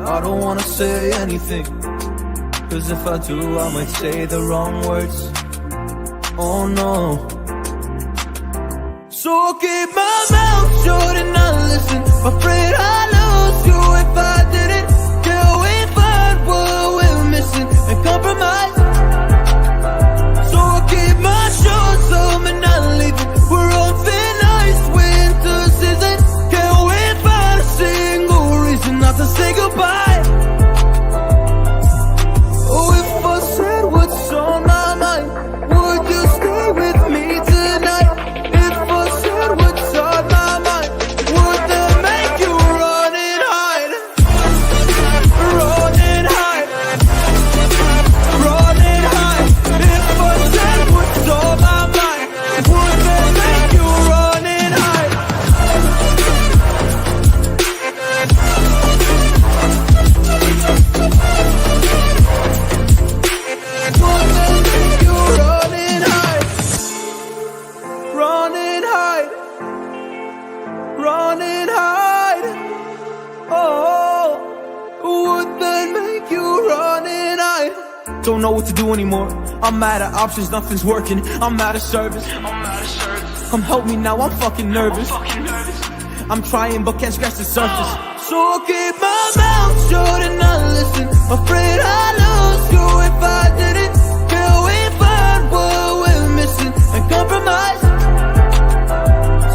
I don't wanna say anything, cause if I do I might say the wrong words. Oh no. So I'll keep my mouth shut and not listen. Afraid I'd lose you if I didn't. Till we find what we're missing and compromise. So I'll keep my shorts on and not leaving. We're on thin ice, winter season. Can't we find a single reason not to say goodbye? Oh, if I said what's on my mind, would you stay with me tonight? If I said what's on my mind, would that make you run and hide? Run and hide. Run and hide. If I said what's on my mind, would that make you run and hide? Would that make you run and hide? Run and hide. Run and hide. Oh, would that make you run and hide? Don't know what to do anymore. I'm mad at options, nothing's working. I'm mad at service. Come help me now, I'm fucking nervous. I'm trying but can't scratch the surface. So I'll keep my mouth shut and not listen. Afraid I'd lose you if I didn't. Till we find what we're missing and compromise.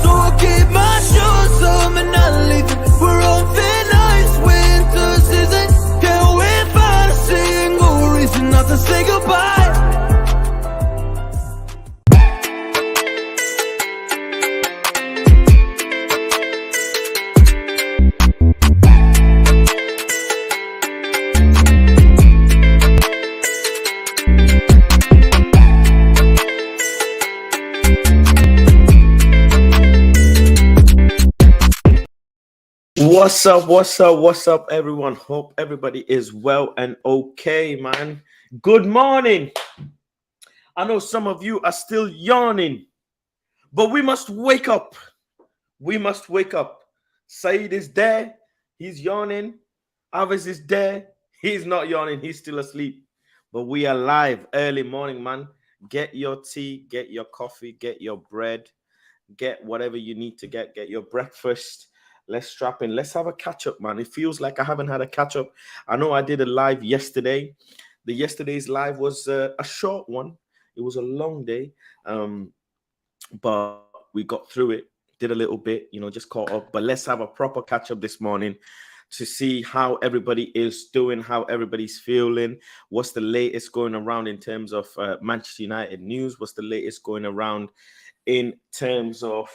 So I'll keep my shoes on and not leaving. We're on thin ice, winter season. Can't we find a single reason not to say goodbye? What's up, everyone? Hope everybody is well and okay, man. Good morning. I know some of you are still yawning, but we must wake up. We must wake up. Said is there. He's yawning. Avis is there. He's not yawning. He's still asleep. But we are live early morning, man. Get your tea, get your coffee, get your bread, get whatever you need to get your breakfast. Let's strap in. Let's have a catch up, man. It feels like I haven't had a catch up. I know I did a live yesterday. Yesterday's live was a short one. It was a long day, but we got through it. Did a little bit, just caught up. But let's have a proper catch up this morning to see how everybody is doing, how everybody's feeling. What's the latest going around in terms of Manchester United news? What's the latest going around in terms of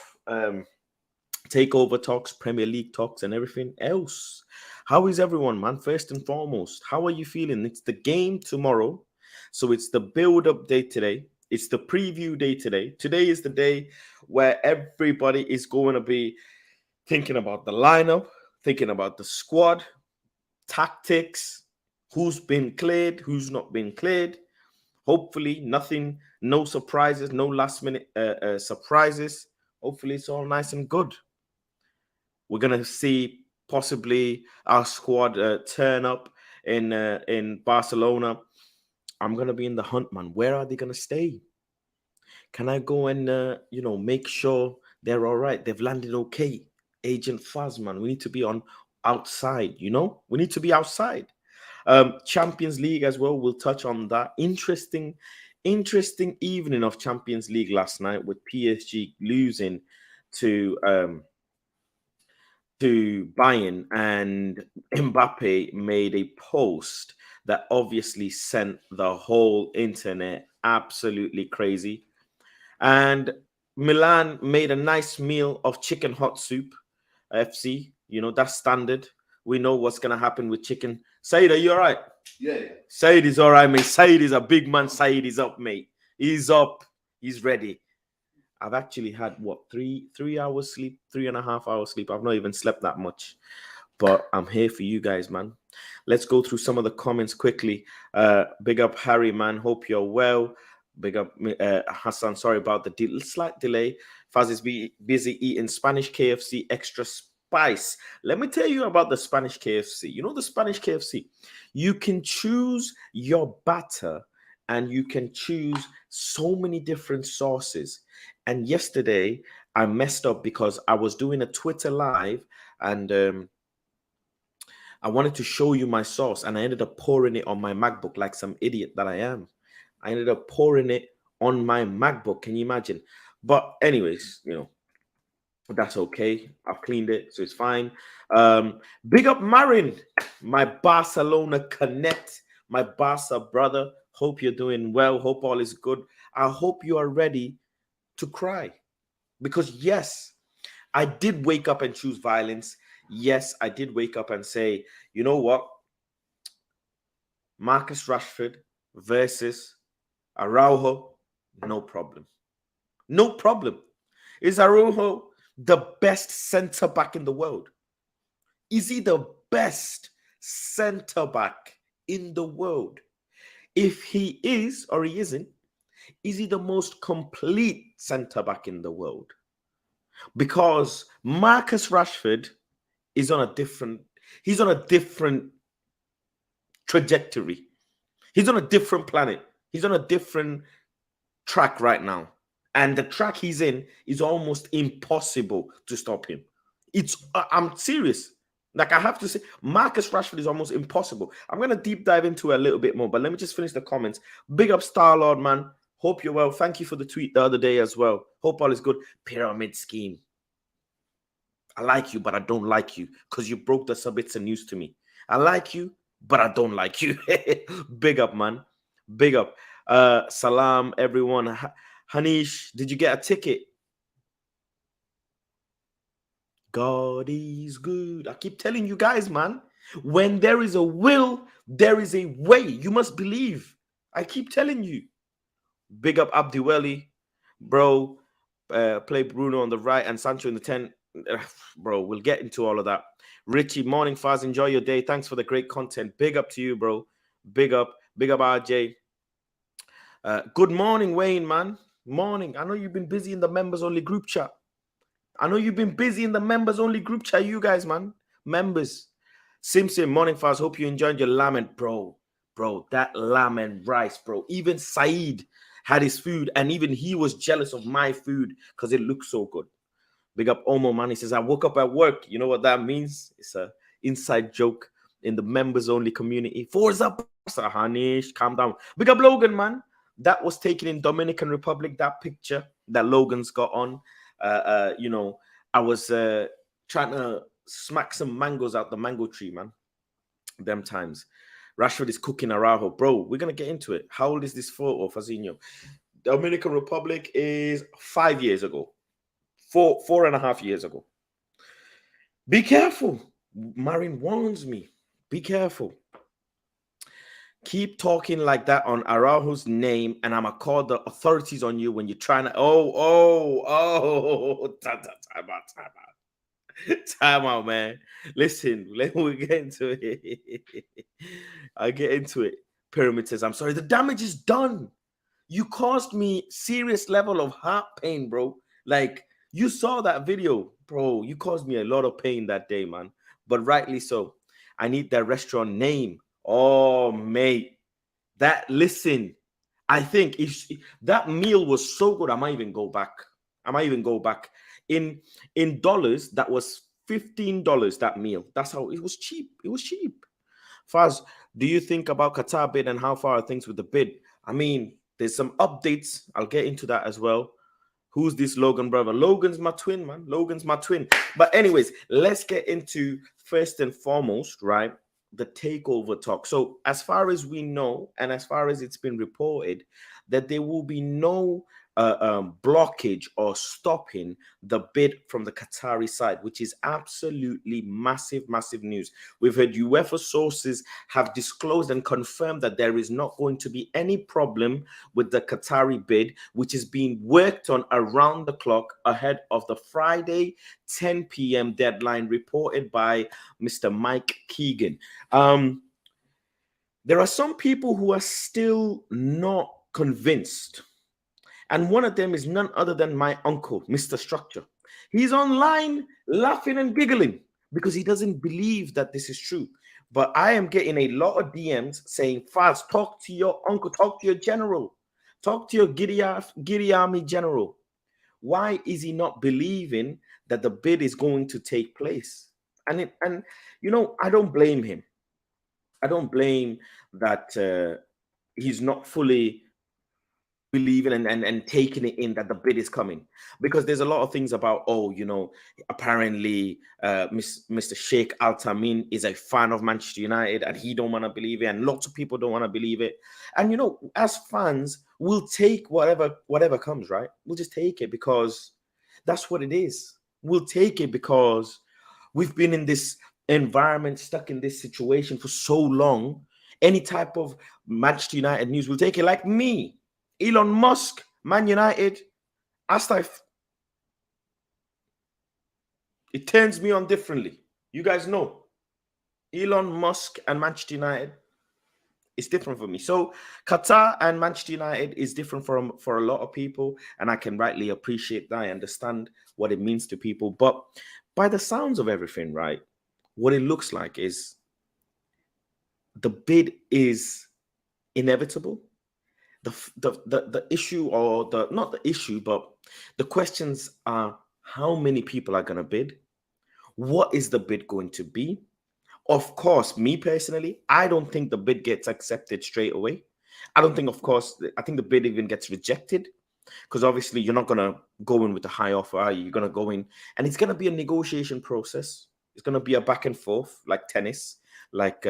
takeover talks, Premier League talks, and everything else? How is everyone, man? First and foremost, how are you feeling? It's the game tomorrow, so it's the build-up day today. It's the preview day today. Today is the day where everybody is going to be thinking about the lineup, thinking about the squad, tactics, who's been cleared, who's not been cleared. Hopefully, no surprises, no last-minute surprises. Hopefully, it's all nice and good. We're going to see possibly our squad turn up in Barcelona. I'm going to be in the hunt, man. Where are they going to stay? Can I go and, make sure they're all right? They've landed okay. Agent Faz, man. We need to be outside, We need to be outside. Champions League as well. We'll touch on that. Interesting evening of Champions League last night with PSG losing to Bayern, and Mbappe made a post that obviously sent the whole internet absolutely crazy. And Milan made a nice meal of chicken hot soup. FC, that's standard. We know what's going to happen with chicken. Said, are you all right? Yeah. Said is all right, mate. Said is a big man. Said is up, mate. He's up. He's ready. I've actually had, 3 hours sleep, 3.5 hours sleep. I've not even slept that much. But I'm here for you guys, man. Let's go through some of the comments quickly. Big up Harry, man. Hope you're well. Big up Hassan. Sorry about the slight delay. Faz is busy eating Spanish KFC extra spice. Let me tell you about the Spanish KFC. You know the Spanish KFC? You can choose your batter and you can choose so many different sauces. And yesterday I messed up because I was doing a Twitter live and I wanted to show you my sauce and I ended up pouring it on my MacBook like some idiot that I am. I ended up pouring it on my MacBook. Can you imagine? But anyways, that's okay. I've cleaned it, so it's fine. Big up Marin, my Barcelona connect, my Barca brother. Hope you're doing well. Hope all is good. I hope you are ready to cry. Because yes, I did wake up and choose violence. Yes, I did wake up and say, you know what? Marcus Rashford versus Araujo, no problem. No problem. Is Araujo the best center back in the world? Is he the best center back in the world? If he is or he isn't, is he the most complete center back in the world? Because Marcus Rashford is on a different trajectory. He's on a different planet. He's on a different track right now. And the track he's in is almost impossible to stop him. I'm serious. Like, I have to say, Marcus Rashford is almost impossible. I'm going to deep dive into it a little bit more, but let me just finish the comments. Big up Star-Lord, man. Hope you're well. Thank you for the tweet the other day as well. Hope all is good. Pyramid scheme. I like you, but I don't like you because you broke the Sabitzer news to me. I like you, but I don't like you. Big up, man. Big up. Salam, everyone. Hanish, did you get a ticket? God is good. I keep telling you guys, man. When there is a will, there is a way. You must believe. I keep telling you. Big up Abdiweli, bro. Play Bruno on the right and Sancho in the 10. Bro, we'll get into all of that. Richie, morning, Faz. Enjoy your day. Thanks for the great content. Big up to you, bro. Big up RJ. Good morning, Wayne, man. Morning. I know you've been busy in the members only group chat. You guys, man. Members. Simpson, morning, Faz. Hope you enjoyed your lamb and bro, that lamb and rice, bro. Even Saeed had his food, and even he was jealous of my food because it looked so good. Big up Omo, man. He says, I woke up at work. You know what that means? It's a inside joke in the members only community. Forza Hanish, calm down. Big up Logan, man. That was taken in Dominican Republic, that picture that Logan's got on. I was trying to smack some mangoes out the mango tree, man. Them times. Rashford is cooking Araujo. Bro, we're going to get into it. How old is this photo, Fazinho? Dominican Republic is 5 years ago. 4.5 years ago. Be careful. Marin warns me. Be careful. Keep talking like that on Araujo's name, and I'm going to call the authorities on you when you're trying to... Time out, man. Listen, let me get into it. I get into it. Pyramid says, I'm sorry. The damage is done. You caused me serious level of heart pain, bro. Like, you saw that video, bro. You caused me a lot of pain that day, man. But rightly so. I need that restaurant name. Oh, mate. Listen, I think if that meal was so good, I might even go back. In dollars, that was $15, that meal. That's how it was cheap. It was cheap. Faz, do you think about Qatar bid and how far are things with the bid? I mean, there's some updates. I'll get into that as well. Who's this Logan brother? Logan's my twin, man. Logan's my twin. But anyways, let's get into first and foremost, right? The takeover talk. So as far as we know, and as far as it's been reported, that there will be no blockage or stopping the bid from the Qatari side, which is absolutely massive news. We've heard UEFA sources have disclosed and confirmed that there is not going to be any problem with the Qatari bid, which is being worked on around the clock ahead of the Friday 10 p.m. deadline reported by Mr. Mike Keegan. There are some people who are still not convinced. And one of them is none other than my uncle, Mr. Structure. He's online laughing and giggling because he doesn't believe that this is true. But I am getting a lot of DMs saying, Faz, talk to your uncle, talk to your general, talk to your Giddy Army general. Why is he not believing that the bid is going to take place? And you know, I don't blame him. I don't blame that he's not fully believing and taking it in that the bid is coming, because there's a lot of things about, oh, you know, apparently Mr. Sheikh Al Tamin is a fan of Manchester United and he don't want to believe it, and lots of people don't want to believe it. And you know, as fans, we'll take whatever comes, right? We'll just take it because that's what it is. We'll take it because we've been in this environment, stuck in this situation for so long. Any type of Manchester United news, we'll take it. Like me, Elon Musk, Man United, it turns me on differently. You guys know, Elon Musk and Manchester United is different for me. So Qatar and Manchester United is different for a lot of people, and I can rightly appreciate that. I understand what it means to people. But by the sounds of everything, right, what it looks like is the bid is inevitable. The issue, or the not the issue, but the questions are, how many people are going to bid? What is the bid going to be? Of course, me personally, I don't think the bid gets accepted straight away. I don't think, of course, I think the bid even gets rejected, because obviously you're not going to go in with a high offer, are you? You're going to go in and it's going to be a negotiation process. It's going to be a back and forth, like tennis, like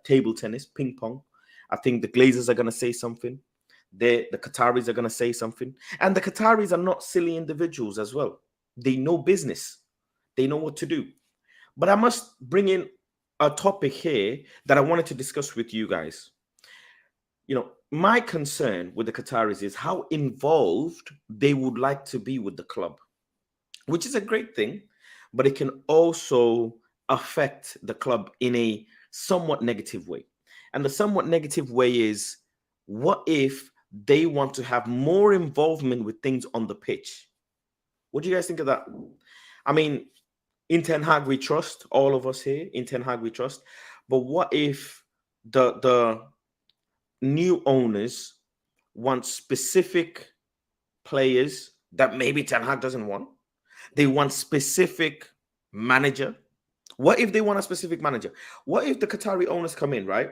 table tennis, ping pong. I think the Glazers are going to say something. The Qataris are going to say something. And the Qataris are not silly individuals as well. They know business. They know what to do. But I must bring in a topic here that I wanted to discuss with you guys. You know, my concern with the Qataris is how involved they would like to be with the club, which is a great thing, but it can also affect the club in a somewhat negative way. And the somewhat negative way is, what if they want to have more involvement with things on the pitch? What do you guys think of that? I mean, in Ten Hag we trust, all of us here, in Ten Hag we trust. But what if the new owners want specific players that maybe Ten Hag doesn't want? They want specific manager. What if they want a specific manager? What if the Qatari owners come in, right,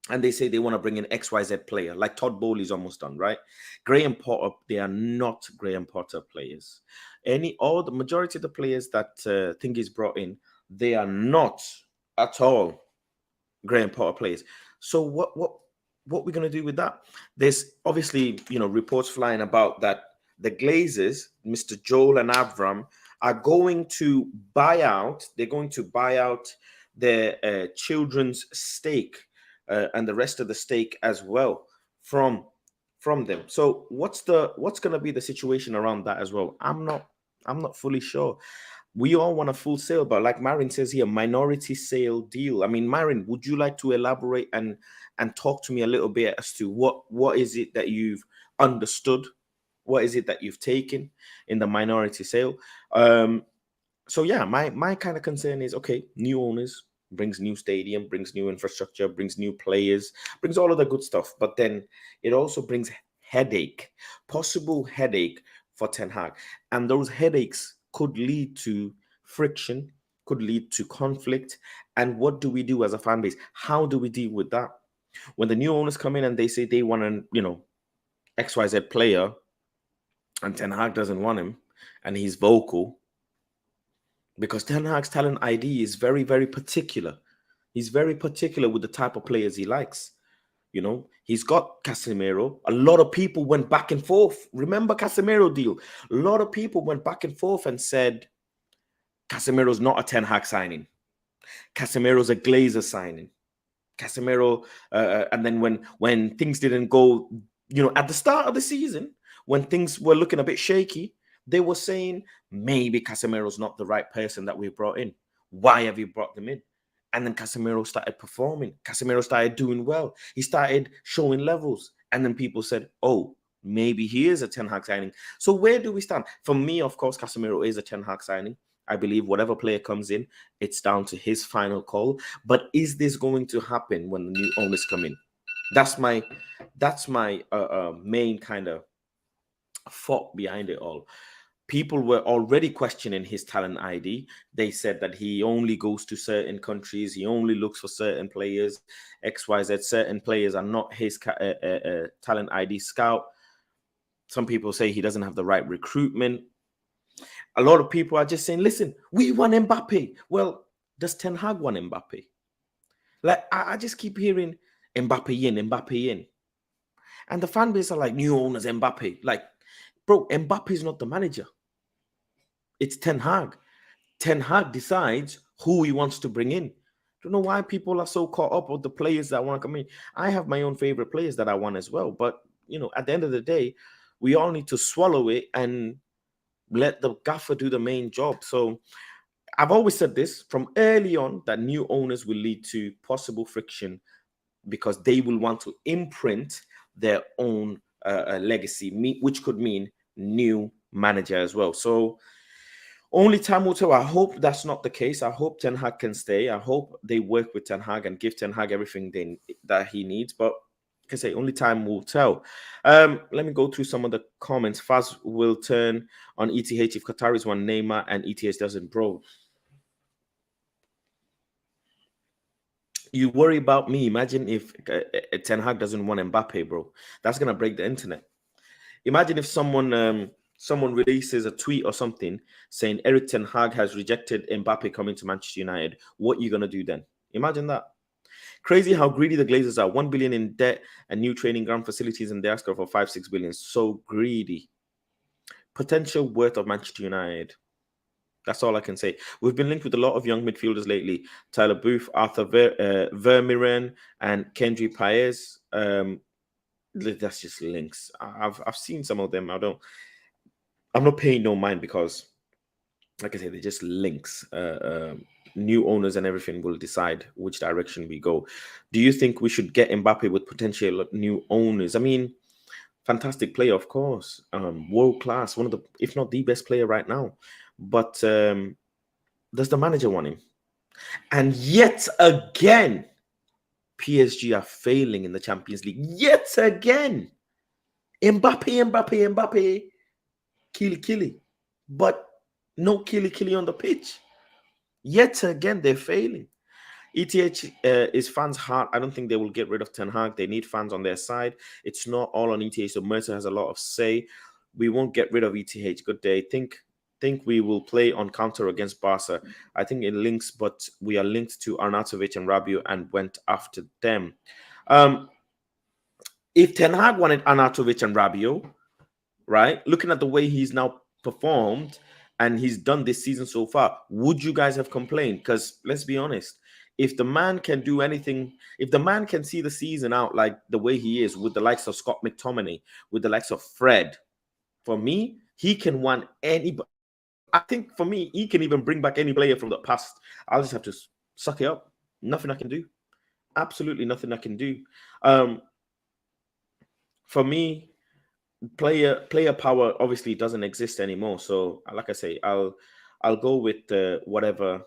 and they say they want to bring in XYZ player, like Todd Bowley's almost done, right? Graham Potter, they are not Graham Potter players. All the majority of the players that think is brought in, they are not at all Graham Potter players. So what we're gonna do with that? There's obviously, you know, reports flying about that the Glazers, Mr. Joel and Avram, are going to buy out. They're going to buy out their children's stake and the rest of the stake as well from them. So what's going to be the situation around that as well? I'm not fully sure. We all want a full sale, but like Marin says here, minority sale deal. I mean, Marin, would you like to elaborate and talk to me a little bit as to what is it that you've understood? What is it that you've taken in the minority sale? So yeah, my kind of concern is, okay, new owners brings new stadium, brings new infrastructure, brings new players, brings all of the good stuff. But then it also brings possible headache for Ten Hag. And those headaches could lead to friction, could lead to conflict. And what do we do as a fan base? How do we deal with that? When the new owners come in and they say they want an, you know, XYZ player, and Ten Hag doesn't want him, and he's vocal, because Ten Hag's talent ID is very, very particular. He's very particular with the type of players he likes. You know, he's got Casemiro. A lot of people went back and forth. Remember Casemiro deal? A lot of people went back and forth and said Casemiro's not a Ten Hag signing. Casemiro's a Glazer signing. Casemiro, and then when things didn't go, you know, at the start of the season, when things were looking a bit shaky, they were saying maybe Casemiro's not the right person that we brought in. Why have you brought them in? And then Casemiro started performing. Casemiro started doing well. He started showing levels. And then people said, oh, maybe he is a Ten Hag signing. So where do we stand? For me, of course, Casemiro is a Ten Hag signing. I believe whatever player comes in, it's down to his final call. But is this going to happen when the new owners come in? That's my main kind of thought behind it all. People were already questioning his talent ID. They said that he only goes to certain countries, he only looks for certain players, XYZ. Certain players are not his talent ID scout. Some people say he doesn't have the right recruitment. A lot of people are just saying, listen, we want Mbappe. Well, does Ten Hag want Mbappe? Like, I just keep hearing Mbappe in, Mbappe in. And the fan base are like, new owners, Mbappe. Like, bro, Mbappe is not the manager. It's Ten Hag. Ten Hag decides who he wants to bring in. Don't know why people are so caught up with the players that want to come in. I have my own favorite players that I want as well. But, at the end of the day, we all need to swallow it and let the gaffer do the main job. So I've always said this from early on, that new owners will lead to possible friction because they will want to imprint their own legacy, which could mean new manager as well. So only time will tell. I hope that's not the case. I hope Ten Hag can stay. I hope they work with Ten Hag and give Ten Hag everything that he needs. But like I say, only time will tell. Let me go through some of the comments. Faz will turn on ETH if Qataris want Neymar and ETH doesn't, bro. You worry about me. Imagine if Ten Hag doesn't want Mbappe, bro. That's gonna break the internet. Imagine if someone releases a tweet or something saying Eric Ten Hag has rejected Mbappe coming to Manchester United. What are you gonna do then? Imagine that. Crazy how greedy the Glazers are. 1 billion in debt and new training ground facilities, and they ask for 5-6 billion. So greedy. Potential worth of Manchester United. That's all I can say. We've been linked with a lot of young midfielders lately. Tyler Booth, Arthur Vermiren, and Kendry Paez. That's just links. I've seen some of them. I'm not paying no mind because, like I say, they're just links. New owners and everything will decide which direction we go. Do you think we should get Mbappe with potential new owners? I mean, fantastic player, of course. World class, one of the, if not the best player right now. But does the manager want him? And yet again, PSG are failing in the Champions League. Yet again. Mbappe. Killy. But no killy on the pitch. Yet again, they're failing. ETH is fans' heart. I don't think they will get rid of Ten Hag. They need fans on their side. It's not all on ETH, so Mercer has a lot of say. We won't get rid of ETH. Good day. Think we will play on counter against Barca. I think it links, but we are linked to Arnautovic and Rabiot and went after them. If Ten Hag wanted Arnautovic and Rabiot, right, looking at the way he's now performed and he's done this season so far, would you guys have complained? Because let's be honest, if the man can do anything, if the man can see the season out like the way he is with the likes of Scott McTominay, with the likes of Fred, for me, he can want anybody. I think for me, he can even bring back any player from the past. I'll just have to suck it up. Nothing I can do. Absolutely nothing I can do. For me, player power obviously doesn't exist anymore. So, like I say, I'll go with whatever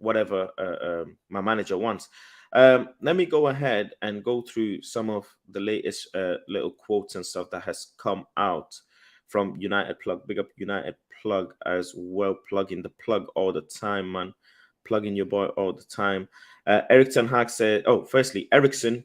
my manager wants. Let me go ahead and go through some of the latest little quotes and stuff that has come out from United Plug. Big up United Plug as well. Plugging the plug all the time, man. Plugging your boy all the time. Eric Ten Hag said, firstly, Ericsson,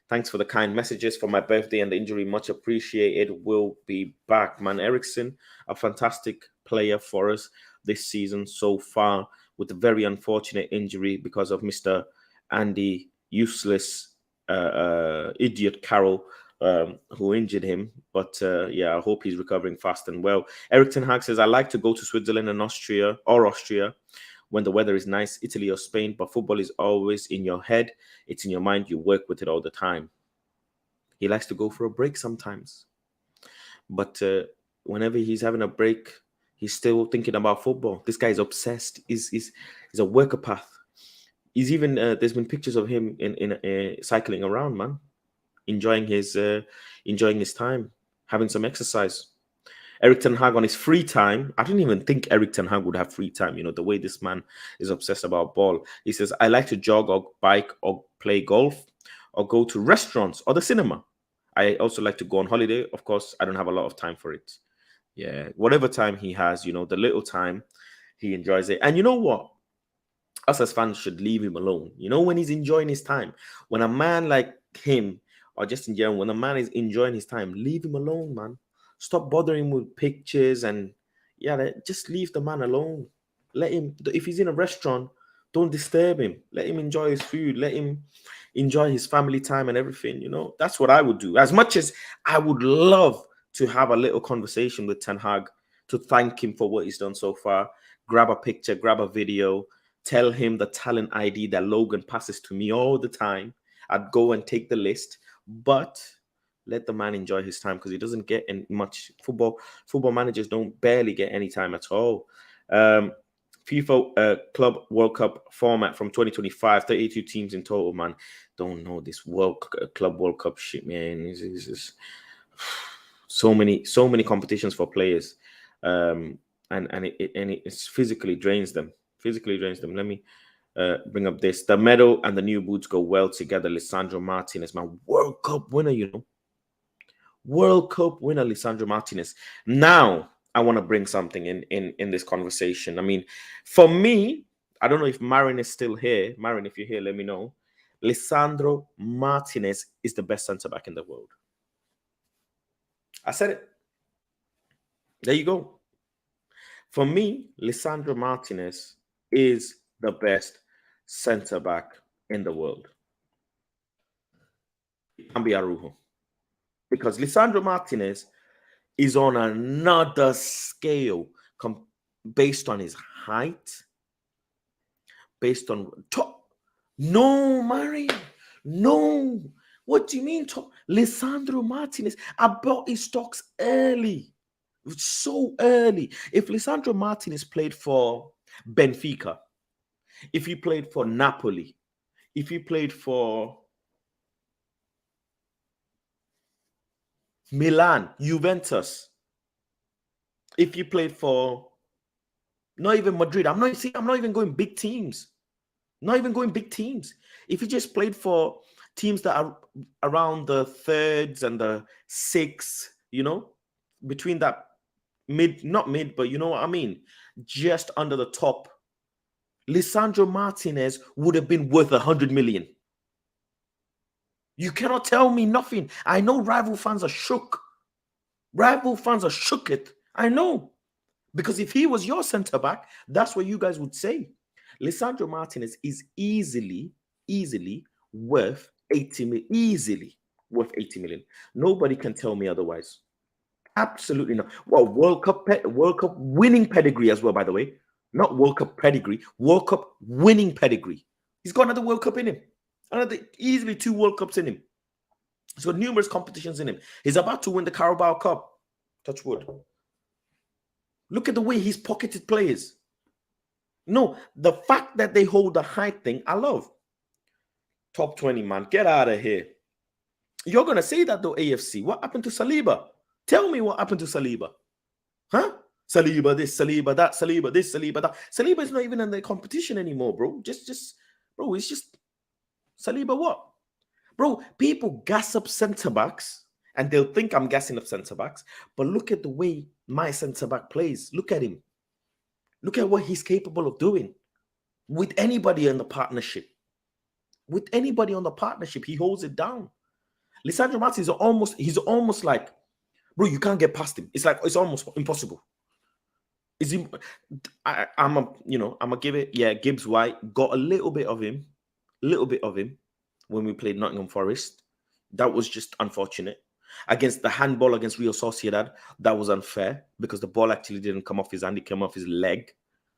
thanks for the kind messages for my birthday and the injury. Much appreciated. Will be back, man. Ericsson, a fantastic player for us this season so far, with a very unfortunate injury because of Mr. Andy Useless Idiot Carroll, who injured him. But I hope he's recovering fast and well. Eric Ten Hag says, I like to go to Switzerland and Austria when the weather is nice, Italy or Spain, but football is always in your head. It's in your mind. You work with it all the time. He likes to go for a break sometimes. But whenever he's having a break, he's still thinking about football. This guy is obsessed. He's a workopath. He's even, there's been pictures of him in cycling around, man. enjoying his time, having some exercise. Eric Ten Hag on his free time. I didn't even think Eric Ten Hag would have free time. You know, the way this man is obsessed about ball. He says, I like to jog or bike or play golf or go to restaurants or the cinema. I also like to go on holiday. Of course, I don't have a lot of time for it. Yeah, whatever time he has, you know, the little time, he enjoys it. And you know what? Us as fans should leave him alone. You know, when he's enjoying his time, when a man like him, or just in general, when a man is enjoying his time, leave him alone, man. Stop bothering him with pictures and just leave the man alone. Let him, if he's in a restaurant, don't disturb him. Let him enjoy his food. Let him enjoy his family time and everything. You know, that's what I would do. As much as I would love to have a little conversation with Ten Hag to thank him for what he's done so far, grab a picture, grab a video, tell him the talent ID that Logan passes to me all the time. I'd go and take the list, but let the man enjoy his time because he doesn't get much football. Football managers don't barely get any time at all. FIFA Club World Cup format from 2025, 32 teams in total, man. Don't know this Club World Cup shit, man. It's just so many competitions for players, and it physically drains them. Let me bring up this. The medal and the new boots go well together. Lissandro Martinez, my World Cup winner, you know. World Cup winner, Lissandro Martinez. Now, I want to bring something in this conversation. I mean, for me, I don't know if Marin is still here. Marin, if you're here, let me know. Lissandro Martinez is the best centre-back in the world. I said it. There you go. For me, Lissandro Martinez is the best centre-back in the world. It can be Arujo. Because Lissandro Martinez is on another scale based on his height, based on top. No, Mari, no. What do you mean top? Lissandro Martinez, I bought his stocks early, so early. If Lissandro Martinez played for Benfica, if he played for Napoli, if he played for Milan, Juventus, if you played for not even Madrid, I'm not even going big teams. Not even going big teams. If you just played for teams that are around the thirds and the sixth, you know, between that not mid, but you know what I mean, just under the top, Lissandro Martinez would have been worth 100 million. You cannot tell me nothing. I know rival fans are shook. Rival fans are shook it. I know. Because if he was your centre-back, that's what you guys would say. Lissandro Martinez is easily worth 80 million. Easily worth 80 million. Nobody can tell me otherwise. Absolutely not. Well, World Cup winning pedigree as well, by the way. Not World Cup pedigree. World Cup winning pedigree. He's got another World Cup in him. Easily 2 World Cups in him. He's got numerous competitions in him. He's about to win the Carabao Cup. Touch wood. Look at the way he's pocketed players. No, the fact that they hold the height thing, I love. Top 20, man. Get out of here. You're going to say that, though, AFC. What happened to Saliba? Tell me what happened to Saliba. Huh? Saliba this, Saliba that, Saliba this, Saliba that. Saliba is not even in the competition anymore, bro. Bro, it's just... Saliba what? Bro, people gas up centre-backs and they'll think I'm gassing up centre-backs, but look at the way my centre-back plays. Look at him. Look at what he's capable of doing with anybody in the partnership. With anybody on the partnership, he holds it down. Lissandro Martinez he's almost like, bro, you can't get past him. It's almost impossible. I'm gonna give it, yeah, Gibbs White got a little bit of him when we played Nottingham Forest. That was just unfortunate. Against the handball against Real Sociedad, that was unfair because the ball actually didn't come off his hand, it came off his leg.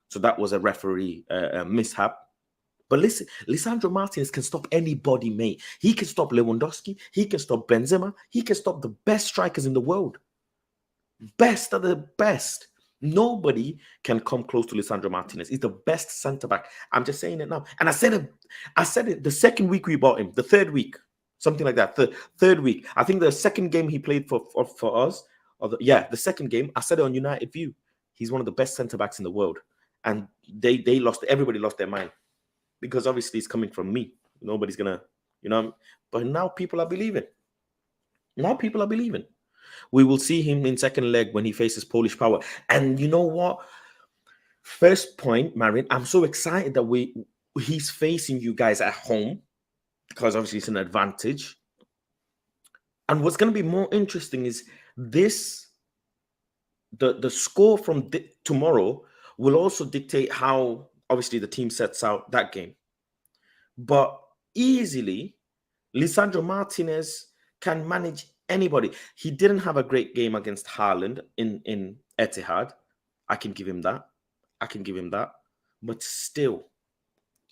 So that was a referee mishap. But listen, Lissandro Martinez can stop anybody, mate. He can stop Lewandowski. He can stop Benzema. He can stop the best strikers in the world. Best of the best. Nobody can come close to Lissandro Martinez. He's the best centre-back. I'm just saying it now. And I said it the second week we bought him, the third week. something like that. The third week, I think the second game he played for us, the second game, I said it on United View. He's one of the best centre backs in the world, and they lost. Everybody lost their mind because obviously it's coming from me. Nobody's gonna, But now people are believing. Now people are believing. We will see him in second leg when he faces Polish Power. And you know what? First point, Marion, I'm so excited that he's facing you guys at home because obviously it's an advantage. And what's going to be more interesting is this, the score from tomorrow will also dictate how obviously the team sets out that game. But easily, Lissandro Martinez can manage anybody. He didn't have a great game against Haaland in Etihad. I can give him that. But still,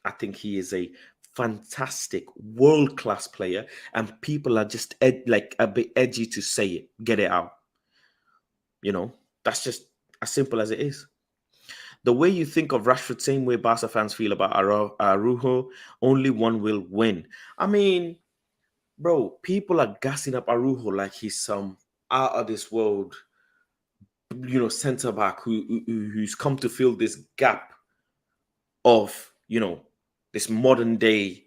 I think he is a fantastic world-class player, and people are just like a bit edgy to say it. Get it out. That's just as simple as it is. The way you think of Rashford, same way Barca fans feel about Araujo, only one will win. I mean, bro, people are gassing up Araujo like he's some out of this world, centre back who's come to fill this gap of, this modern day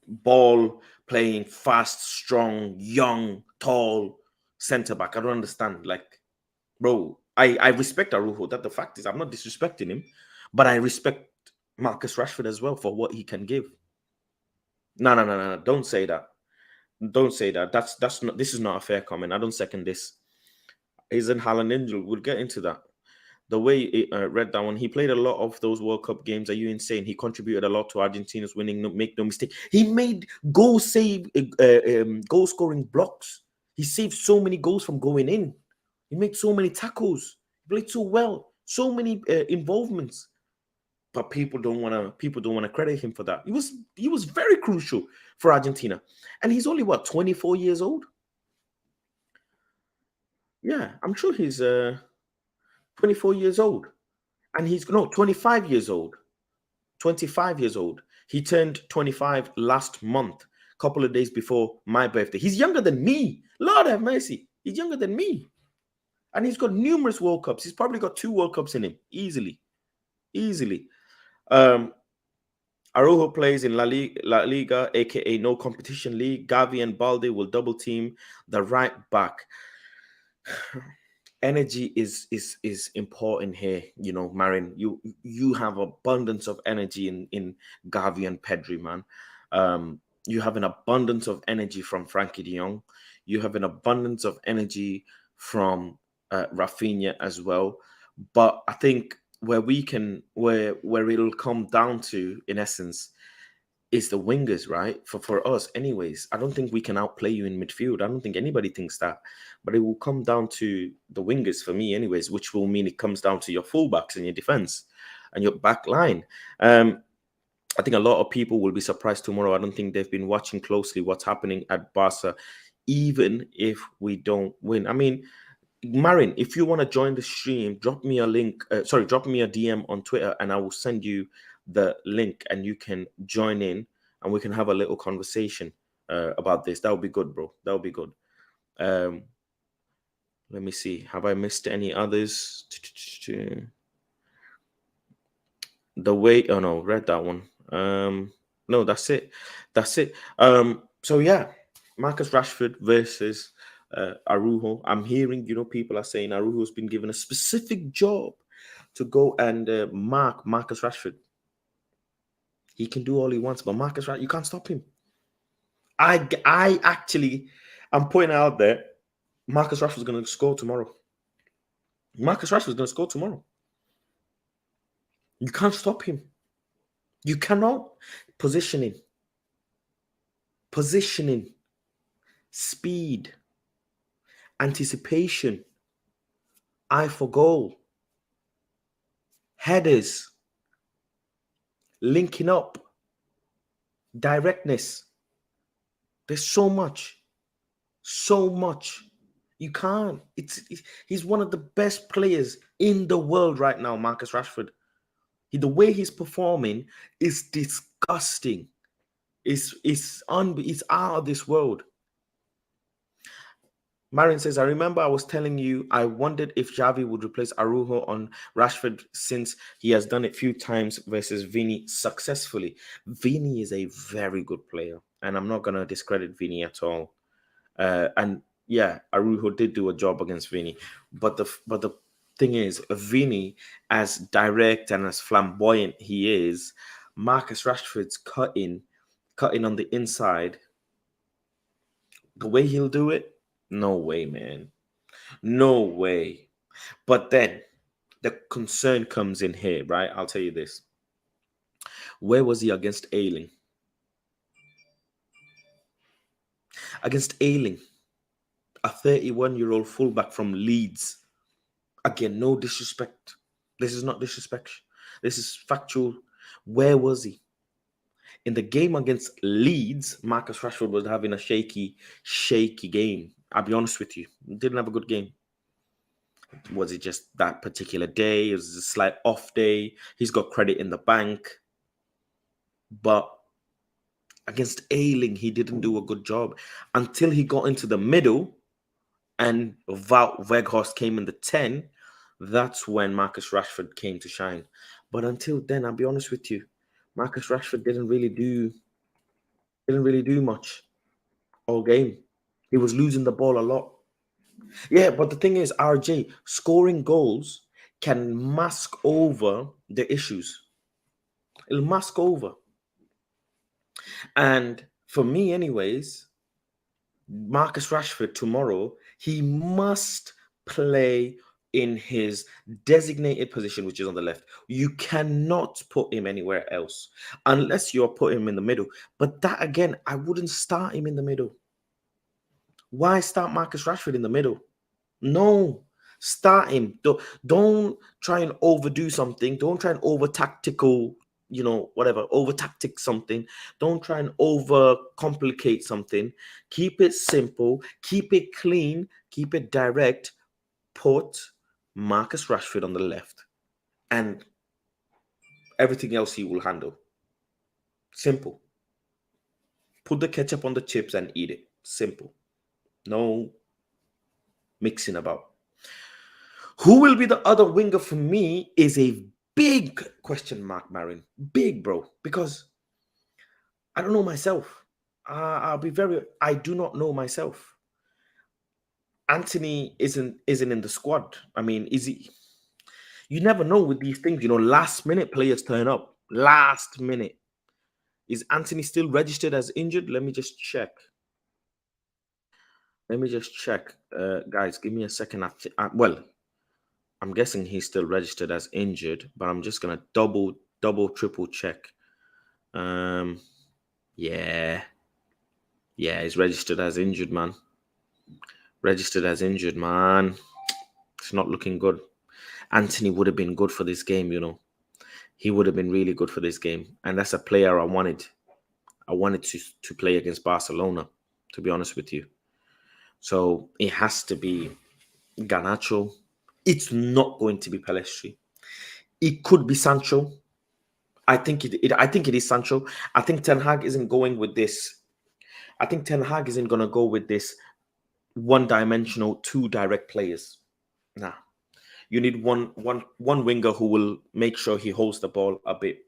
ball playing, fast, strong, young, tall centre back. I don't understand. Like, bro, I respect Araujo. That the fact is, I'm not disrespecting him, but I respect Marcus Rashford as well for what he can give. No. Don't say that. Don't say that. That's not. This is not a fair comment. I don't second this. Isn't Haaland injured? We'll get into that. The way it read that one, he played a lot of those World Cup games. Are you insane? He contributed a lot to Argentina's winning. Make no mistake. He made goal scoring blocks. He saved so many goals from going in. He made so many tackles. He played so well. So many involvements. But people don't want to credit him for that. He was very crucial for Argentina, and he's only 24 years old. Yeah, I'm sure he's 24 years old, and he's 25 years old. 25 years old. He turned 25 last month, a couple of days before my birthday. He's younger than me. Lord have mercy. He's younger than me, and he's got numerous World Cups. He's probably got 2 World Cups in him easily. Araujo plays in La Liga, aka no competition league. Gavi and Balde will double team the right back. Energy is important here, Marin. You have abundance of energy in Gavi and Pedri, man. You have an abundance of energy from Frankie de Jong. You have an abundance of energy from Rafinha as well. But I think where it'll come down to, in essence, is the wingers, right? For us, anyways. I don't think we can outplay you in midfield. I don't think anybody thinks that. But it will come down to the wingers for me, anyways, which will mean it comes down to your fullbacks and your defense and your back line. I think a lot of people will be surprised tomorrow. I don't think they've been watching closely what's happening at Barca, even if we don't win. I mean, Marin, if you want to join the stream, drop me a link. Drop me a DM on Twitter, and I will send you the link, and you can join in, and we can have a little conversation about this. That would be good, bro. That would be good. Let me see. Have I missed any others? Read that one. No, that's it. So yeah, Marcus Rashford versus Araujo. I'm hearing, people are saying Araujo's been given a specific job to go and mark Marcus Rashford. He can do all he wants, but Marcus Rashford, you can't stop him. I'm pointing out there, Marcus Rashford's going to score tomorrow. You can't stop him. You cannot. Positioning, speed, anticipation, eye for goal, headers, linking up, directness. There's so much. You can't. He's one of the best players in the world right now, Marcus Rashford. The way he's performing is disgusting. It's out of this world. Marin says, I remember I was telling you I wondered if Xavi would replace Arujo on Rashford since he has done it a few times versus Vini successfully. Vini is a very good player, and I'm not going to discredit Vini at all. And yeah, Arujo did do a job against Vini, but the thing is, Vini, as direct and as flamboyant he is, Marcus Rashford's cutting on the inside, the way he'll do it, no way, man. No way. But then the concern comes in here, right? I'll tell you this. Where was he against Ailing? Against Ailing, a 31-year-old fullback from Leeds. Again, no disrespect. This is not disrespect. This is factual. Where was he? In the game against Leeds, Marcus Rashford was having a shaky game. I'll be honest with you. Didn't have a good game. Was it just that particular day? It was a slight off day. He's got credit in the bank. But against Ailing, he didn't do a good job until he got into the middle and Wout Weghorst came in the 10. That's when Marcus Rashford came to shine. But until then, I'll be honest with you, Marcus Rashford didn't really do much all game. He was losing the ball a lot. Yeah, but the thing is, RJ, scoring goals can mask over the issues. It'll mask over. And for me, anyways, Marcus Rashford tomorrow, he must play in his designated position, which is on the left. You cannot put him anywhere else unless you're putting him in the middle. But that, again, I wouldn't start him in the middle. Why start Marcus Rashford in the middle? No, start him. Don't try and overdo something. Don't try and over tactical, over tactic something. Don't try and over complicate something. Keep it simple, keep it clean, keep it direct. Put Marcus Rashford on the left and everything else he will handle. Simple. Put the ketchup on the chips and eat it. Simple. No mixing about. Who will be the other winger for me is a big question mark, Marin. Big, bro. Because I don't know myself. I do not know myself. Anthony isn't in the squad. I mean, is he? You never know with these things. Last minute players turn up. Last minute. Is Anthony still registered as injured? Let me just check. Guys, give me a second. I'm guessing he's still registered as injured, but I'm just gonna double, triple check. Yeah, he's registered as injured, man. It's not looking good. Anthony would have been good for this game, He would have been really good for this game, and that's a player I wanted. I wanted to play against Barcelona, to be honest with you. So it has to be Garnacho. It's not going to be Pellistri. It could be Sancho. I think it is Sancho. I think Ten Hag isn't going with this. I think Ten Hag isn't going to go with this one-dimensional, two direct players. Nah. You need one winger who will make sure he holds the ball a bit.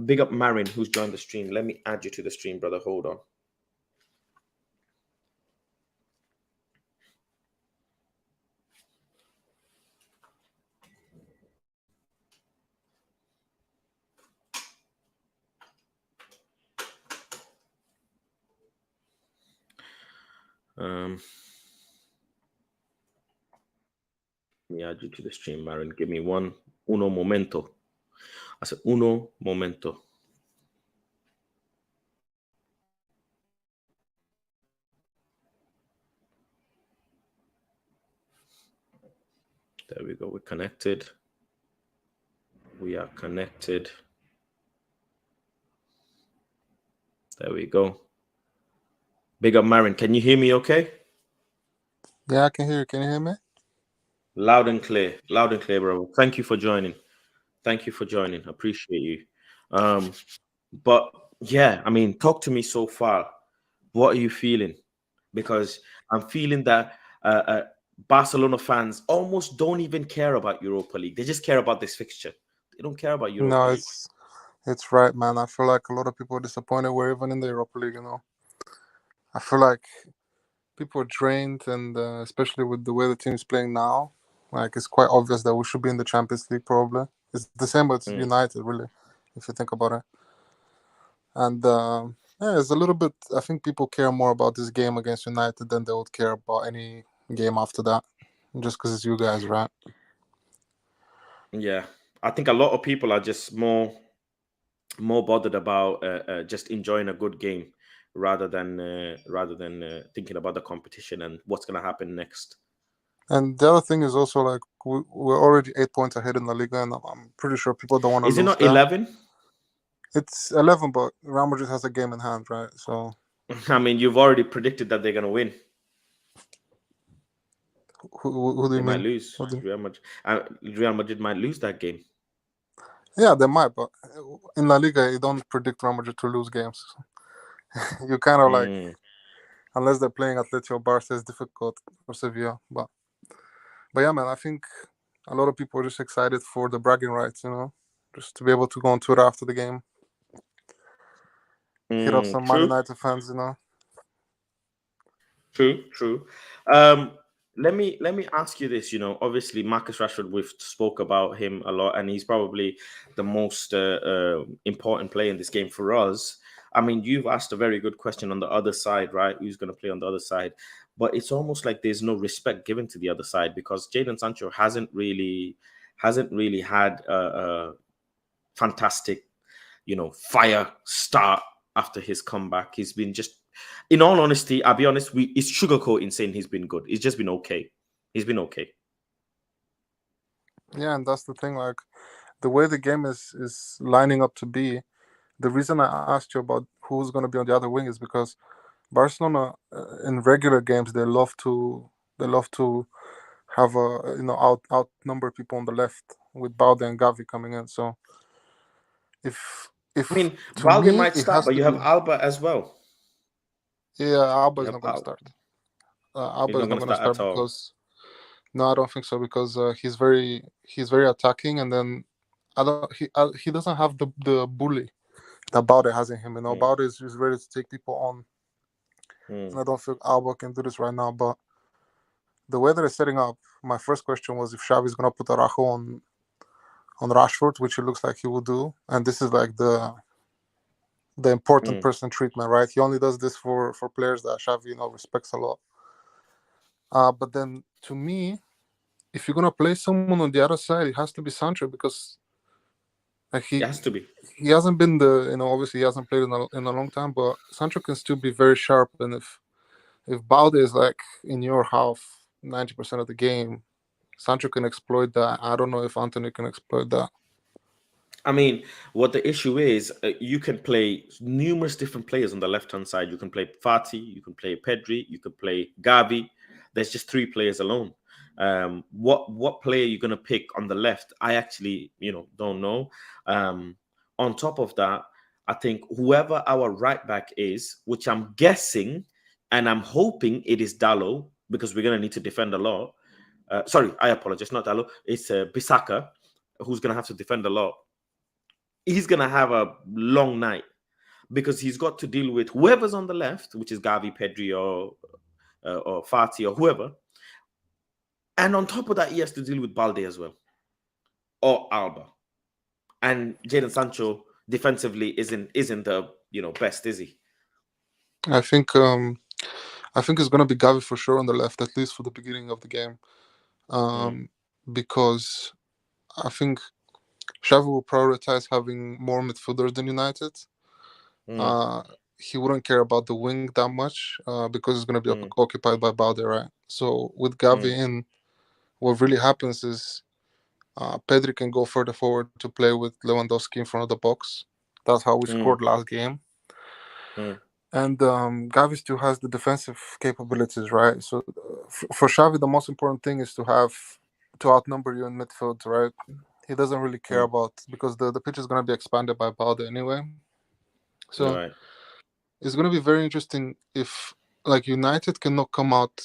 Big up Marin, who's joined the stream. Let me add you to the stream, brother. Hold on. Let me add you to the stream, Marin. Give me uno momento. I said uno momento. There we go. We're connected. We are connected. There we go. Big up, Marin. Can you hear me okay? Yeah, I can hear you. Can you hear me? Loud and clear, bro. Thank you for joining. Appreciate you. But Yeah, I mean, talk to me so far. What are you feeling? Because I'm feeling that Barcelona fans almost don't even care about Europa League. They just care about this fixture. They don't care about Europa No, League. it's right, man. I feel like a lot of people are disappointed. We're even in the Europa League, you know. I feel like people are drained, and especially with the way the team is playing now, like it's quite obvious that we should be in the Champions League probably. It's the same with Mm. United, really, if you think about it. And yeah, it's a little bit. I think people care more about this game against United than they would care about any game after that, just because it's you guys, right? Yeah, I think a lot of people are just more bothered about just enjoying a good game rather than thinking about the competition and what's going to happen next. And the other thing is also like we're already 8 points ahead in La Liga, and I'm pretty sure people don't want to Is it lose not that. 11? It's 11, but Real Madrid has a game in hand, right? So I mean, you've already predicted that they're going to win. who do They you might mean? lose. Real Madrid might lose that game. Yeah, they might, but in La Liga, you don't predict Real Madrid to lose games. You kind of like, Mm. unless they're playing Atleti or Barca, it's difficult for Sevilla. But yeah, man, I think a lot of people are just excited for the bragging rights, you know, just to be able to go on Twitter after the game, hit up some Man True. United fans, you know. True. Um, let me ask you this. Obviously Marcus Rashford, we've spoke about him a lot, and he's probably the most important player in this game for us. I mean, you've asked a very good question on the other side, right? Who's going to play on the other side? But it's almost like there's no respect given to the other side because Jadon Sancho hasn't really had a fantastic, fire start after his comeback. He's been just, in all honesty, I'll be honest, it's sugarcoating saying he's been good. He's just been okay. He's been okay. Yeah, and that's the thing. Like the way the game is lining up to be. The reason I asked you about who's going to be on the other wing is because Barcelona, in regular games, they love to have outnumber people on the left with Balde and Gavi coming in. So if I if mean, to Balde me might it start, has but to you have be, Alba as well. yeah, Alba You is have not going to Alba. start. He's Alba not is not going to going to start start at all. because no, I don't think so because he's very attacking, and then I don't he doesn't have the bully that Balde has in him. You know, Mm, Balde is just ready to take people on, mm, and I don't think Alba can do this right now. But the way they're setting up, my first question was if Xavi is gonna put Araujo on Rashford, which it looks like he will do, and this is like the important mm. person treatment, right? He only does this for players that Xavi respects a lot. But then to me, if you're gonna play someone on the other side, it has to be Sancho because like It he has to be. he hasn't been obviously he hasn't played in a long time, but Sancho can still be very sharp, and if Balde is like in your half 90% of the game, Sancho can exploit that. I don't know if Anthony can exploit that. I mean, what the issue is, you can play numerous different players on the left hand side. You can play Fati, you can play Pedri, you can play Gavi. There's just three players alone. What player you're gonna pick on the left? I actually, don't know. On top of that, I think whoever our right back is, which I'm guessing and I'm hoping it is Dallo because we're gonna need to defend a lot. Sorry, I apologize, not Dallo. It's Bissaka who's gonna have to defend a lot. He's gonna have a long night because he's got to deal with whoever's on the left, which is Gavi, Pedri, or Fati, or whoever. And on top of that, he has to deal with Balde as well, or Alba. And Jadon Sancho defensively isn't the best, is he? I think it's gonna be Gavi for sure on the left, at least for the beginning of the game, Mm, because I think Xavi will prioritize having more midfielders than United. mm, Uh, he wouldn't care about the wing that much because it's gonna be mm, occupied by Balde, right? So with Gavi mm, in, what really happens is Pedri can go further forward to play with Lewandowski in front of the box. That's how we mm, scored last game. mm, And Gavi still has the defensive capabilities, right? So for Xavi, the most important thing is to outnumber you in midfield, right? He doesn't really care mm, about because the pitch is going to be expanded by Balde anyway. So Right. it's going to be very interesting if, like, United cannot come out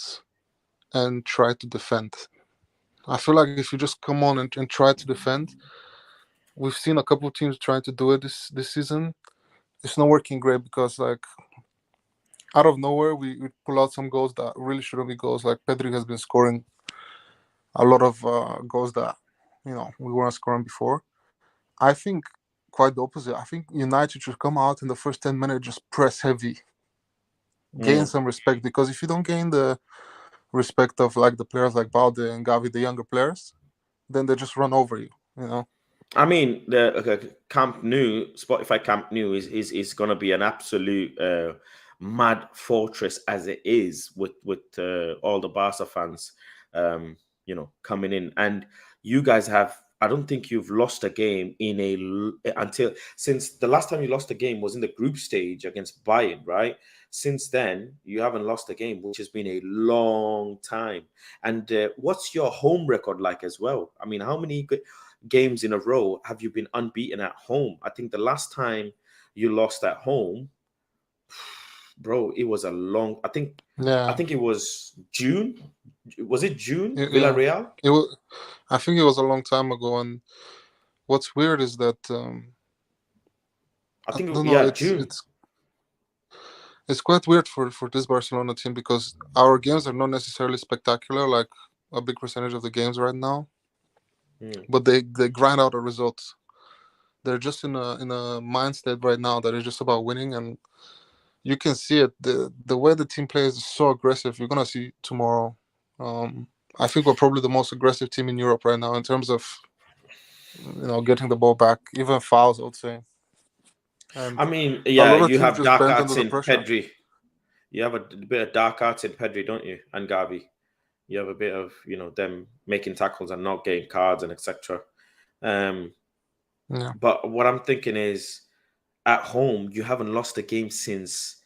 and try to defend. I feel like if you just come on and try to defend, we've seen a couple of teams trying to do it this season. It's not working great because, like, out of nowhere, we pull out some goals that really shouldn't be goals. Like, Pedri has been scoring a lot of goals that, we weren't scoring before. I think quite the opposite. I think United should come out in the first 10 minutes, just press heavy, gain some respect. Because if you don't gain the respect of, like, the players like Balde and Gavi, the younger players, then they just run over you, I mean, the Camp Nou, Spotify Camp Nou is going to be an absolute mad fortress as it is with all the Barca fans, coming in. And you guys have, I don't think you've lost a game since the last time you lost a game was in the group stage against Bayern, right? Since then, you haven't lost a game, which has been a long time. And what's your home record like as well? I mean, how many games in a row have you been unbeaten at home? I think the last time you lost at home, bro, it was a long. I think it was June. Was it June? Villarreal. I think it was a long time ago. And what's weird is that I think don't know. June. It's quite weird for this Barcelona team because our games are not necessarily spectacular, like a big percentage of the games right now. But they grind out a result. They're just in a mindset right now that is just about winning, and you can see it. The way the team plays is so aggressive. You're gonna see tomorrow. I think we're probably the most aggressive team in Europe right now in terms of getting the ball back, even fouls, I would say. And I mean, you have dark arts in pressure. Pedri. You have a bit of dark arts in Pedri, don't you? And Gavi. You have a bit of them making tackles and not getting cards and etc. But what I'm thinking is, at home you haven't lost a game since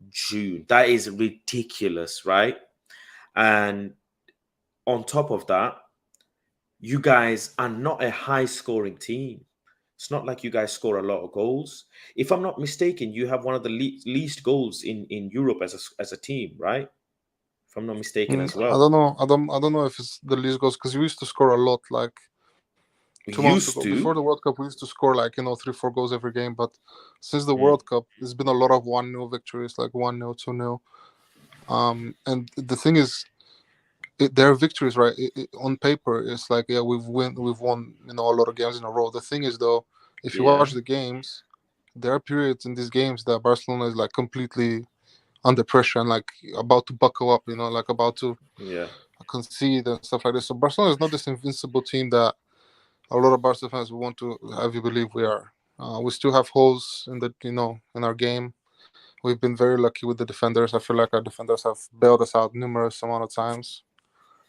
June. That is ridiculous, right? And on top of that, you guys are not a high-scoring team. It's not like you guys score a lot of goals. If I'm not mistaken, you have one of the least goals in Europe as a team, right? If I'm not mistaken, as well. I don't know. I don't know if it's the least goals because we used to score a lot. Like 2 months ago, before the World Cup, we used to score 3-4 goals every game. But since the World Cup, it's been a lot of 1-0 victories, like 1-0, 2-0. And the thing is, their victories, right? On paper, it's like we've won a lot of games in a row. The thing is, though, if you watch the games, there are periods in these games that Barcelona is like completely under pressure and like about to buckle up, like about to concede and stuff like this. So Barcelona is not this invincible team that a lot of Barca fans want to have you believe we are. We still have holes in in our game. We've been very lucky with the defenders. I feel like our defenders have bailed us out numerous amount of times.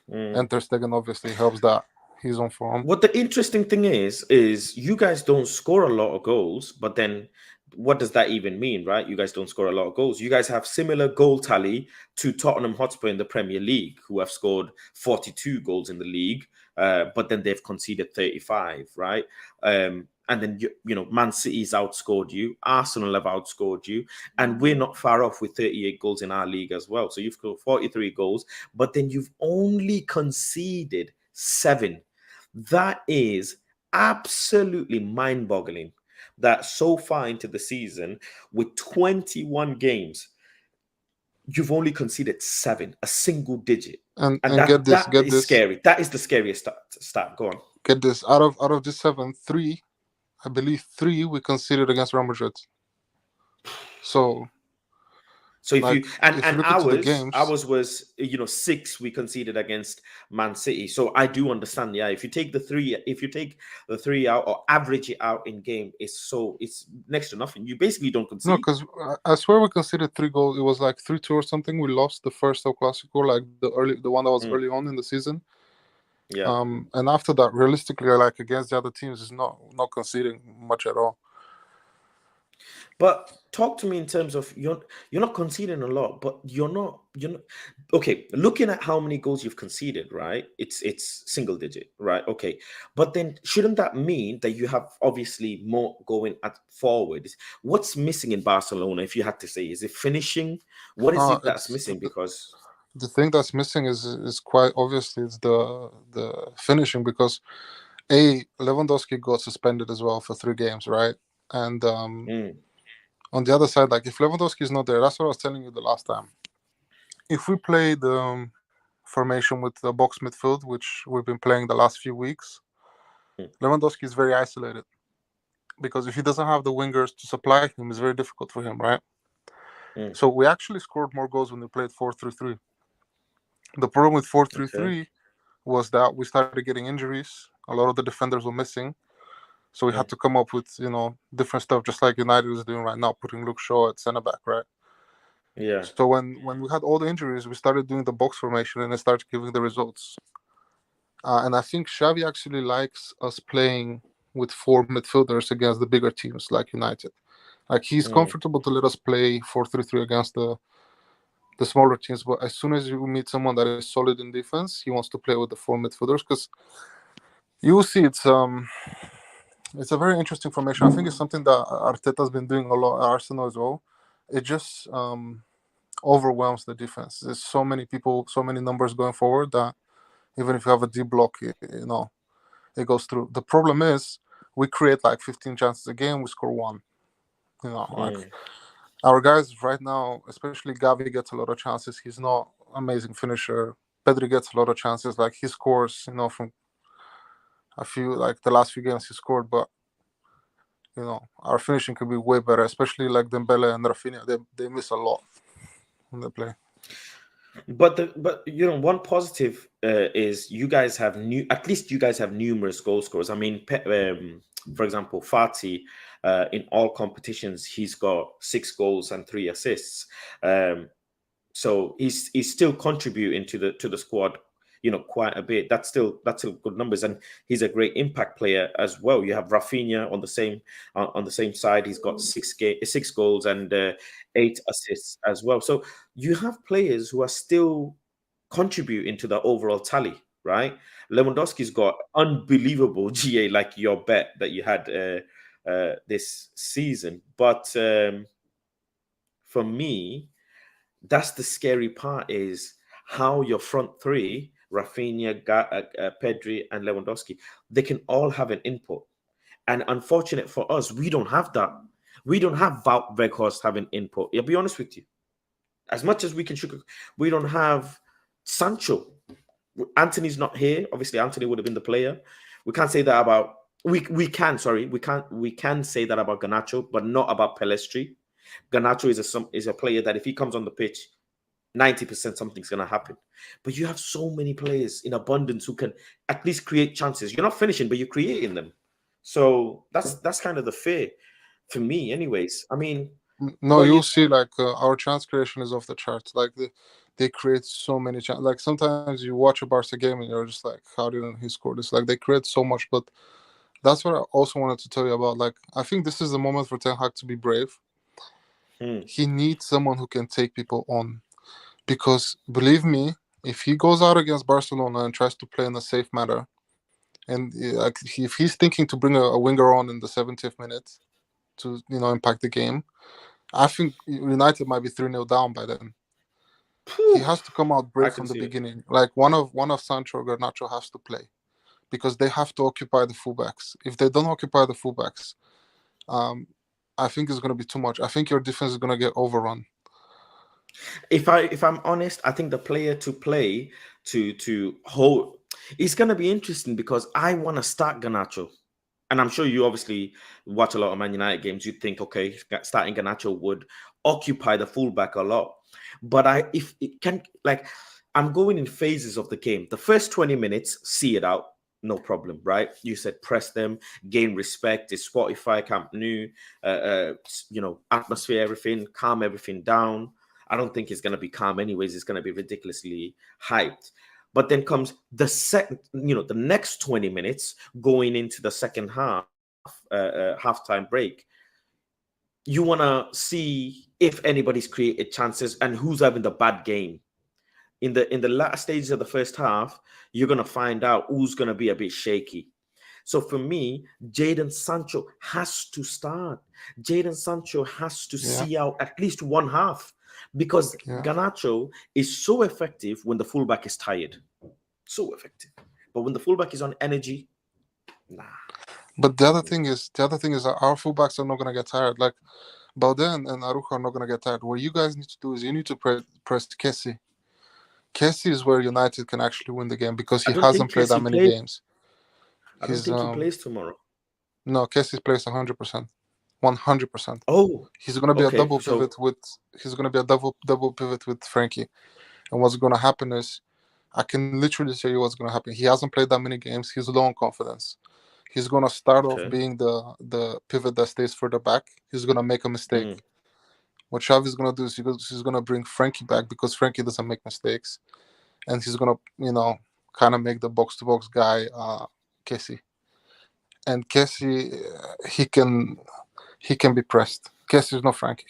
And Ter Stegen obviously helps that he's on form. What the interesting thing is you guys don't score a lot of goals, but then what does that even mean, right? You guys don't score a lot of goals. You guys have similar goal tally to Tottenham Hotspur in the Premier League, who have scored 42 goals in the league, but then they've conceded 35, right? And then, Man City's outscored you. Arsenal have outscored you. And we're not far off with 38 goals in our league as well. So you've scored 43 goals, but then you've only conceded 7. That is absolutely mind-boggling that so far into the season, with 21 games, you've only conceded 7, a single digit. And that is scary. That is the scariest stat. Go on. Get this. Out of this 7, 3, I believe 3 we conceded against Real Madrid. So if you ours was 6 we conceded against Man City. So I do understand. Yeah, if you take the 3 out or average it out in game, it's next to nothing. You basically don't concede. No, because I swear we conceded 3 goals. It was like 3-2 or something. We lost the first El Clasico, like the one that was early on in the season. Yeah. And after that, realistically, like against the other teams, is not conceding much at all. But talk to me in terms of you're not conceding a lot, but you're not okay. Looking at how many goals you've conceded, right? It's single digit, right? Okay, but then shouldn't that mean that you have obviously more going at forward? What's missing in Barcelona? If you had to say, is it finishing? What is it that's It's missing? Because the thing that's missing is quite obviously it's the finishing, because Lewandowski got suspended as well for 3 games, right? And mm, on the other side, like if Lewandowski is not there, that's what I was telling you the last time. If we play the formation with the box midfield, which we've been playing the last few weeks, mm, Lewandowski is very isolated, because if he doesn't have the wingers to supply him, it's very difficult for him, right? mm, So we actually scored more goals when we played 4-3-3. The problem with four three okay, three was that we started getting injuries. A lot of the defenders were missing. So we had mm, to come up with, different stuff, just like United is doing right now, putting Luke Shaw at centre back, right? yeah, So when we had all the injuries, we started doing the box formation, and it started giving the results. And I think Xavi actually likes us playing with 4 midfielders against the bigger teams like United. Like he's mm, comfortable to let us play 4-3-3 against the smaller teams, but as soon as you meet someone that is solid in defense, he wants to play with the 4 midfielders, because you will see it's a very interesting formation. I think it's something that Arteta's been doing a lot at Arsenal as well. It just overwhelms the defense. There's so many people, so many numbers going forward that even if you have a D block, it goes through. The problem is we create like 15 chances a game, we score one. Like mm. our guys right now, especially Gavi gets a lot of chances. He's not amazing finisher. Pedri gets a lot of chances. Like he scores, from a few, like the last few games he scored, but our finishing could be way better, especially like Dembele and Rafinha. They miss a lot when they play. But one positive is you guys have at least you guys have numerous goal scorers. I mean, for example, Fati in all competitions he's got 6 goals and 3 assists. So he's still contributing to the squad, quite a bit. That's still good numbers, and he's a great impact player as well. You have Rafinha on the same side. He's got 6 goals and 8 assists as well. So you have players who are still contributing to the overall tally, right? Lewandowski's got unbelievable GA, like your bet that you had this season, but for me that's the scary part is how your front three, Rafinha, Pedri, and Lewandowski, they can all have an input. And unfortunate for us, we don't have that. We don't have Wout Weghorst having input. I'll be honest with you. As much as we can sugar, we don't have Sancho. Anthony's not here. Obviously, Anthony would have been the player. We can't say that about we can say that about Garnacho, but not about Pelestri. Garnacho is a player that if he comes on the pitch, 90% something's going to happen. But you have so many players in abundance who can at least create chances. You're not finishing, but you're creating them. So that's kind of the fear for me, anyways. I mean, No, what you you'll see like our chance creation is off the charts. Like they create so many chances. Like sometimes you watch a Barca game and you're just like, how didn't he score this? Like they create so much. But that's what I also wanted to tell you about. Like I think this is the moment for Ten Hag to be brave. Hmm, He needs someone who can take people on, because believe me, if he goes out against Barcelona and tries to play in a safe manner, and like if he's thinking to bring a winger on in the 70th minute to impact the game, I think United might be 3-0 down by then. He phew, has to come out I brave can from the see it. beginning. Like one of Sancho or Garnacho has to play, because they have to occupy the fullbacks. If they don't occupy the fullbacks, um, I think it's going to be too much. I think your defense is going to get overrun. If I'm honest, I think the player to play to hold it's gonna be interesting because I want to start Ganacho. And I'm sure you obviously watch a lot of Man United games. You'd think, okay, starting Ganacho would occupy the fullback a lot. But if it can, like, I'm going in phases of the game. The first 20 minutes, see it out, no problem, right? You said press them, gain respect. It's Spotify, Camp Nou, atmosphere, everything, calm everything down. I don't think it's going to be calm anyways. It's going to be ridiculously hyped. But then comes the next 20 minutes going into the second half, halftime break. you want to see if anybody's created chances and who's having the bad game. In the latter stages of the first half, you're going to find out who's going to be a bit shaky. So for me, Jadon Sancho has to start. Jadon Sancho has to Yeah, see out at least one half, because yeah. Garnacho is so effective when the fullback is tired. So effective. But when the fullback is on energy, nah. But the other thing is that our fullbacks are not gonna get tired. Like Balde and Arujo are not gonna get tired. What you guys need to do is you need to press Kessie. Kessie is where United can actually win the game because I he don't think hasn't played that Kessie many plays. games. I don't He's think he plays tomorrow. no, Kessie plays 100%, 100%. Oh, He's gonna be a okay. double So, pivot with. He's gonna be a double pivot with Frankie. And what's gonna happen is, I can literally tell you what's gonna happen. He hasn't played that many games. He's low on confidence. He's gonna start off okay. being the pivot that stays further back. He's gonna make a mistake. Mm, What Xavi's gonna do is he's gonna bring Frankie back because Frankie doesn't make mistakes, and he's gonna kind of make the box to box guy Kessie. And Kessie, he can be pressed. Kessie is not Frankie.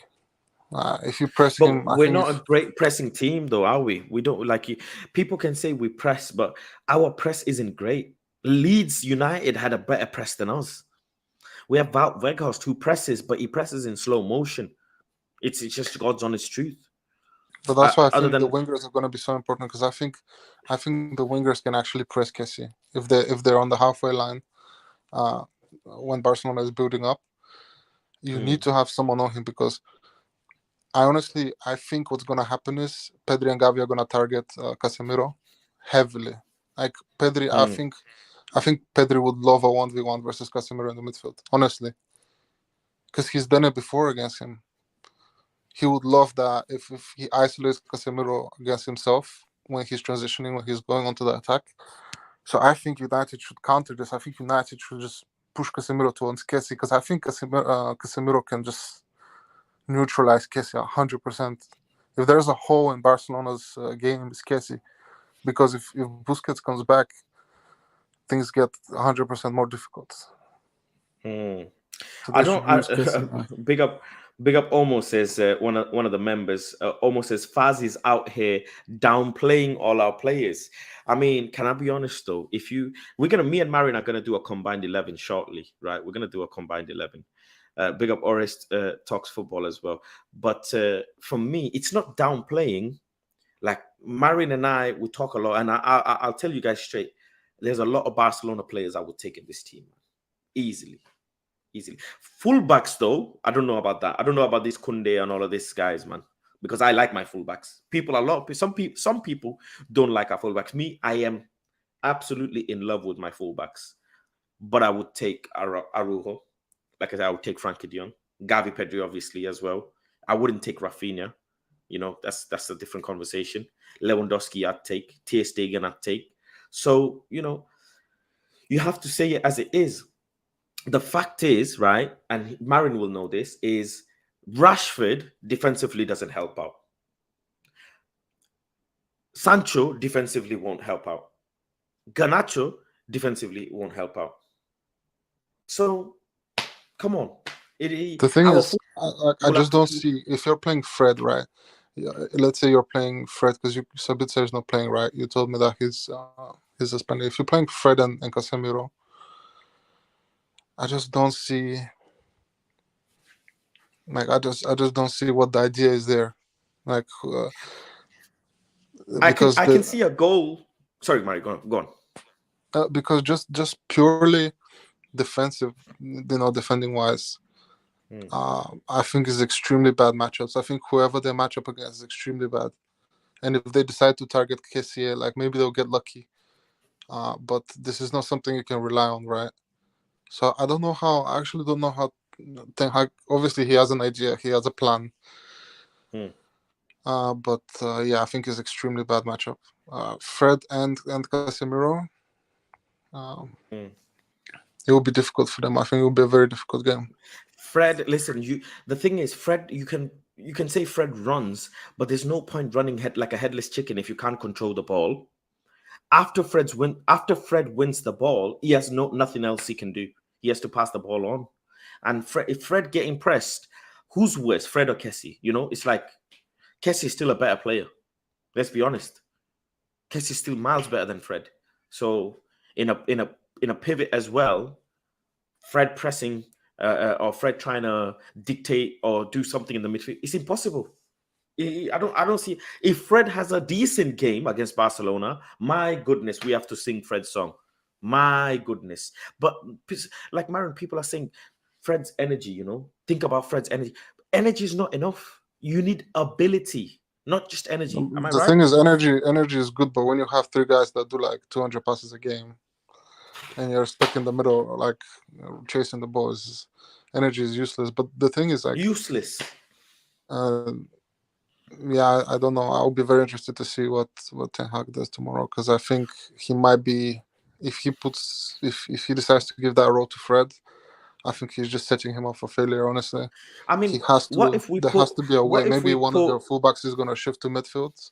If you press him, But I we're think not a if great pressing team, though, are we? We don't like you. People can say we press, but our press isn't great. Leeds United had a better press than us. We have Wout Weghorst who presses, but he presses in slow motion. It's just God's honest truth. but that's why I Other think the than wingers are going to be so important because I think the wingers can actually press Kessie if they're on the halfway line. Uh, when Barcelona is building up, you need mm, to have someone on him because I think what's going to happen is Pedri and Gavi are going to target Casemiro heavily. Like Pedri, mm, I think Pedri would love a 1v1 versus Casemiro in the midfield, honestly, because he's done it before against him. He would love that if he isolates Casemiro against himself when he's transitioning, when he's going onto the attack. So I think United should counter this. I think United should just push Casemiro towards Kessie because I think Casemiro can just neutralize Kessie 100%. If there's a hole in Barcelona's game, it's Kessie. Because if Busquets comes back, things get 100% more difficult. mm. So I they don't. should use Kessie. Big up. Almost says one of the members. Almost says Faz is out here downplaying all our players. I mean, can I be honest though? Me and Marin are gonna do a combined 11 shortly, right? We're gonna do a combined 11. Big up Orest talks football as well. But for me, it's not downplaying. Like Marin and I, we talk a lot, and I'll tell you guys straight. There's a lot of Barcelona players I would take in this team easily. Easily. Fullbacks, though, I don't know about that. I don't know about this Kunde and all of these guys, man. Because I like my fullbacks. Some people don't like our fullbacks. Me, I am absolutely in love with my fullbacks. But I would take Arujo. Like I said, I would take Frankie de Jong. Gavi Pedri, obviously, as well. I wouldn't take Rafinha. That's a different conversation. Lewandowski, I'd take. Ter Stegen, I'd take. So, you have to say it as it is. The fact is, right, and Marin will know this, is Rashford defensively doesn't help out. Sancho defensively won't help out. Garnacho defensively won't help out. So, come on. The thing Our is, football I will have just to don't be. see if you're playing Fred, right? Let's say you're playing Fred because Sabitzer is not playing, right? You told me that he's suspended. If you're playing Fred and Casemiro, I just don't see. Like I just don't see what the idea is there. Like because I can see a goal. Sorry, Mari, go on. because just purely defensive, defending wise. I think is extremely bad matchups. I think whoever they match up against is extremely bad. And if they decide to target KCA, like maybe they'll get lucky. But this is not something you can rely on, right? So I don't know how. I actually don't know how. Ten Hag, obviously, he has an idea. He has a plan. But yeah, I think it's extremely bad matchup. Fred and Casemiro. It will be difficult for them. I think it will be a very difficult game. Fred, listen, the thing is, Fred, you can say Fred runs, but there's no point running like a headless chicken if you can't control the ball. After Fred wins the ball, he has nothing else he can do. He has to pass the ball on. And if Fred getting pressed, who's worse, Fred or Kessie? You know, it's like Kessie is still a better player. Let's be honest. Kessie is still miles better than Fred. So in a pivot as well, Fred pressing or Fred trying to dictate or do something in the midfield, it's impossible. I don't see if Fred has a decent game against Barcelona. My goodness, we have to sing Fred's song. My goodness, but like Marin, people are saying Fred's energy. You know, think about Fred's energy. Energy is not enough. You need ability, not just energy. Am I The right? thing is, energy is good, but when you have three guys that do like 200 passes a game, and you're stuck in the middle, like chasing the ball, energy is useless. But the thing is, like, Useless. yeah, I don't know. I'll be very interested to see what Ten Hag does tomorrow, because I think he might be, if he decides to give that role to Fred, I think he's just setting him up for failure. Honestly, I he mean, has what to. if we There put? has to be a way. What if Maybe we one of their put? fullbacks is going to shift to midfield,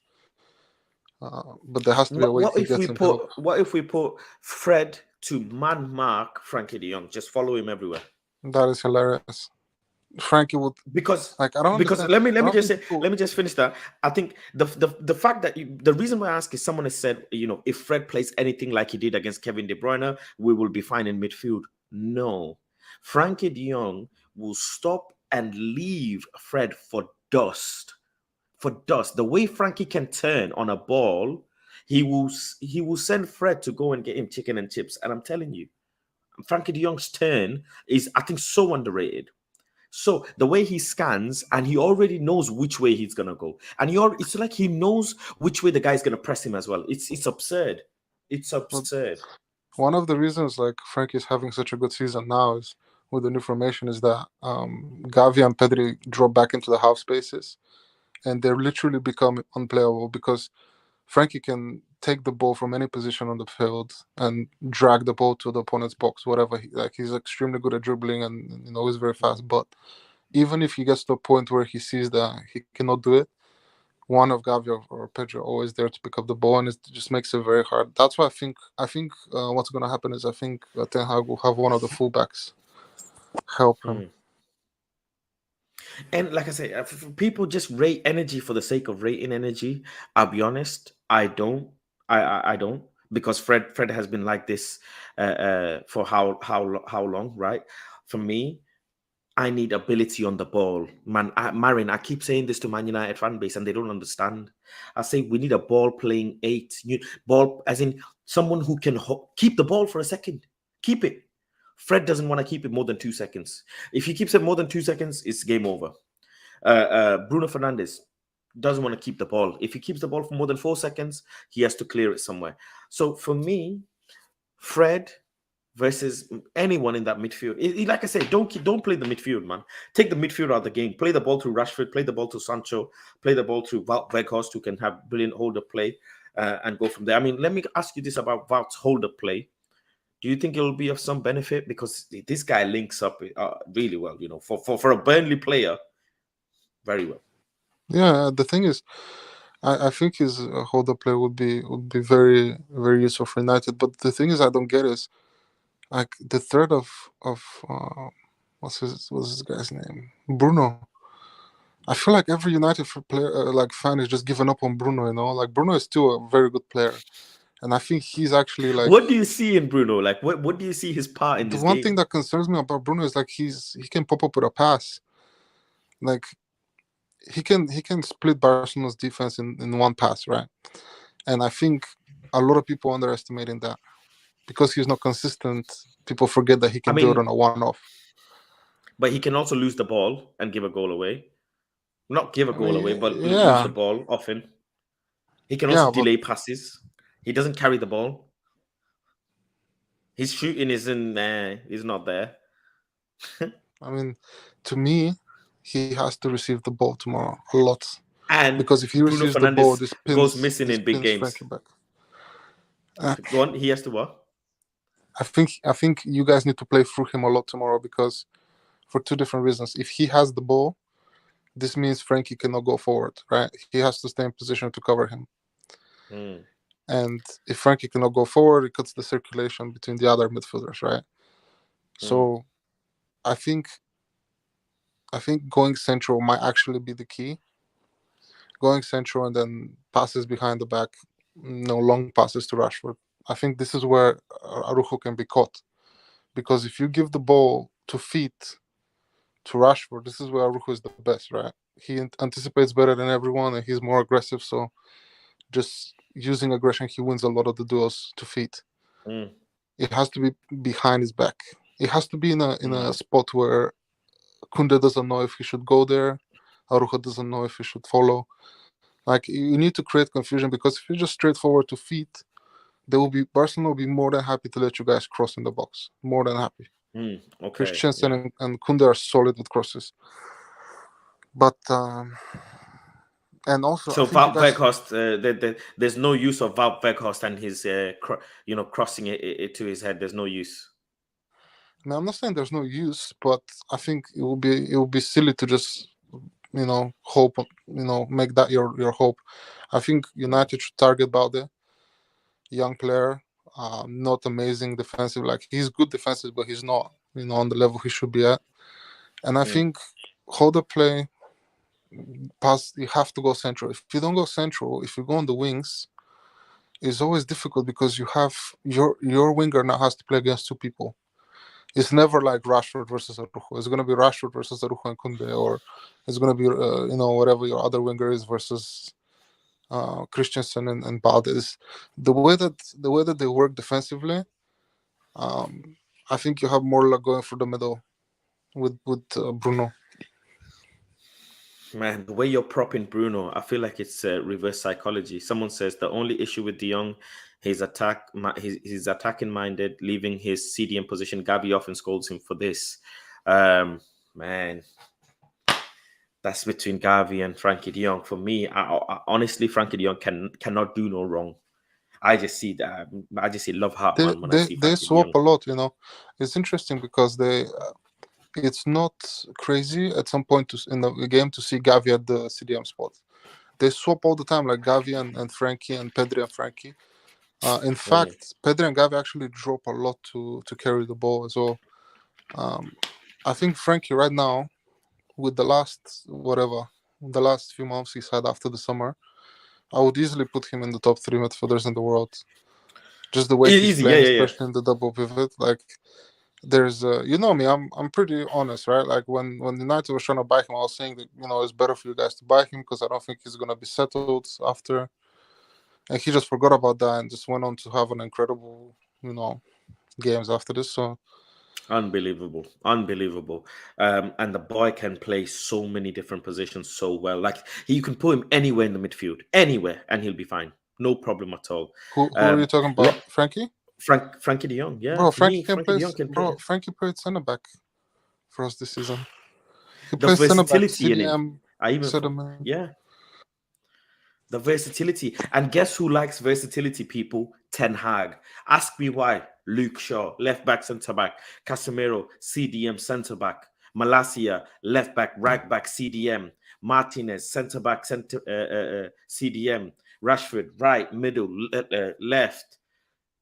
but there has to be a way What he if we gets him help. put? What if we put Fred to man mark Frankie De Jong? Just follow him everywhere. That is hilarious. Frankie would, Because like, I don't understand. let I me don't just think say, people. let me just finish that. I think the fact that the reason why I ask is someone has said, you know, if Fred plays anything like he did against Kevin De Bruyne, we will be fine in midfield. No, Frankie De Jong will stop and leave Fred for dust. For dust. The way Frankie can turn on a ball, he will send Fred to go and get him chicken and chips. And I'm telling you, Frankie De Jong's turn is, I think, so underrated. So the way he scans, and he already knows which way he's gonna go, and it's like he knows which way the guy's gonna press him as well. It's absurd. It's But absurd. one of the reasons, like, Frankie is having such a good season now is with the new formation is that Gavi and Pedri drop back into the half spaces, and they're literally become unplayable because Frankie can take the ball from any position on the field and drag the ball to the opponent's box, whatever. He's extremely good at dribbling, and he's very fast. But even if he gets to a point where he sees that he cannot do it, one of Gavi or Pedro always there to pick up the ball, and it just makes it very hard. That's why I think what's going to happen is I think Ten Hag will have one of the fullbacks help him. And like I say, people just rate energy for the sake of rating energy. I'll be honest, I don't. I don't, because Fred has been like this for how long, right? For me, I need ability on the ball, man. Marin, I keep saying this to Man United fan base, and they don't understand. I say we need a ball playing eight, ball as in someone who can keep the ball for a second, keep it. Fred doesn't want to keep it more than 2 seconds. If he keeps it more than 2 seconds, it's game over. Bruno Fernandes doesn't want to keep the ball. If he keeps the ball for more than 4 seconds, he has to clear it somewhere. So for me, Fred versus anyone in that midfield. Like I said, don't play the midfield, man. Take the midfield out of the game. Play the ball to Rashford. Play the ball to Sancho. Play the ball to Wout Weghorst, who can have brilliant holder play and go from there. I mean, let me ask you this about Wout's holder play. Do you think it will be of some benefit? Because this guy links up really well, for a Burnley player, very well. Yeah, the thing is, I think his holder play would be very very useful for United. But the thing is, I don't get is like the threat of what's this guy's name, Bruno. I feel like every United player, like fan, is just giving up on Bruno. Like Bruno is still a very good player, and I think he's actually like. What do you see in Bruno? Like, what do you see his part in The this one game? thing that concerns me about Bruno is like he can pop up with a pass, like he can split Barcelona's defense in one pass, right? And I think a lot of people underestimating that because he's not consistent. People forget that he can do it on a one-off. But he can also lose the ball and give a goal away. Not give a goal away, but lose Yeah, the ball often. He can also delay passes. He doesn't carry the ball. His shooting is not there. I mean, to me, he has to receive the ball tomorrow a lot. And because if he Bruno receives the Fernandes ball, this goes missing in big games. Frankie back. Go on, he has to what? I think you guys need to play through him a lot tomorrow because for two different reasons. If he has the ball, this means Frankie cannot go forward, right? He has to stay in position to cover him. And if Frankie cannot go forward, it cuts the circulation between the other midfielders, right? So I think I think going central might actually be the key. Going central and then passes behind the back, no long passes to Rashford. I think this is where Arujo can be caught, because if you give the ball to feet to Rashford, this is where Arujo is the best, right? He anticipates better than everyone and he's more aggressive. So just using aggression, he wins a lot of the duels to feet. Mm. It has to be behind his back. It has to be in a spot where Kunde doesn't know if he should go there. Arujo doesn't know if he should follow. Like, you need to create confusion, because if you're just straightforward to feet, Barcelona will be more than happy to let you guys cross in the box. More than happy. Okay. Christensen Yeah. and Kunde are solid with crosses. But and also, So I think you Wout guys. Weghorst, there's no use of Wout Weghorst and his, crossing it to his head. There's no use. No, I'm not saying there's no use, but I think it will be silly to just hope, make that your hope. I think United should target Balde, young player, not amazing defensive. Like, he's good defensive, but he's not on the level he should be at. And I think hold the play, pass. You have to go central. If you don't go central, if you go on the wings, it's always difficult, because you have your winger now has to play against two people. It's never like Rashford versus Arujo. It's going to be Rashford versus Arujo and Kunde, or it's going to be whatever your other winger is versus Christensen and Balde. Is the way that they work defensively. I think you have more luck going for the middle with Bruno. Man, the way you're propping Bruno, I feel like it's reverse psychology. Someone says the only issue with De Jong, he's attacking minded, leaving his CDM position. Gavi often scolds him for this. Man, that's between Gavi and Frankie De Jong. For me, I honestly, Frankie De Jong cannot do no wrong. I just see that. I just see love heart, man, when I see They Frankie De swap Jong. a lot. It's interesting because it's not crazy at some point in the game to see Gavi at the CDM spot. They swap all the time, like Gavi and Frankie, and Pedri and Frankie. In fact, Pedri and Gavi actually drop a lot to carry the ball as well. I think Frankie right now, with the last few months he's had after the summer, I would easily put him in the top 3 midfielders in the world. Just the way he's Easy, playing, yeah. especially in the double pivot. Like, there's me, I'm pretty honest, right? Like, when United was trying to buy him, I was saying that it's better for you guys to buy him, because I don't think he's gonna be settled after. And he just forgot about that and just went on to have an incredible, games after this. So Unbelievable. And the boy can play so many different positions so well. Like, you can put him anywhere in the midfield, anywhere, and he'll be fine. No problem at all. who are you talking about? Let Frankie? Frankie De Jong. Yeah, Bro, for me, Frankie De Jong can play. Frankie played center back for us this season. He The plays center back, versatility in him. CDM, I even Sediment. yeah. The versatility. And guess who likes versatility, people? Ten Hag. Ask me why. Luke Shaw, left back, centre back. Casemiro, CDM, centre back. Malacia, left back, right back, CDM. Martinez, centre back, CDM. Rashford, right, middle, left.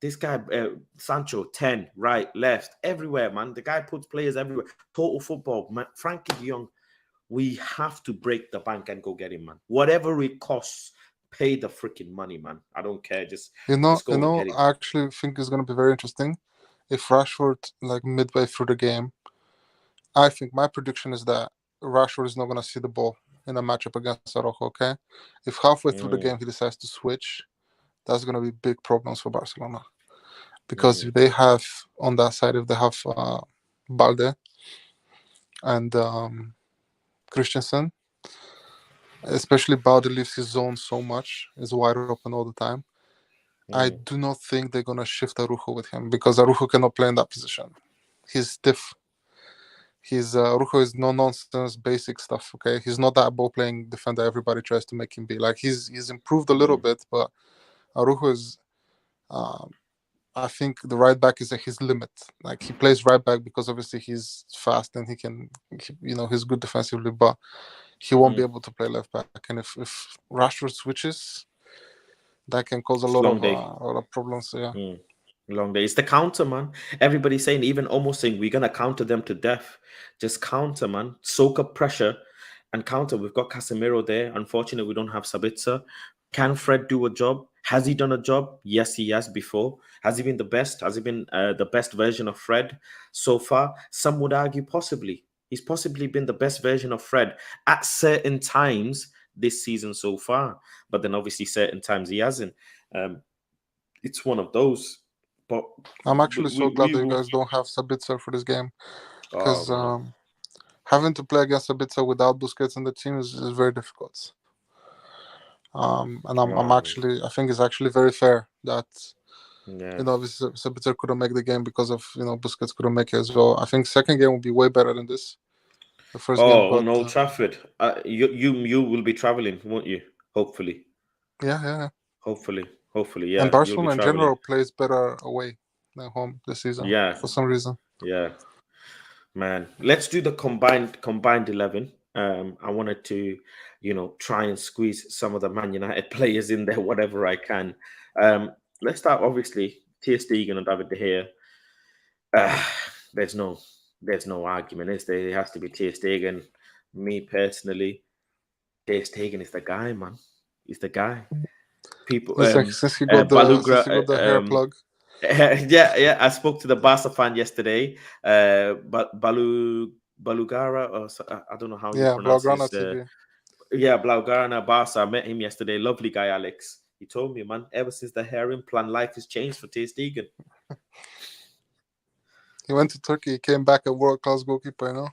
This guy, Sancho, 10, right, left, everywhere, man. The guy puts players everywhere. Total football, man. Frankie De Jong, we have to break the bank and go get him, man. Whatever it costs, pay the freaking money, man. I don't care. Just go and get him. I actually think it's going to be very interesting if Rashford, like midway through the game, I think my prediction is that Rashford is not going to see the ball in a matchup against Araujo, okay? If halfway through the game he decides to switch, that's going to be big problems for Barcelona. Because if they have, on that side, if they have Balde and Christensen, especially Balde leaves his zone so much, is wide open all the time. I do not think they're going to shift Araujo with him, because Araujo cannot play in that position. He's stiff. Araujo is no nonsense, basic stuff. Okay, he's not that ball playing defender everybody tries to make him be. Like, he's improved a little bit, but Araujo is. I think the right back is at his limit. Like, he plays right back because obviously he's fast and he's good defensively, but he won't be able to play left back. And if Rashford switches, that can cause a lot of problems. Yeah. Long day. It's the counter, man. Everybody's saying, even almost saying, we're gonna counter them to death. Just counter, man. Soak up pressure and counter. We've got Casemiro there. Unfortunately, we don't have Sabitzer. Can Fred do a job? Has he done a job? Yes, he has before. Has he been the best? Has he been the best version of Fred so far? Some would argue possibly. He's possibly been the best version of Fred at certain times this season so far. But then obviously certain times he hasn't. It's one of those. But I'm actually so glad that you will. guys don't have Sabitzer for this game, Oh, because man. having to play against Sabitzer without Busquets in the team is very difficult. And I think it's actually very fair that Yeah. obviously Sabitzer couldn't make the game because of Busquets couldn't make it as well. I think second game will be way better than this, the first game, Oh, but on Old Trafford. You will be traveling, won't you? Hopefully. yeah. Hopefully, And yeah. You'll be Barcelona in traveling. general plays better away than home this season Yeah, for some reason. yeah. Man, let's do the combined 11. I wanted to, try and squeeze some of the Man United players in there, whatever I can. Let's start obviously Ter Stegen and David De Gea. Uh, there's no there's no argument, is there? It has to be Ter Stegen. Me personally, Ter Stegen is the guy, man. He's the guy. People, Listen, since Balugra, you got the hair plug, yeah. I spoke to the Barca fan yesterday. But Balugara, or I don't know how you yeah, pronounce Blaugrana his. TV. Yeah, Blaugrana Barca. I met him yesterday. Lovely guy, Alex. He told me, man, ever since the hair implant, life has changed for Ter Stegen. He went to Turkey, he came back a world class goalkeeper,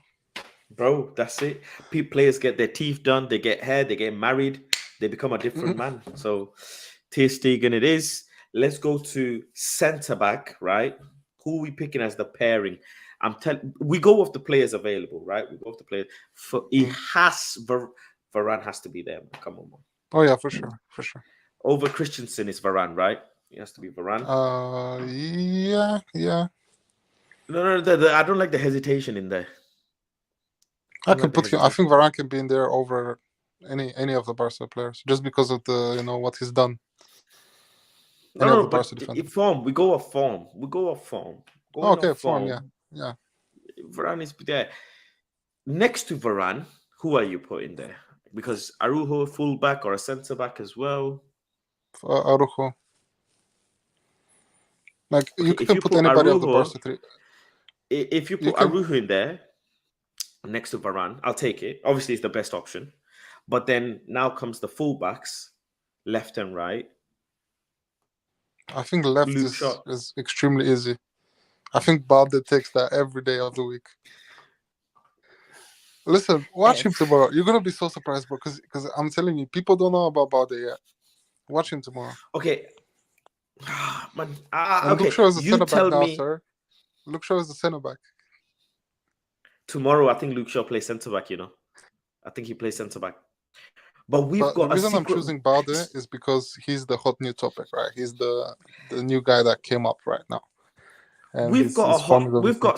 Bro, that's it. Players get their teeth done, they get hair, they get married, they become a different man. So, Ter Stegen it is. Let's go to centre back, right? Who are we picking as the pairing? We go off the players available, right? We go off the players. Varane has to be there. Man. Come on, man. Oh yeah, for sure. Over Christensen is Varane, right? It has to be Varane. Yeah. No, I don't like the hesitation in there. I think Varane can be in there over any of the Barca players just because of the what he's done. No, but form. We go off form. Okay, form. Yeah. Varane is there. Next to Varane, who are you putting there? Because Araujo, fullback or a centre back as well. Araujo. Like you can put anybody of the Barca three. If you put Araujo in there next to Varane, I'll take it. Obviously, it's the best option. But then now comes the fullbacks, left and right. I think left is extremely easy. I think Balde takes that every day of the week. Listen, watch him tomorrow. You're gonna be so surprised, bro. Because I'm telling you, people don't know about Balde yet. Watch him tomorrow. Okay. Man, and Luke Shaw is the centre back now, sir. Luke Shaw is the centre back. Tomorrow, I think Luke Shaw plays centre back. I think he plays centre back. But the reason I'm choosing Balde is because he's the hot new topic, right? He's the new guy that came up right now. And we've got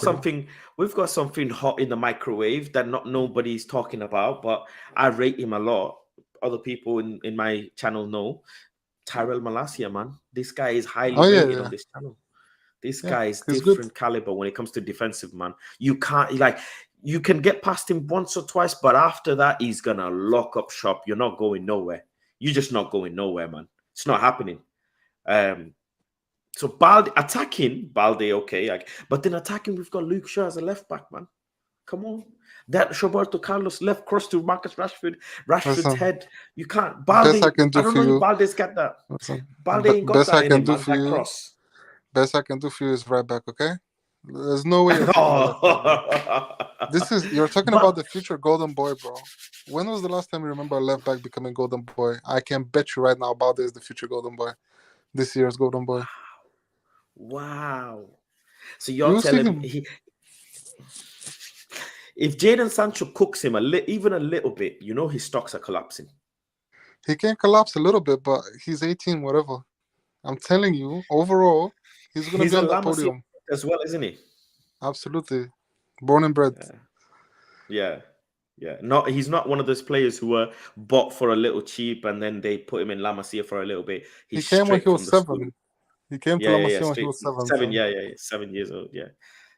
something hot in the microwave that nobody's talking about, but I rate him a lot. Other people in my channel know. Tyrell Malacia, man. This guy is highly rated on this channel. This guy is different caliber when it comes to defensive, man. You can get past him once or twice, but after that, he's gonna lock up shop. You're not going nowhere. You're just not going nowhere, man. It's not happening. So Balde, okay. But then attacking, we've got Luke Shaw as a left back, man. Come on. That Roberto Carlos left cross to Marcus Rashford. Rashford's head. You can't. Balde, I don't know if Balde's got that. Balde ain't got that in him, man. That cross. Best I can do for you is right back, okay? There's no way you're you're talking about the future golden boy, bro. When was the last time you remember a left back becoming golden boy? I can bet you right now Balde is the future golden boy. This year's golden boy. Wow. So you're telling me if Jadon Sancho cooks him even a little bit, his stocks are collapsing. He can collapse a little bit, but he's 18, whatever. I'm telling you, overall, he's going to be on the podium. As well, isn't he? Absolutely. Born and bred. Yeah. No, he's not one of those players who were bought for a little cheap and then they put him in La Masia for a little bit. He came when he was 7. He came to Yeah, La yeah, yeah. Masia when he Straight was 7. seven. So Yeah, yeah, yeah. 7 years old. Yeah,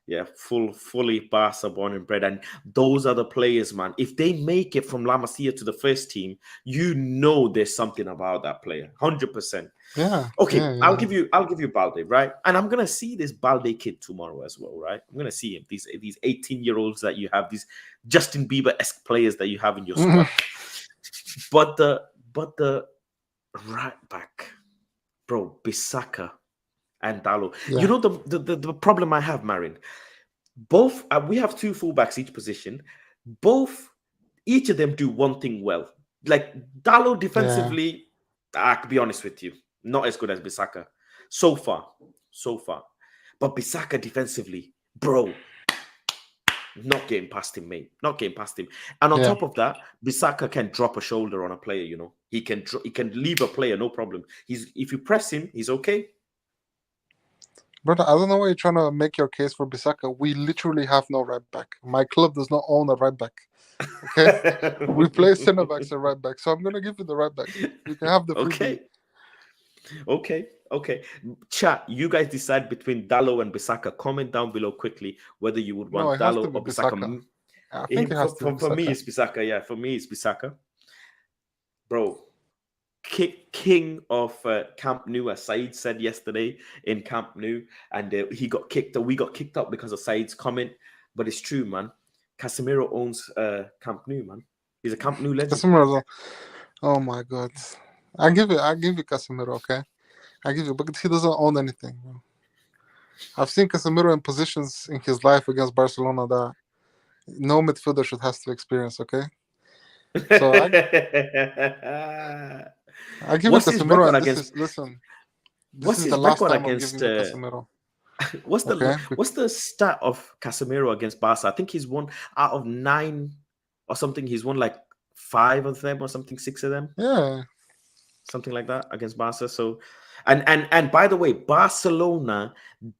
yeah. Fully Barca born and bred. And those are the players, man. If they make it from La Masia to the first team, you know there's something about that player. 100%. yeah, Okay, yeah, I'll yeah. give you Balde, right? And I'm gonna see this Balde kid tomorrow as well, right? I'm gonna see him. These 18-year-olds that you have, these Justin Bieber-esque players that you have in your squad. But the right back, bro, Bissaka and Dalo. You Yeah, know the problem I have, Marin. Both we have two fullbacks each position. Each of them do one thing well. Like Dalo yeah, defensively, I can be honest with you, not as good as Bissaka so far. But Bissaka defensively, bro, not getting past him, mate. Not getting past him. And on yeah. top of that, Bissaka can drop a shoulder on a player. He can leave a player, no problem. If you press him, he's okay. Brother, I don't know why you're trying to make your case for Bissaka. We literally have no right back. My club does not own a right back. Okay? We play centre backs and right back. So I'm gonna give you the right back. You can have the freebie. Okay. Chat, you guys decide between Dallo and Bissaka. Comment down below quickly whether you would No, want it has to Dallo be or Bissaka. Bissaka. I think it has to be For me, Bissaka. it's Bissaka. Yeah, for me, it's Bissaka. Bro, king of Camp Nou, as Said said yesterday in Camp Nou, and he got kicked. We got kicked out because of Said's comment, but it's true, man. Casemiro owns Camp Nou, man. He's a Camp Nou legend. Casemiro. Oh my god. I give you Casemiro, okay? I give you, but he doesn't own anything. I've seen Casemiro in positions in his life against Barcelona that no midfielder should have to experience, okay? So I give you What's his Casemiro, record and against? this What's is the his last record time I'm against? giving you Casemiro, What's okay? the stat of Casemiro against Barca? I think he's won out of 9 or something. He's won like 5 of them or something, 6 of them, Yeah, something like that against Barca. So, and by the way, Barcelona,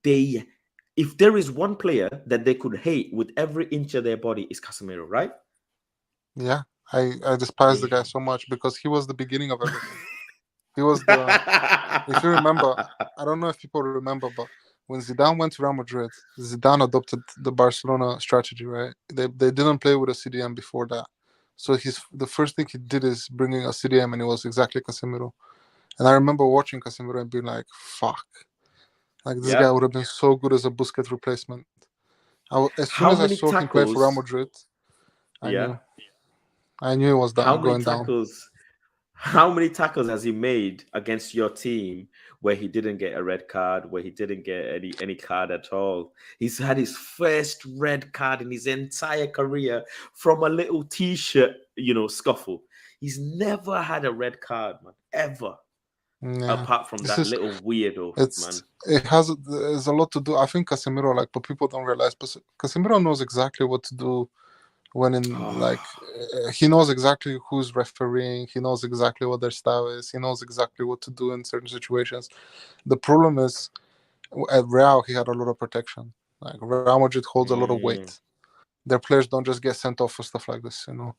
if there is one player that they could hate with every inch of their body, is Casemiro, right? yeah. I despise the guy so much because he was the beginning of everything. He was the If you remember, I don't know if people remember, but when Zidane went to Real Madrid, Zidane adopted the Barcelona strategy, right? They didn't play with a CDM before that. So the first thing he did is bringing a CDM, and it was exactly Casemiro. And I remember watching Casemiro and being like, "Fuck! Like this guy Yeah. would have been so good as a Busquets replacement." As soon How as I many saw him play for Real tackles? Madrid, I Yeah. knew, I knew it was How many going down. tackles? How many tackles has he made against your team where he didn't get a red card, where he didn't get any card at all? He's had his first red card in his entire career from a little t-shirt, scuffle. He's never had a red card, man, ever, Yeah, apart from this that is little weirdo, man. there's a lot to do. I think Casemiro, like, but people don't realize, but Casemiro knows exactly what to do when he knows exactly who's refereeing. He knows exactly what their style is. He knows exactly what to do in certain situations. The problem is at Real, he had a lot of protection. Like Real Madrid holds a lot of Mm, weight. Their players don't just get sent off for stuff like this, mm.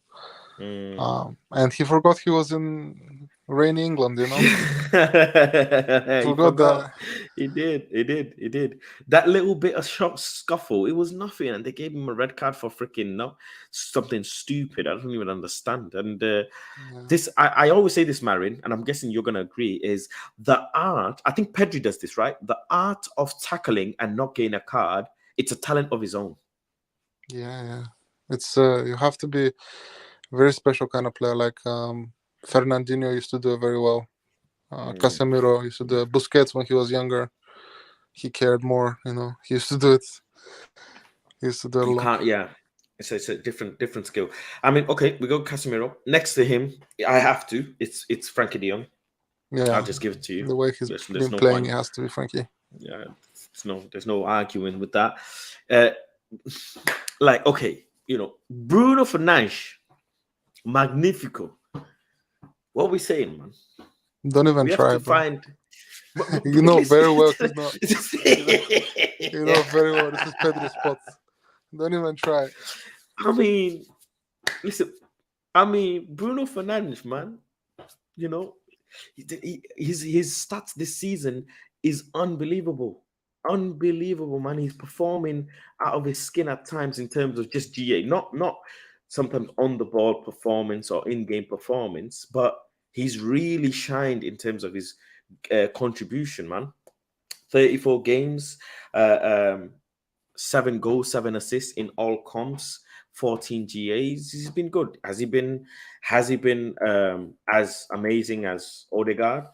And he forgot he was in rainy England, He Forgot forgot. that. He did. He did. That little bit of shot scuffle, it was nothing, and they gave him a red card for freaking something stupid. I don't even understand. And Yeah. this, I always say this, Marin, and I'm guessing you're gonna agree, is the art. I think Pedri does this, right? The art of tackling and not getting a card. It's a talent of his own. Yeah. It's you have to be a very special kind of player. Like Fernandinho used to do it very well. Casemiro used to do it. Busquets when he was younger, he cared more. He used to do it. He used to do it a You lot. can't, yeah. It's a different skill. I mean, okay, we go Casemiro. Next to him, I have to. It's Frankie de Jong. I'll Yeah, just give it to you. the way he's There's been no playing, point. it has to be Frankie. Yeah, there's no arguing with that. Okay, Bruno Fernandes, Magnifico. What are we saying, man? Don't even We have try, to bro. find. You know very well he's not. You know very well this is Pedro's spot. Don't even try. I mean, listen. Bruno Fernandes, man. His stats this season is unbelievable. Unbelievable, man. He's performing out of his skin at times in terms of just GA, not sometimes on the ball performance or in-game performance, but he's really shined in terms of his contribution, man. 34 games, 7 goals, 7 assists in all comps, 14 GAs. He's been good. Has he been as amazing as Odegaard?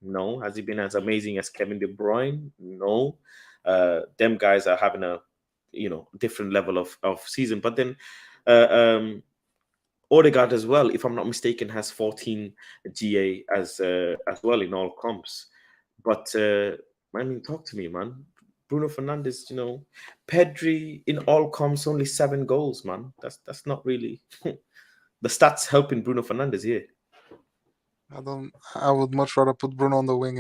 No. Has he been as amazing as Kevin De Bruyne? No. Them guys are having a different level of season. But then Odegaard as well, if I'm not mistaken, has 14 GA as well in all comps. But talk to me, man. Bruno Fernandes, Pedri in all comps only 7 goals, man. That's not really the stats helping Bruno Fernandes here. I would much rather put Bruno on the wing.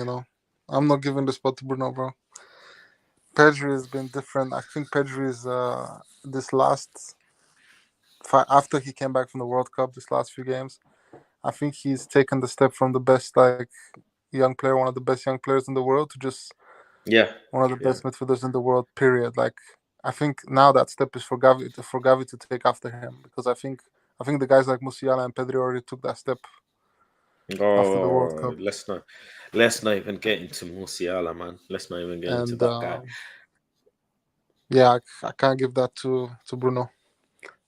I'm not giving the spot to Bruno, bro. Pedri has been different. I think Pedri is this last after he came back from the World Cup, this last few games, I think he's taken the step from the best young player, one of the best young players in the world, to just one of the best midfielders in the world. Period. I think now that step is for Gavi to take after him, because I think the guys like Musiala and Pedri already took that step after the World Cup. Let's not even get into Musiala, man. Let's not even get into that guy. Yeah, I can't give that to Bruno,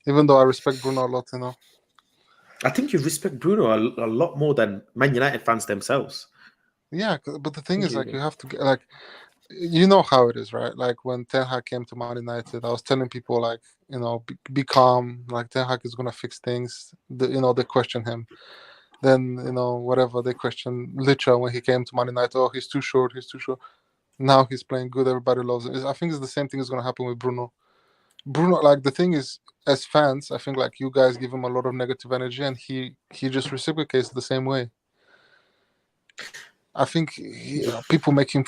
even though I respect Bruno a lot. I think you respect Bruno a lot more than Man United fans themselves. Yeah, but the thing is, you have to get you know how it is, right? When Ten Hag came to Man United, I was telling people be calm. Ten Hag is gonna fix things. They question him. Then whatever, they question Licha when he came to Man United. Oh, he's too short. Now he's playing good. Everybody loves him. I think it's the same thing is gonna happen with Bruno. Bruno, the thing is, as fans, I think you guys give him a lot of negative energy, and he just reciprocates the same way. I think people make him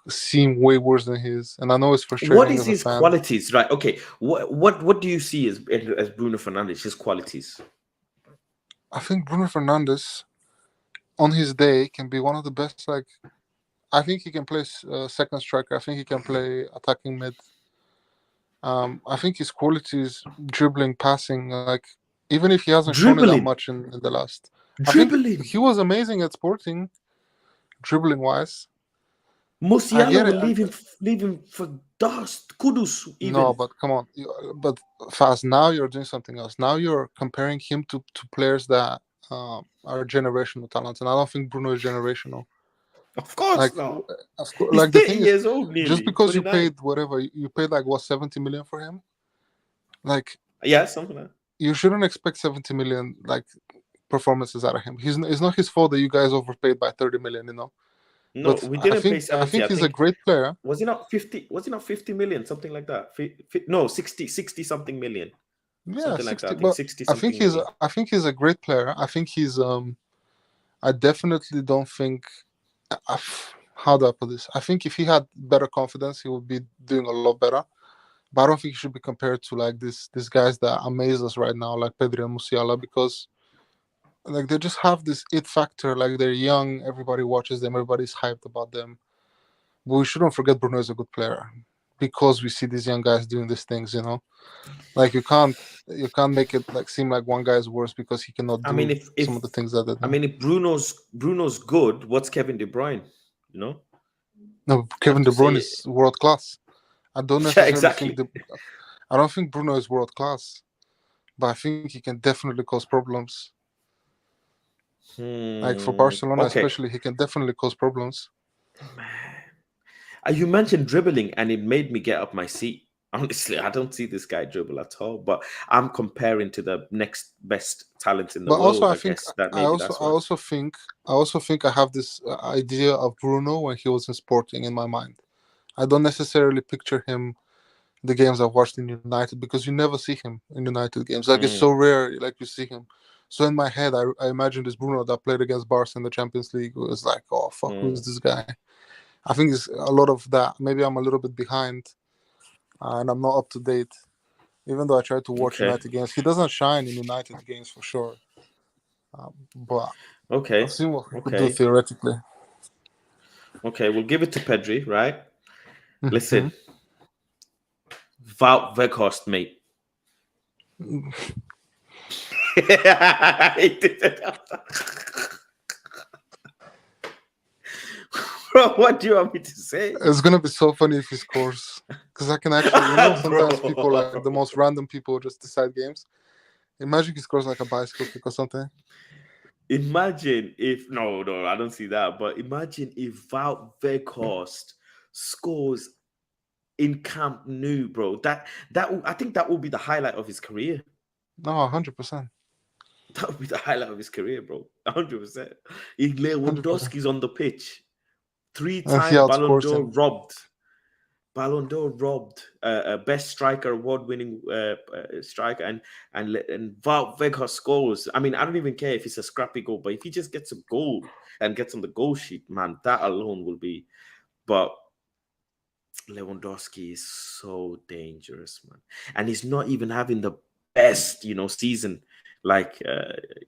seem way worse than he is, and I know it's frustrating. What is his qualities, right? Okay, what do you see as Bruno Fernandes, his qualities? I think Bruno Fernandes, on his day, can be one of the best. I think he can play second striker. I think he can play attacking mid. I think his qualities, dribbling, passing, even if he hasn't shown it that much in the last. I think he was amazing at Sporting, dribbling wise. Musiala will leave him for dust. Kudus even. No, but come on. But Fast, now you're doing something else. Now you're comparing him to players that are generational talents, and I don't think Bruno is generational. Of course not. He's 30 years old nearly. Just because 29. you paid whatever, you paid 70 million for him? Something like that. You shouldn't expect 70 million performances out of him. It's not his fault that you guys overpaid by 30 million, No, but we didn't pay 70. I think he's a great player. Was he not 50? Was he not 50 million? Something like that. No, 60 something million. Yeah, something 60, like that. I think 60 something million. I think he's a great player. I think he's I definitely don't think how do I put this? I think if he had better confidence, he would be doing a lot better. But I don't think he should be compared to these guys that amaze us right now, like Pedri and Musiala, because they just have this it factor. They're young, everybody watches them, everybody's hyped about them. But we shouldn't forget Bruno is a good player, because we see these young guys doing these things. You can't make it seem like one guy is worse because he cannot do some of the things that they do. If Bruno's good, what's Kevin De Bruyne? No, Kevin De Bruyne is world class. I don't necessarily think I don't think Bruno is world class, but I think he can definitely cause problems. For Barcelona, especially, he can definitely cause problems. Man. You mentioned dribbling, and it made me get up my seat. Honestly, I don't see this guy dribble at all, but I'm comparing to the next best talent in the world. Also, I also think I have this idea of Bruno when he was in Sporting in my mind. I don't necessarily picture him the games I've watched in United, because you never see him in United games. It's so rare, you see him. So in my head, I imagine this Bruno that played against Barca in the Champions League was oh fuck, who's this guy? I think it's a lot of that. Maybe I'm a little bit behind, and I'm not up to date. Even though I try to watch United games, he doesn't shine in United games for sure. But Okay. I've seen what he could do Okay. theoretically. Okay. We'll give it to Pedri, right? Mhm. Listen, Wout Weghorst, mate. Bro, what do you want me to say? It's gonna be so funny if he scores, because I can actually, sometimes people, Bro. like the most random people, just decide games. Imagine he scores like a bicycle kick or something. Imagine if no, I don't see that. But imagine if Wout Weghorst scores in Camp Nou, bro. I think that will be the highlight of his career. No, 100%. That would be the highlight of his career, bro. 100%. If 100%. Lewandowski's on the pitch, And he three-time Ballon outscores d'Or him. robbed. Ballon d'Or robbed. Best striker, award-winning striker, and Wout Weghorst scores. I mean, I don't even care if it's a scrappy goal, but if he just gets a goal and gets on the goal sheet, man, that alone will be. But Lewandowski is so dangerous, man, and he's not even having the best, season, like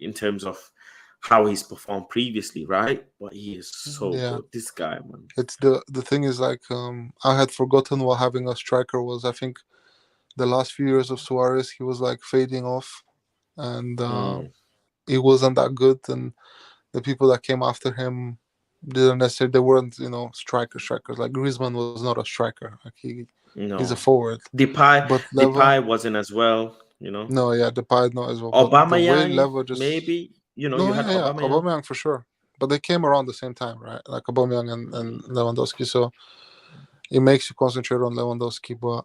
in terms of how he's performed previously, right? But he is so Yeah. good. This guy, man. It's the thing is, like, I had forgotten what having a striker was. I think the last few years of Suarez, he was like fading off, and he wasn't that good. And the people that came after him didn't necessarily, they weren't, strikers. Like Griezmann was not a striker. Like he's a No, forward. Depay, But Leva, Depay wasn't as well, no, yeah, Depay not as well. But the way Aubameyang, Leva just, maybe, you no, had yeah, Aubameyang. Aubameyang for sure. But they came around the same time, right? Like Aubameyang and Lewandowski. So it makes you concentrate on Lewandowski, but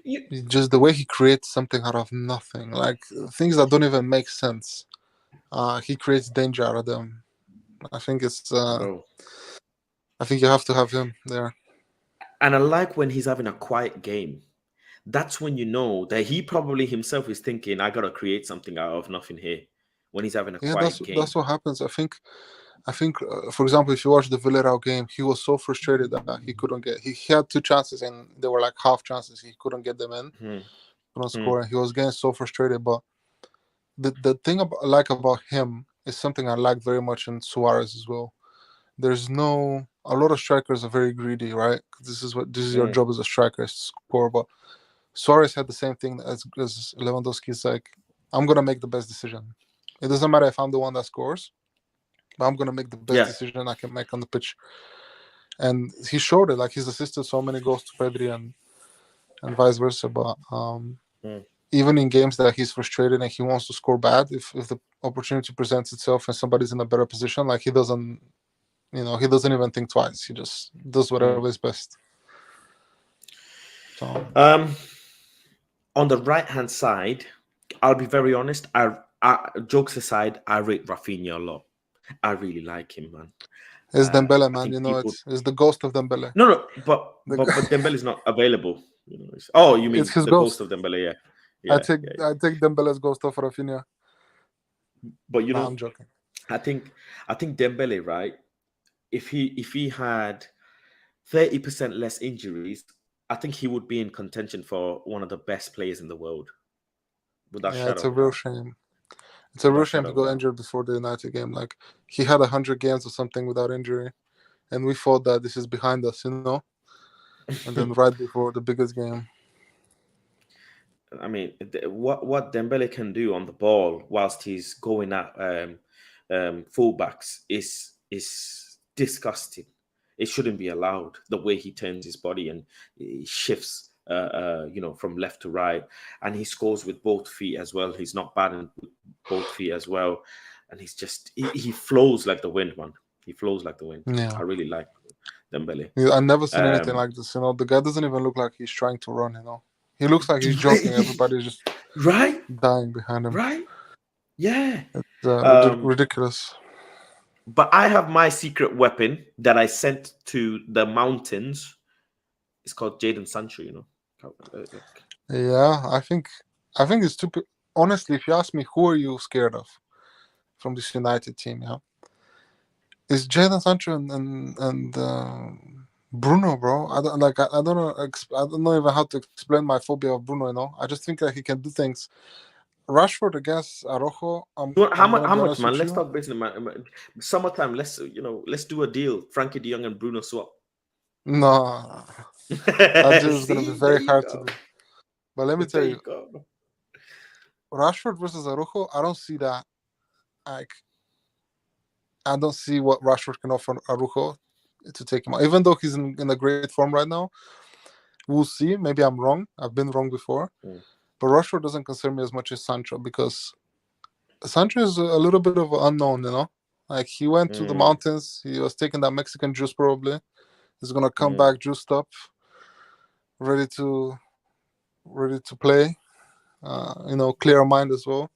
You- just the way he creates something out of nothing, like things that don't even make sense. He creates danger out of them. I think it's. bro. I think you have to have him there. And I like when he's having a quiet game. That's when you know that he probably himself is thinking, I gotta create something out of nothing here. When he's having a Yeah, quiet game. that's what happens. I think. For example, if you watch the Villarreal game, he was so frustrated that he couldn't get. He had two chances and they were like half chances. He couldn't get them in. Couldn't score, and he was getting so frustrated. But the thing I like about him is something I like very much in Suarez as well. There's no, a lot of strikers are very greedy, right? This is your job as a striker, is to score. But Suarez had the same thing as Lewandowski. Is like, I'm gonna make the best decision. It doesn't matter if I'm the one that scores, but I'm gonna make the best decision I can make on the pitch. And he showed it. Like, he's assisted so many goals to Pedri and vice versa. But even in games that he's frustrated and he wants to score bad, if the opportunity presents itself and somebody's in a better position, like, he doesn't even think twice. He just does whatever is best. So, on the right hand side, I'll be very honest. I jokes aside, I rate Rafinha a lot. I really like him, man. It's Dembele, man. It's the ghost of Dembele. No, but Dembele is not available. You mean it's his the ghost of Dembele? Yeah. I take Dembele's ghost off Rafinha. But I'm joking. I think Dembele, right? If he had 30% less injuries, I think he would be in contention for one of the best players in the world. It's a real shame. It's a real shame he got injured before the United game. Like, he had 100 games or something without injury, and we thought that this is behind us, And then right before the biggest game. I mean, what Dembele can do on the ball whilst he's going at fullbacks is disgusting. It shouldn't be allowed. The way he turns his body and he shifts, from left to right, and he scores with both feet as well. He's not bad in both feet as well, and he's just he flows like the wind, man. He flows like the wind. Yeah, I really like Dembele. I've never seen anything like this. The guy doesn't even look like he's trying to run. He looks like he's joking. Everybody's just dying behind him. Right? Yeah. It's ridiculous. But I have my secret weapon that I sent to the mountains. It's called Jadon Sancho, Yeah, I think it's stupid. Honestly, if you ask me, who are you scared of from this United team? Yeah, it's Jadon Sancho and Bruno, bro. I don't know even how to explain my phobia of Bruno. I just think that he can do things Rashford against Araujo. How I'm much? gonna How be much, honest man? with Let's you. talk business, man. Summertime. Let's do a deal. Frankie De Jong and Bruno swap. No, that deal is gonna be See, there very you hard to go. do. But let me tell There you you, go. Rashford versus Araujo. I don't see that. Like, I don't see what Rashford can offer Araujo to take him out. Even though he's in a great form right now, we'll see. Maybe I'm wrong. I've been wrong before. Mm. But Rashford doesn't concern me as much as Sancho because Sancho is a little bit of an unknown, you know? Like, he went to the Mm. mountains. He was taking that Mexican juice probably. He's going to come Mm. back juiced up, ready to play, clear mind as well.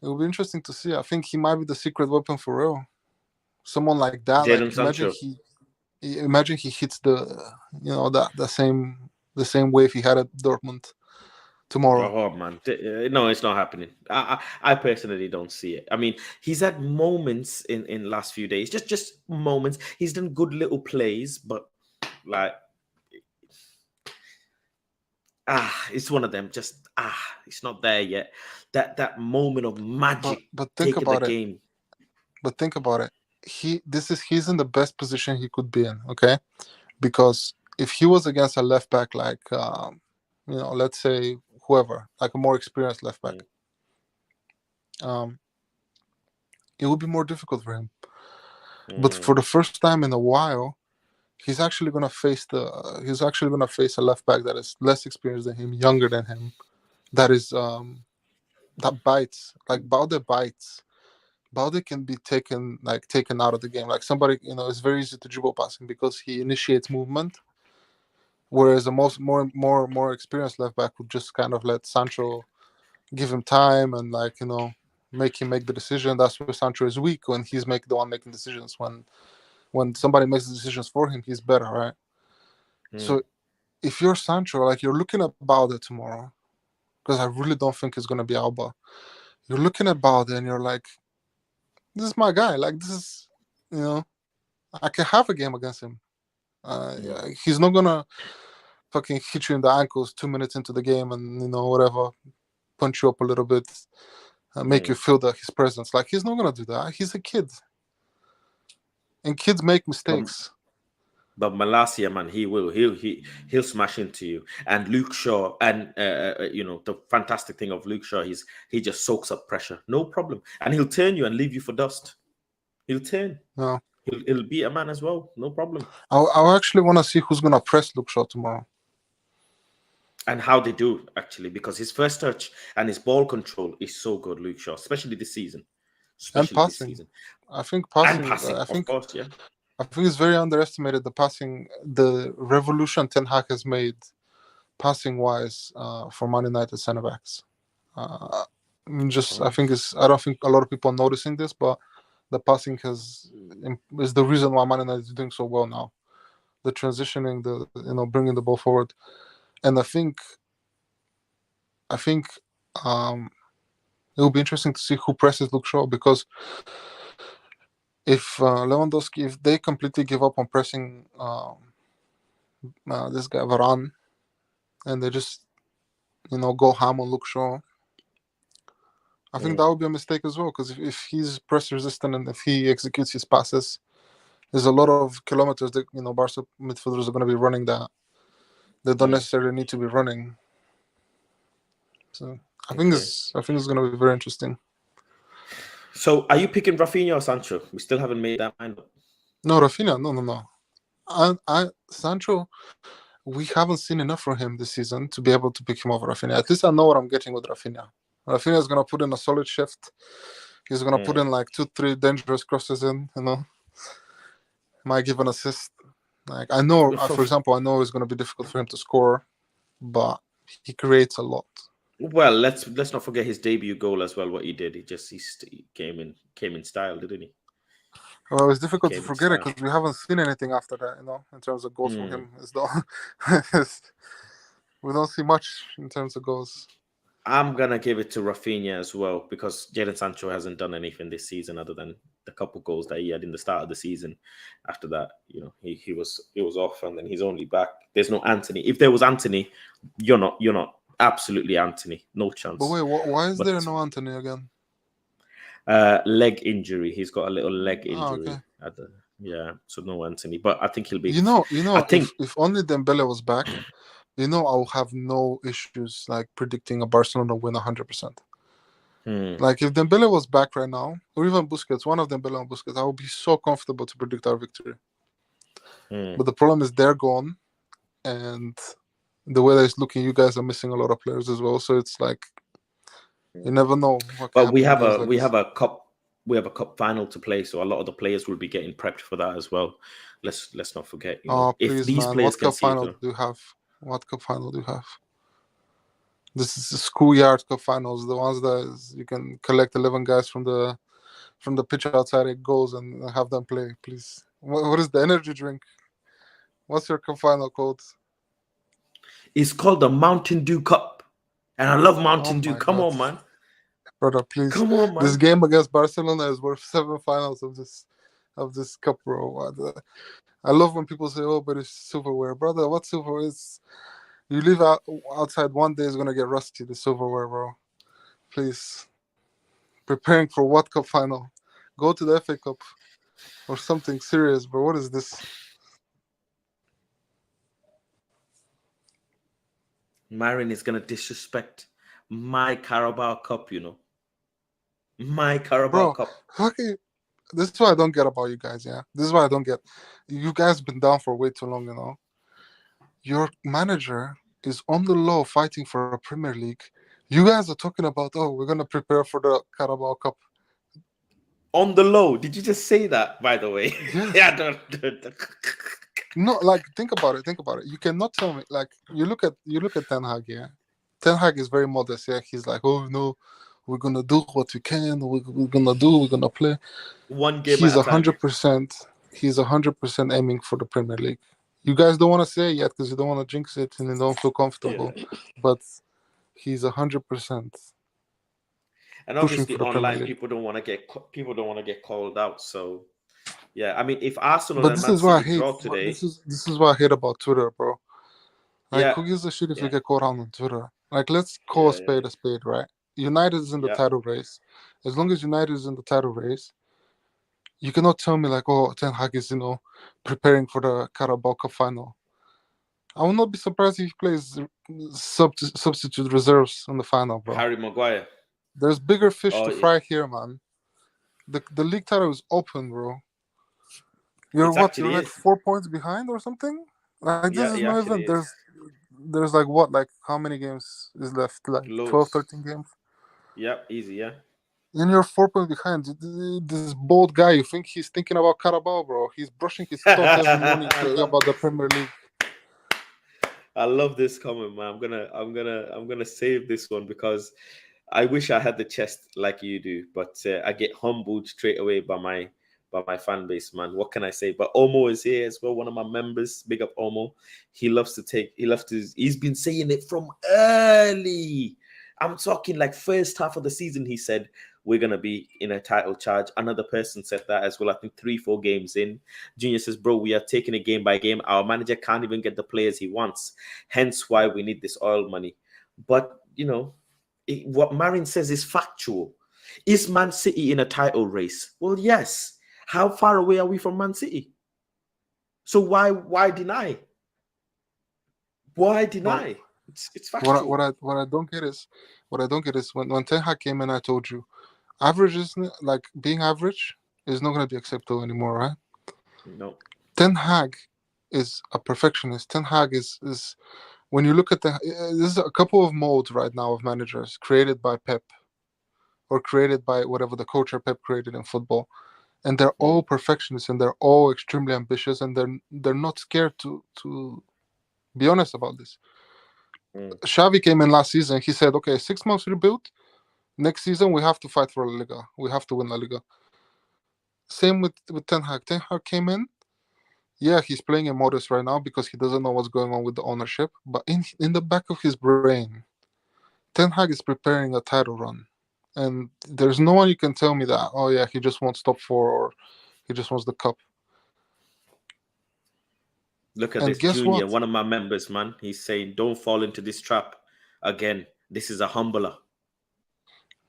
It will be interesting to see. I think he might be the secret weapon for real. Someone like that, like Jadon Sancho. imagine he hits the same wave he had at Dortmund tomorrow. Oh man, no, it's not happening. I personally don't see it. I mean, he's had moments in last few days, just moments. He's done good little plays, but like it's one of them. Just it's not there yet. That moment of But magic but think taking the about it. game. But think about it. He's in the best position he could be in. Okay, because if he was against a left back like let's say whoever, like a more experienced left back, um, it would be more difficult for him. But for the first time in a while, he's actually gonna face a left back that is less experienced than him, younger than him, that is that bites. Like Balde bites. Balde can be taken out of the game. Like somebody, it's very easy to dribble past him because he initiates movement. Whereas a more experienced left back would just kind of let Sancho give him time and make him make the decision. That's where Sancho is weak, when he's the one making decisions. When somebody makes the decisions for him, he's better, right? So if you're Sancho, like, you're looking at Balde tomorrow, because I really don't think it's gonna be Alba. You're looking at Balde and you're like, this is my guy. Like, this is, I can have a game against him. He's not gonna fucking hit you in the ankles 2 minutes into the game and whatever, punch you up a little bit, make you feel his presence. Like, he's not gonna do that. He's a kid, and kids make mistakes. But Malacia, man, he'll smash into you. And Luke Shaw, and the fantastic thing of Luke Shaw, he just soaks up pressure, no problem, and he'll turn you and leave you for dust. He'll turn. No, He'll beat a man as well, no problem. I actually want to see who's gonna press Luke Shaw tomorrow, and how they do, actually, because his first touch and his ball control is so good, Luke Shaw, especially this season. and passing. I think passing. And passing, of course, yeah. I think it's very underestimated, the passing, the revolution Ten Hag has made passing wise for Man United centre backs. I think I don't think a lot of people are noticing this, but the passing is the reason why Man United is doing so well now. The transitioning, bringing the ball forward, and I think it will be interesting to see who presses Luke Shaw, because if Lewandowski, if they completely give up on pressing this guy Varane, and they just go ham on Luke Shaw, I think that would be a mistake as well, because if he's press resistant and if he executes his passes, there's a lot of kilometers that Barca midfielders are going to be running that they don't necessarily need to be running. So I think it's going to be very interesting. So are you picking Rafinha or Sancho? We still haven't made that mind up. No, Rafinha, no. Sancho, we haven't seen enough from him this season to be able to pick him over Rafinha. At least I know what I'm getting with Rafinha. Rafinha is going to put in a solid shift. He's going to put in like 2-3 dangerous crosses in, might give an assist. Like, I know, for example, I know it's going to be difficult for him to score, but he creates a lot. Well, let's not forget his debut goal as well. What he did, he came in style, didn't he? Well, it's difficult to forget it because we haven't seen anything after that, in terms of goals from him. We don't see much in terms of goals. I'm gonna give it to Rafinha as well, because Jadon Sancho hasn't done anything this season other than the couple goals that he had in the start of the season. After that, he was off, and then he's only back. There's no Anthony. If there was Anthony, you're not Absolutely, Anthony. No But chance. wait, why is But there no Anthony again? leg injury. He's got a little leg Oh, injury. okay. Yeah, so no Anthony. But I think he'll be. You I know, think. if only Dembele was back, I'll have no issues like predicting a Barcelona win 100%. Like if Dembele was back right now, or even Busquets, one of Dembele and Busquets, I would be so comfortable to predict our victory. But the problem is they're gone, and the way that it's looking, you guys are missing a lot of players as well. So it's like you never know what can But we happen in have games a like we this. have a cup final to play, so a lot of the players will be getting prepped for that as well. Let's not forget, Oh, if please, these man. players What can cup see it final through. do you have? What cup final do you have? This is the schoolyard cup finals, the ones that you can collect 11 guys from the pitch outside it goes and have them play, please. What is the energy drink? What's your cup final called? It's called the Mountain Dew Cup, and I love Oh Mountain Dew. my Come god, on, man. brother, please. Come on, This man. game against Barcelona is worth 7 finals of this cup, bro. I love when people say, "Oh, but it's silverware, brother." What silverware is? You leave outside one day is gonna get rusty. The silverware, bro. Please. Preparing for what cup final? Go to the FA Cup or something serious, bro. What is this? Marin is gonna disrespect my Carabao Cup, My Carabao Bro, Cup. fucking, this is what I don't get about you guys, yeah? This is what I don't get. You guys been down for way too long, Your manager is on the low fighting for a Premier League. You guys are talking about, oh, we're going to prepare for the Carabao Cup. On the low. Did you just say that, by the way? Yes. Yeah, No, like, think about it. You cannot tell me, like, you look at Ten Hag, yeah? Ten Hag is very modest, yeah? He's like, oh, no, we're going to do what we can. We're going to play. One game He's at a time. 100%. He's 100% aiming for the Premier League. You guys don't want to say it yet because you don't want to jinx it and you don't feel comfortable. Yeah. But he's 100%. And obviously, online people don't want to get called out. So, yeah, I mean, if Arsenal and Man City draw today, this is what I hate about Twitter, bro. Like, who gives a shit if you get called out on Twitter? Like, let's call a spade, right? United is in the title race. As long as United is in the title race, you cannot tell me like, oh, Ten Hag is, preparing for the Carabao Cup final. I will not be surprised if he plays substitute reserves in the final, bro. Harry Maguire. There's bigger fish to fry here, man. The league title is open, bro. You're like 4 points behind or something? Like, this is not even, there's like what, like how many games is left? Like 12, 13 games? Yeah, easy, yeah. And you're 4 points behind. This bold guy, you think he's thinking about Carabao, bro? He's brushing his thoughts every morning thinking about the Premier League. I love this comment, man. I'm gonna save this one because I wish I had the chest like you do, but I get humbled straight away by my fan base, man. What can I say? But Omo is here as well, one of my members. Big up Omo. He's been saying it from early. I'm talking like first half of the season. He said we're gonna be in a title charge. Another person said that as well. I think 3-4 games in. Junior says, bro, we are taking it game by game. Our manager can't even get the players he wants. Hence why we need this oil money. But what Marin says is factual. Is Man City in a title race? Well, yes. How far away are we from Man City? So why deny? Why deny? It's factual. What I don't get is when Ten Hag came in, I told you, average is like being average is not going to be acceptable anymore, right? No. Ten Hag is a perfectionist. Ten Hag is when you look at there's a couple of modes right now of managers created by Pep or created by whatever the coach or Pep created in football, and they're all perfectionists and they're all extremely ambitious and they're not scared to be honest about this. Xavi came in last season. He said, okay, 6 months rebuild. Next season, we have to fight for La Liga. We have to win La Liga. Same with Ten Hag. Ten Hag came in. Yeah, he's playing in modest right now because he doesn't know what's going on with the ownership. But in the back of his brain, Ten Hag is preparing a title run. And there's no one you can tell me that, oh yeah, he just wants top 4 or he just wants the cup. Look at this, Junior, one of my members, man. He's saying, don't fall into this trap. again, this is a humbler.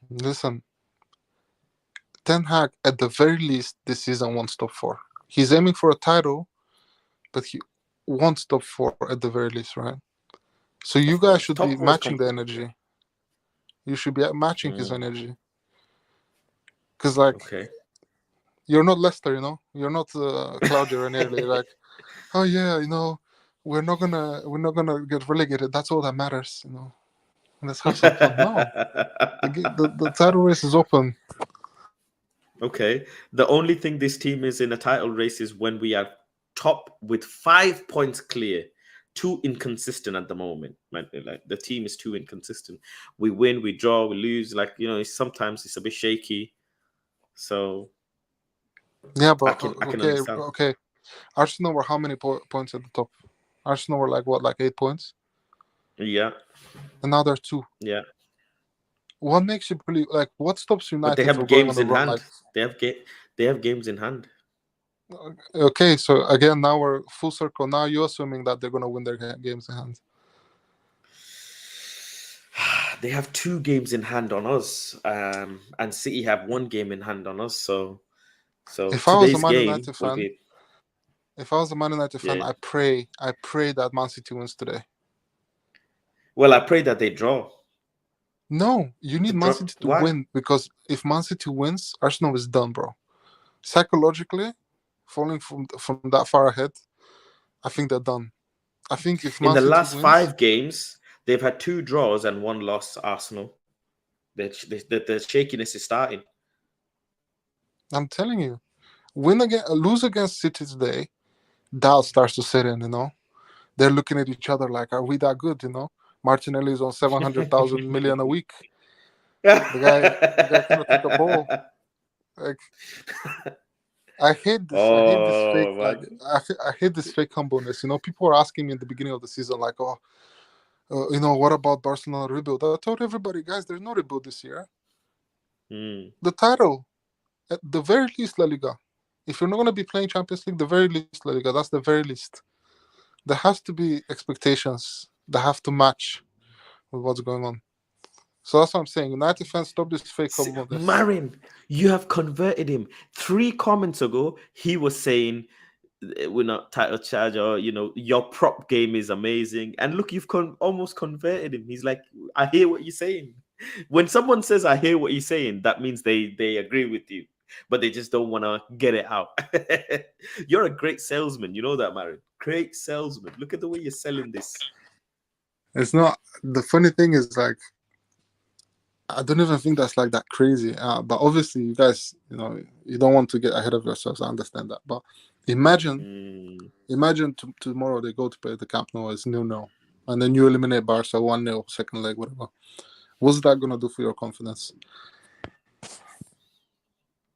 Listen, Ten Hag, at the very least, this season wants top 4. He's aiming for a title, but he wants top 4 at the very least, right? So you Of guys course. should Top be four is matching the energy. You should be matching his energy. Because, like, Okay. you're not Leicester, you know? You're not Claudio Ranieri, like, oh yeah, you know, we're not gonna get relegated. That's all that matters, you know. And let's have some fun. No, the title race is open. Okay. The only thing this team is in a title race is when we are top with 5 points clear. Too inconsistent at the moment. Like the team is too inconsistent. We win, we draw, we lose. Like, you know, sometimes it's a bit shaky. So Yeah, I but can understand. okay. Arsenal were how many points at the top? Arsenal were like 8 points, Yeah. and now they're 2. Yeah. What makes you believe? Like, what stops But they United from have going on games a in run? hand. Like, They have games in hand. okay, so again, now we're full circle. Now you're assuming that they're gonna win their games in hand. They have 2 games in hand on us, and City have 1 game in hand on us. So If I was a today's Man game United will fan, be I pray that Man City wins today. well. I pray that they draw. No, you need Man City to Why? win, because if Man City wins, Arsenal is done, bro. Psychologically, falling from that far ahead, I think they're done. I think if In Man the City last wins, 5 games, they've had 2 draws and 1 loss. Arsenal. The shakiness is starting. I'm telling you, lose against City today, doubt starts to set in. You know, they're looking at each other like, "Are we that good?" You know, Martinelli is on 700,000 million a week. The guy cannot take a ball. Like, I hate this. I hate this fake. Oh Like, man. I hate this fake humbleness. You know, people are asking me in the beginning of the season, like, "Oh, you know, what about Barcelona rebuild?" I told everybody, guys, there's no rebuild this year. The title, at the very least, La Liga. If you're not going to be playing Champions League, the very least La Liga. That's the very least. There has to be expectations that have to match with what's going on. So that's what I'm saying. United fans, stop this fake humbleness. Marin, you have converted him. 3 comments ago, he was saying we're not title charger. You know, your prop game is amazing. And look, you've almost converted him. He's like, I hear what you're saying. When someone says, I hear what you're saying, that means they agree with you, but they just don't want to get it out. You're a great salesman. You know that, Marin. Great salesman. Look at the way you're selling this. It's not. The funny thing is, like, I don't even think that's like that crazy. But obviously, you guys, you know, you don't want to get ahead of yourselves. I understand that. But imagine tomorrow they go to play the Camp Nou, it's 0-0, and then you eliminate Barca 1-0, second leg, whatever. What's that gonna do for your confidence?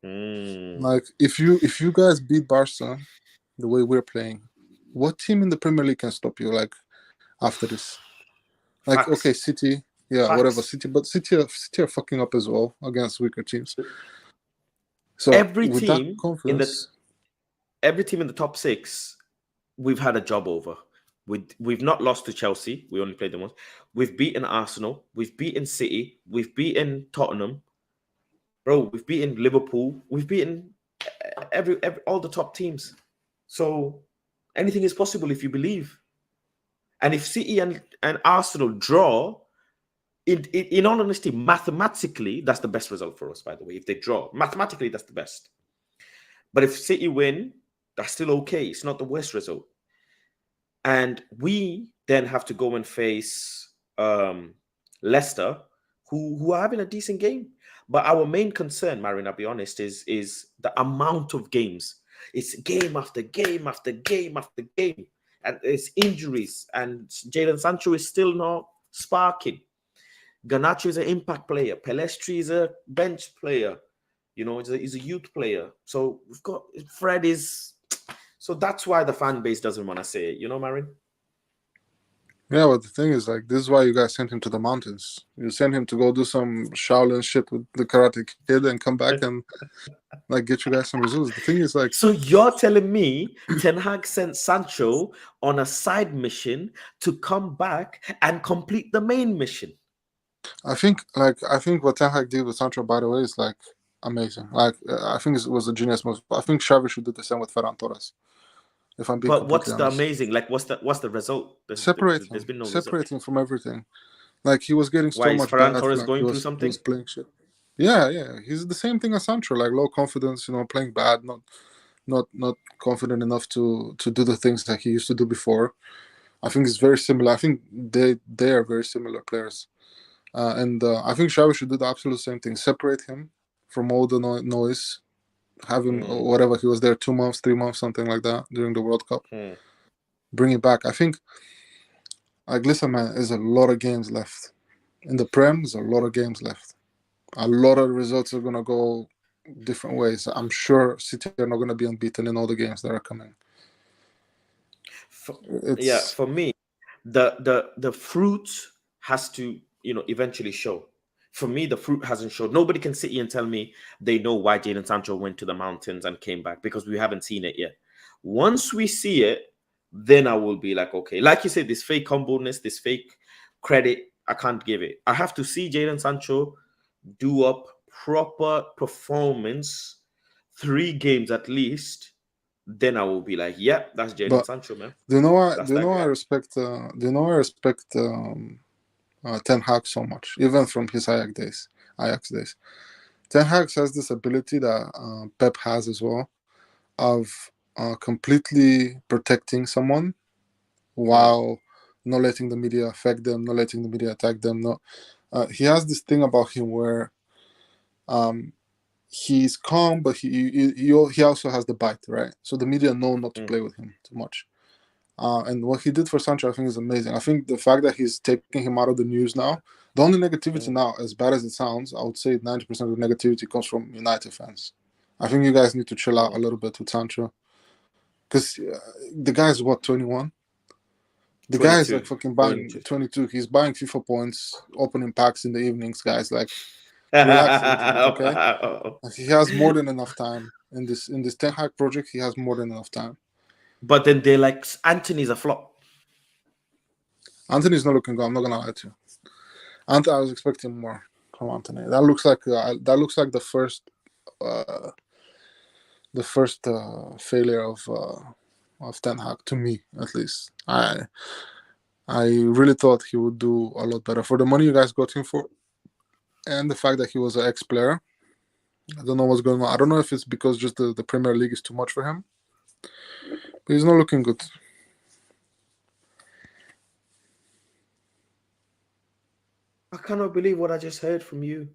Like, if you guys beat Barca the way we're playing, what team in the Premier League can stop you? Like, after this, like, Facts. okay, City. Yeah, Facts. whatever, City, but City are fucking up as well against weaker teams. So every with team that confidence, every team in the top 6, we've had a job over. We've not lost to Chelsea. We only played them once. We've beaten Arsenal. We've beaten City. We've beaten Tottenham. Bro, we've beaten Liverpool. We've beaten every all the top teams. So anything is possible if you believe. And if City and Arsenal draw, in all honesty, mathematically, that's the best result for us, by the way. If they draw, mathematically, that's the best. But if City win, that's still okay. It's not the worst result. And we then have to go and face Leicester, who are having a decent game. But our main concern, Marin, I'll be honest, is the amount of games. It's game after game after game after game. And it's injuries. And Jadon Sancho is still not sparking. Garnacho is an impact player. Pelestri is a bench player. You know, he's a youth player. So we've got Fred is. So that's why the fan base doesn't want to say it. You know, Marin? Yeah, but the thing is, like, this is why you guys sent him to the mountains. You sent him to go do some Shaolin shit with the Karate Kid and come back and like get you guys some results. The thing is, like, So you're telling me Ten Hag sent Sancho on a side mission to come back and complete the main mission? I think what Ten Hag did with Sancho, by the way, is like amazing. Like, I think it was a genius move. I think Xavi should do the same with Ferran Torres. If I'm being But what's completely the honest, amazing? Like, what's the result? There's been no result. separate him from everything. Like, he was getting Why so is much Ferran bad Torres flack. going through He was something? playing shit. Yeah, yeah. He's the same thing as Sancho, like low confidence, playing bad, not confident enough to do the things that he used to do before. I think it's very similar. I think they are very similar players, and I think Xavi should do the absolute same thing. Separate him from all the noise. Have him whatever he was there 2 months, 3 months, something like that during the World Cup. Bring it back. I think, like, listen, man, there's a lot of games left in the Prem. There's a lot of games left. A lot of results are gonna go different ways. I'm sure City are not gonna be unbeaten in all the games that are coming. Yeah, It's for me, the fruit has to eventually show. For me, the fruit hasn't showed. Nobody can sit here and tell me they know why Jadon Sancho went to the mountains and came back, because we haven't seen it yet. Once we see it, then I will be like, okay, like you said, this fake humbleness, this fake credit, I can't give it. I have to see Jadon Sancho do up proper performance, 3 games at least. Then I will be like, yeah, that's Jadon but Sancho, man. do you know why? That's Do you that know why I guy. respect? Do you know why I respect Ten Hag so much, even from his Ajax days? Ajax days. Ten Hag has this ability that Pep has as well, of completely protecting someone while not letting the media affect them, not letting the media attack them. No, he has this thing about him where um, he's calm, but he also has the bite, right? So the media know not to play with him too much. And what he did for Sancho, I think, is amazing. I think the fact that he's taking him out of the news now, the only negativity now, as bad as it sounds, I would say 90% of the negativity comes from United fans. I think you guys need to chill out a little bit with Sancho. Because the guy's, what, 21? The guy is like 22. fucking Going buying to. 22. He's buying FIFA points, opening packs in the evenings, guys. Like, relax a little bit, okay? He has more than enough time in this Ten Hag project. He has more than enough time. But then they're like, Anthony's a flop. Anthony's not looking good. I'm not gonna lie to you. I was expecting more from Anthony. That looks like the first failure of Ten Hag, to me at least. I really thought he would do a lot better for the money you guys got him for, and the fact that he was an ex-player. I don't know what's going on. I don't know if it's because just the Premier League is too much for him, but he's not looking good. I cannot believe what I just heard from you.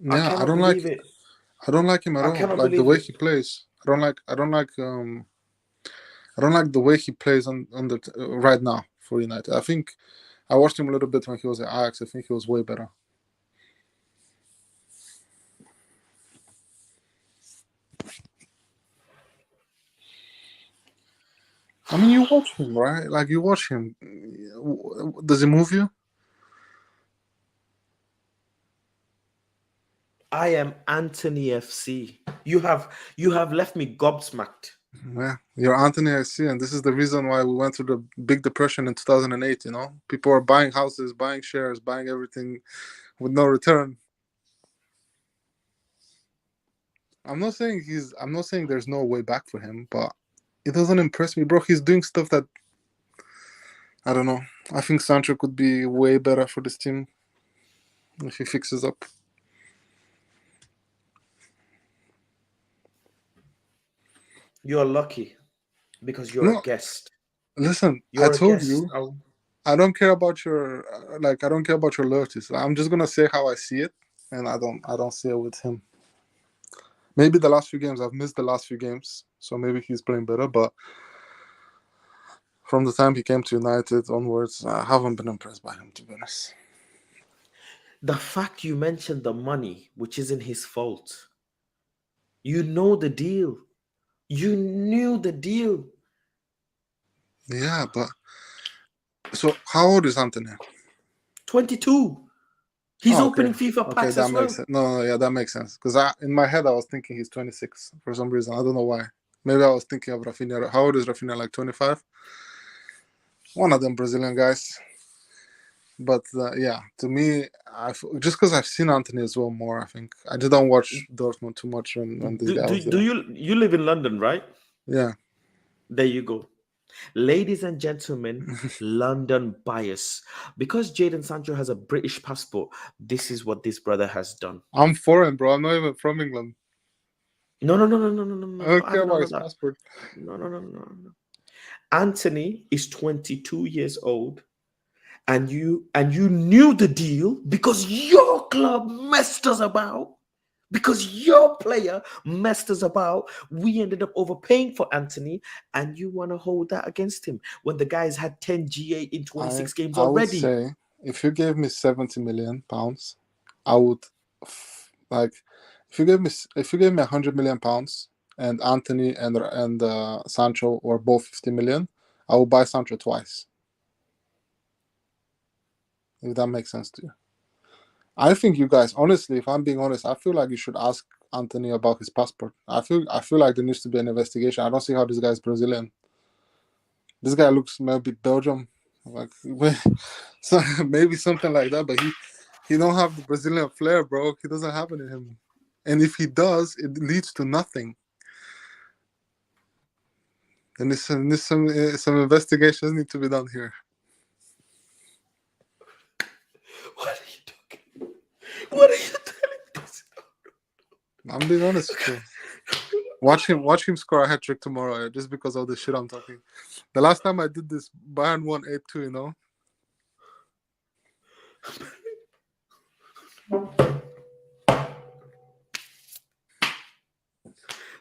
I Yeah, cannot believe it. I don't like him at I all. cannot Like the believe way it. he plays. I don't like the way he plays on the right now for United. I think I watched him a little bit when he was at Ajax. I think he was way better. I mean, you watch him, right? Like, you watch him. Does he move you? I am Anthony FC. You have left me gobsmacked. Yeah, you're Anthony, I see, and this is the reason why we went through the big depression in 2008. People are buying houses, buying shares, buying everything with no return. I'm not saying there's no way back for him, but it doesn't impress me, bro. He's doing stuff that I don't know. I think Sancho could be way better for this team if he fixes up. You're lucky because you're a No, guest. listen, I You're a told guest. you I don't care about your I don't care about your loyalties. I'm just gonna say how I see it, and I don't see it with him. Maybe the last few games I've missed the last few games, so maybe he's playing better. But from the time he came to United onwards, I haven't been impressed by him, to be honest. The fact you mentioned the money, which isn't his fault. You know the deal. You knew the deal. Yeah, but So how old is Anthony? 22. He's Oh, opening okay. FIFA Okay, packs that as well. makes sense. No, yeah, that makes sense. Because in my head I was thinking he's 26 for some reason. I don't know why. Maybe I was thinking of Rafinha. How old is Rafinha? Like 25? One of them Brazilian guys. But yeah, to me, just because I've seen Anthony as well more, I think I just don't watch Dortmund too much when this guy was Do there. you live in London, right? Yeah, There you go. Ladies and gentlemen, London bias. Because Jadon Sancho has a British passport, this is what this brother has done. I'm foreign, bro. I'm not even from England. No. I Not don't care having about all of his that. passport. No. Anthony is 22 years old, and you knew the deal because your club messed us about. Because your player messed us about, we ended up overpaying for Anthony, and you want to hold that against him when the guys had 10 GA in 26 games I would already. say if you gave me 70 million pounds, I would like if you gave me £100 million and Anthony and Sancho were both 50 million, I would buy Sancho twice. If that makes sense to you. I think you guys, honestly, if I'm being honest, I feel like you should ask Anthony about his passport. I feel like there needs to be an investigation. I don't see how this guy's Brazilian. This guy looks maybe Belgium, like so maybe something like that. But he don't have the Brazilian flair, bro. He doesn't have it in him. And if he does, it leads to nothing. And some investigations need to be done here. What are you talking? What are you telling us? I'm being honest with you. Watch him score a hat trick tomorrow, just because of the shit I'm talking. The last time I did this, Bayern won 8-2. You know.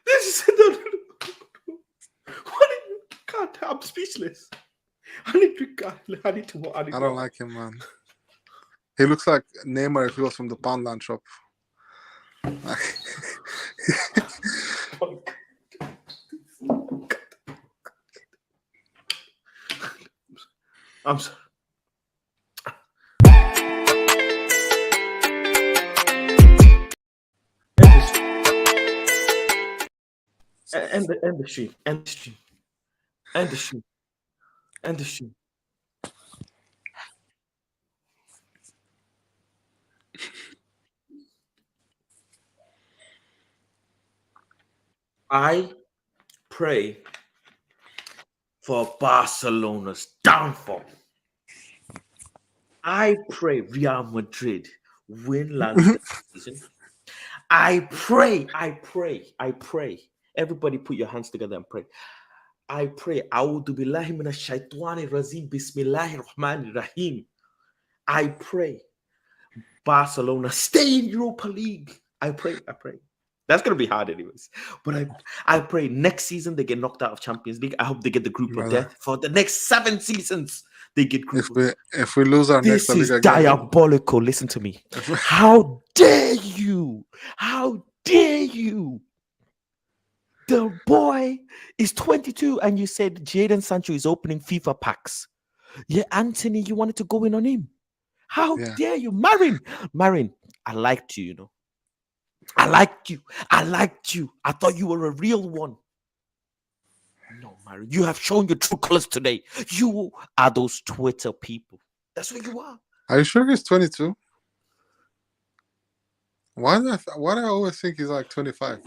This is no. What are you? God, I'm speechless. I need to. I don't like him, man. He looks like Neymar if he was from the Poundland shop. I'm sorry. End the stream. End the stream. End the stream. End the stream. I pray for Barcelona's downfall. I pray Real Madrid win La Liga this season. I pray. Everybody put your hands together and pray. I pray. A'udhu billahi minash shaitani rajim. Bismillahir rahmanir rahim. I pray Barcelona stay in Europa League. I pray. That's gonna be hard, anyways. But I pray next season they get knocked out of Champions League. I hope they get the group of death for the next 7 seasons. They get group of death. If we lose our next This is Liga diabolical. Listen to me. How dare you? How dare you? The boy is 22, and you said Jadon Sancho is opening FIFA packs. Yeah, Anthony, you wanted to go in on him. How dare you? Marin, I liked you, you know. I liked you. I thought you were a real one. No, Marin, you have shown your true colors today. You are those Twitter people. That's what you are. Are you sure he's 22? Why do I always think he's like 25?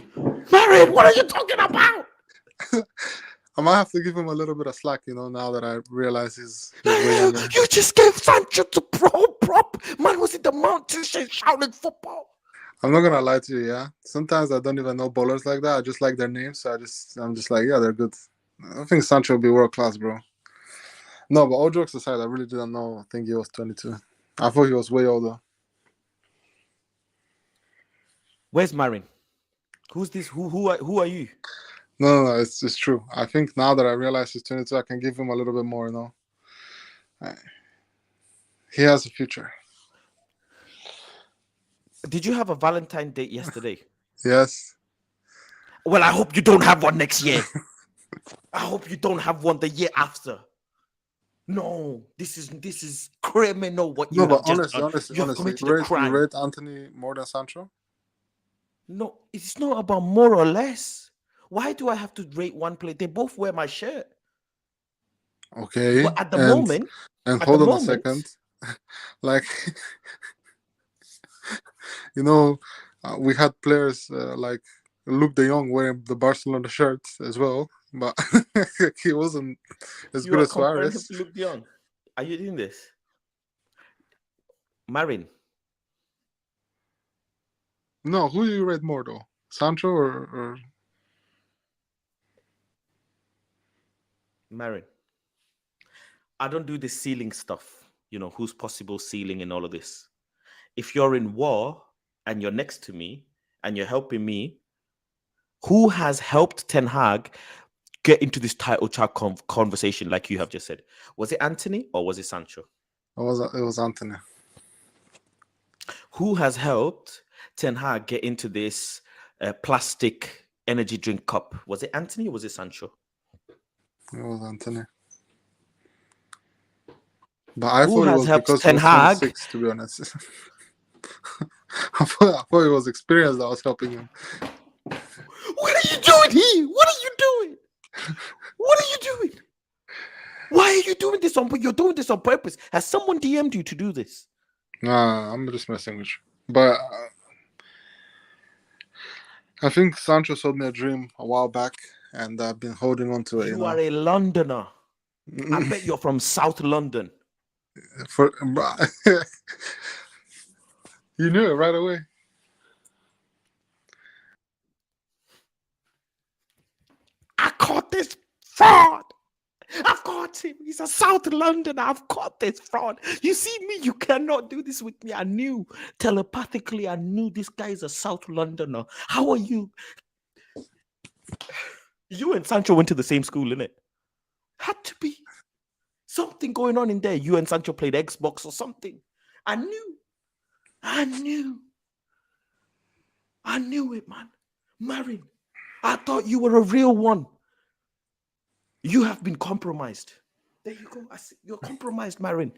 Marin, what are you talking about? I might have to give him a little bit of slack, you know, now that I realize he's way younger. You just gave Sancho the prop. Man was in the mountains shouting football. I'm not gonna lie to you, yeah. Sometimes I don't even know bowlers like that. I just like their names, so I'm just like, yeah, they're good. I think Sancho will be world class, bro. No, but all jokes aside, I really didn't know. I think he was 22. I thought he was way older. Where's Marin? Who's this? Who are you? No, it's true. I think now that I realize he's 22, I can give him a little bit more, you know. He has a future. Did you have a Valentine's date yesterday? Yes. Well, I hope you don't have one next year. I hope you don't have one the year after. No, this is criminal what No, you but have just done. You have honestly, committed a you crime. rate Anthony more than Sancho? No, it's not about more or less. Why do I have to rate one player? They both wear my shirt. Okay, But at the and moment, hold on a second, like we had players like Luke De Jong wearing the Barcelona shirts as well, but he wasn't as you good are as comparing him Suarez. to Luke De Jong. Are you doing this? Marin. No, who do you rate more though, Sancho or Marin. I don't do the ceiling stuff. Who's possible ceiling and all of this. If you're in war and you're next to me and you're helping me, who has helped Ten Hag get into this title track conversation like you have just said? Was it Anthony or was it Sancho? it was Anthony? Who has helped Ten Hag get into this plastic energy drink cup? Was it Anthony or was it Sancho? It was Anthony. But I Who thought it has was helped because he Ten was Hag? 26, to be honest. I thought it was experience that was helping him. What are you doing here? What are you doing? What are you doing? Why are you doing this you're doing this on purpose? Has someone DM'd you to do this? Nah, I'm just messing with you. But I think Sancho sold me a dream a while back, and I've been holding on to it. You are a Londoner. I bet you're from South London. You knew it right away. I caught this fraud. I've caught him. He's a South Londoner. I've caught this fraud. You see me? You cannot do this with me. I knew telepathically. I knew this guy is a South Londoner. How are you? You and Sancho went to the same school, innit? Had to be something going on in there. You and Sancho played Xbox or something. I knew it, man. Marin, I thought you were a real one. You have been compromised. There you go. You're compromised, Marin.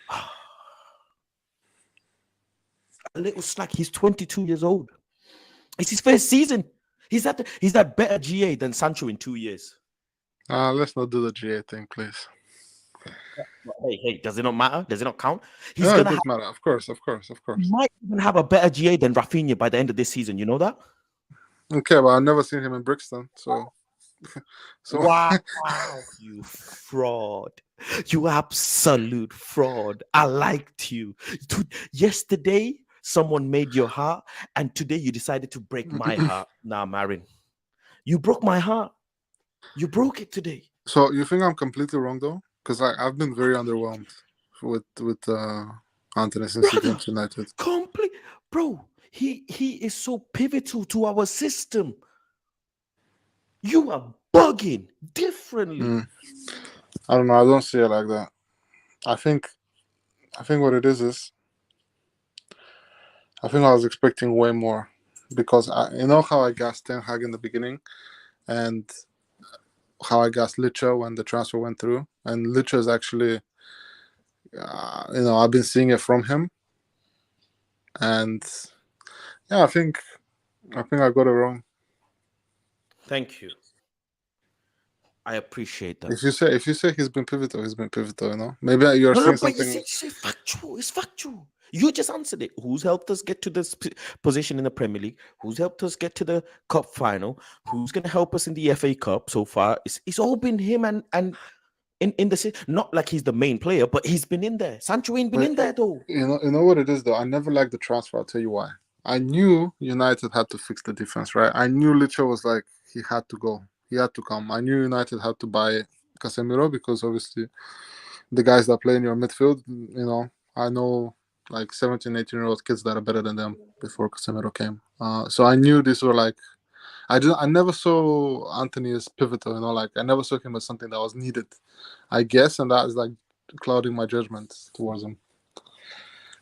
A little slack. He's 22 years old. It's his first season. He's at better GA than Sancho in 2 years. Let's not do the GA thing, please. Hey, does it not matter? Does it not count? It does matter. Of course. He might even have a better GA than Rafinha by the end of this season. You know that? Okay, but I've never seen him in Brixton, so. Wow, you fraud. You absolute fraud. I liked you. Yesterday, someone made your heart, and today you decided to break my heart. Nah, Marin. You broke my heart. You broke it today. So you think I'm completely wrong, though? Because I've been very underwhelmed with Anthony since he came to United. Bro, he is so pivotal to our system. You are bugging differently. I don't know. I don't see it like that. I think what it is I think I was expecting way more because you know how I gassed Ten Hag in the beginning and how I gassed Licha when the transfer went through, and Licha is actually, I've been seeing it from him, and yeah, I think I got it wrong. Thank you. I appreciate that. If you say he's been pivotal, you know. Maybe you're saying something. You say factual. It's factual. You just answered it. Who's helped us get to this position in the Premier League? Who's helped us get to the Cup final? Who's going to help us in the FA Cup so far? It's all been him and in the not like he's the main player, but he's been in there. Sancho ain't been in there though. You know what it is though. I never liked the transfer. I'll tell you why. I knew United had to fix the defense, right? I knew Licha was like he had to go. He had to come. I knew United had to buy Casemiro because obviously the guys that play in your midfield, I know like 17, 18-year-old kids that are better than them before Casemiro came. So I knew these were like, I never saw Anthony as pivotal, like I never saw him as something that was needed, I guess, and that is like clouding my judgment towards him.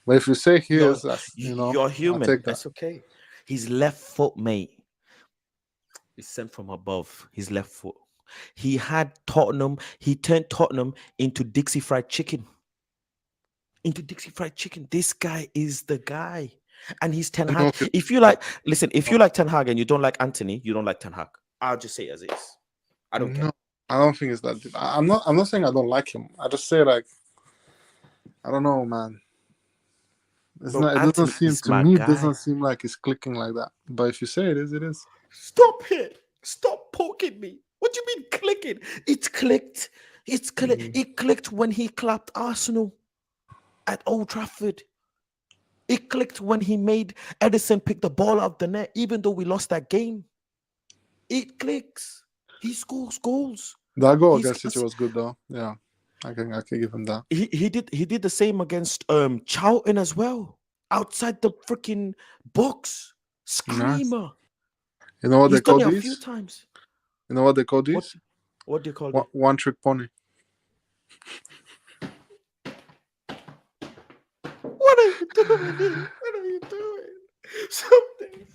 But if you say he is, you're human. That's okay. His left foot, mate, is sent from above. His left foot. He had Tottenham. He turned Tottenham into Dixie Fried Chicken. This guy is the guy. And he's Ten I don't know Hag. if it, If you like, listen, if you like Ten Hag and you don't like Anthony, you don't like Ten Hag. I'll just say it as it is. I don't care. no, I don't think it's that deep. I'm not saying I don't like him. I just say like, I don't know, man. It's Bro, not. It Anthony doesn't seem is to my me. It guy. doesn't seem like it's clicking like that. But if you say it is, it is. Stop it. Stop poking me. What do you mean clicking? It's clicked. It clicked when he clapped Arsenal at Old Trafford. It clicked when he made Edison pick the ball out of the net, even though we lost that game. It clicks. He scores goals. That goal He's against City was good though. Yeah, I can give him that. He did the same against Charlton as well. Outside the freaking box. Screamer. You know what He's they call done it a few these? times. You know what they call these? What do you call it? One trick pony. What are you doing? What are you doing? Something.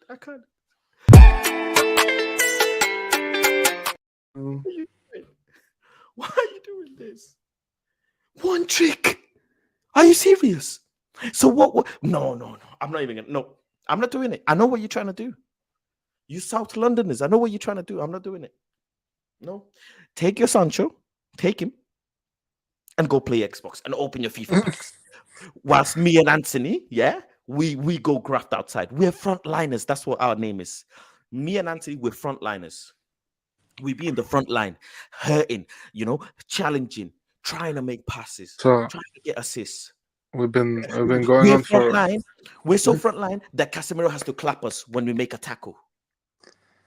I can't. Why are you doing this? One trick. Are you serious? So what? No. I'm not even gonna. No, I'm not doing it. I know what you're trying to do. You South Londoners, I know what you're trying to do. I'm not doing it. No. Take your Sancho, take him, and go play Xbox and open your FIFA packs. Whilst me and Anthony, we go graft outside. We're frontliners. That's what our name is. Me and Anthony, we're frontliners. We be in the front line, hurting, challenging, trying to make passes, So trying to get assists. we've been going We're on for. frontline. We're so frontline that Casemiro has to clap us when we make a tackle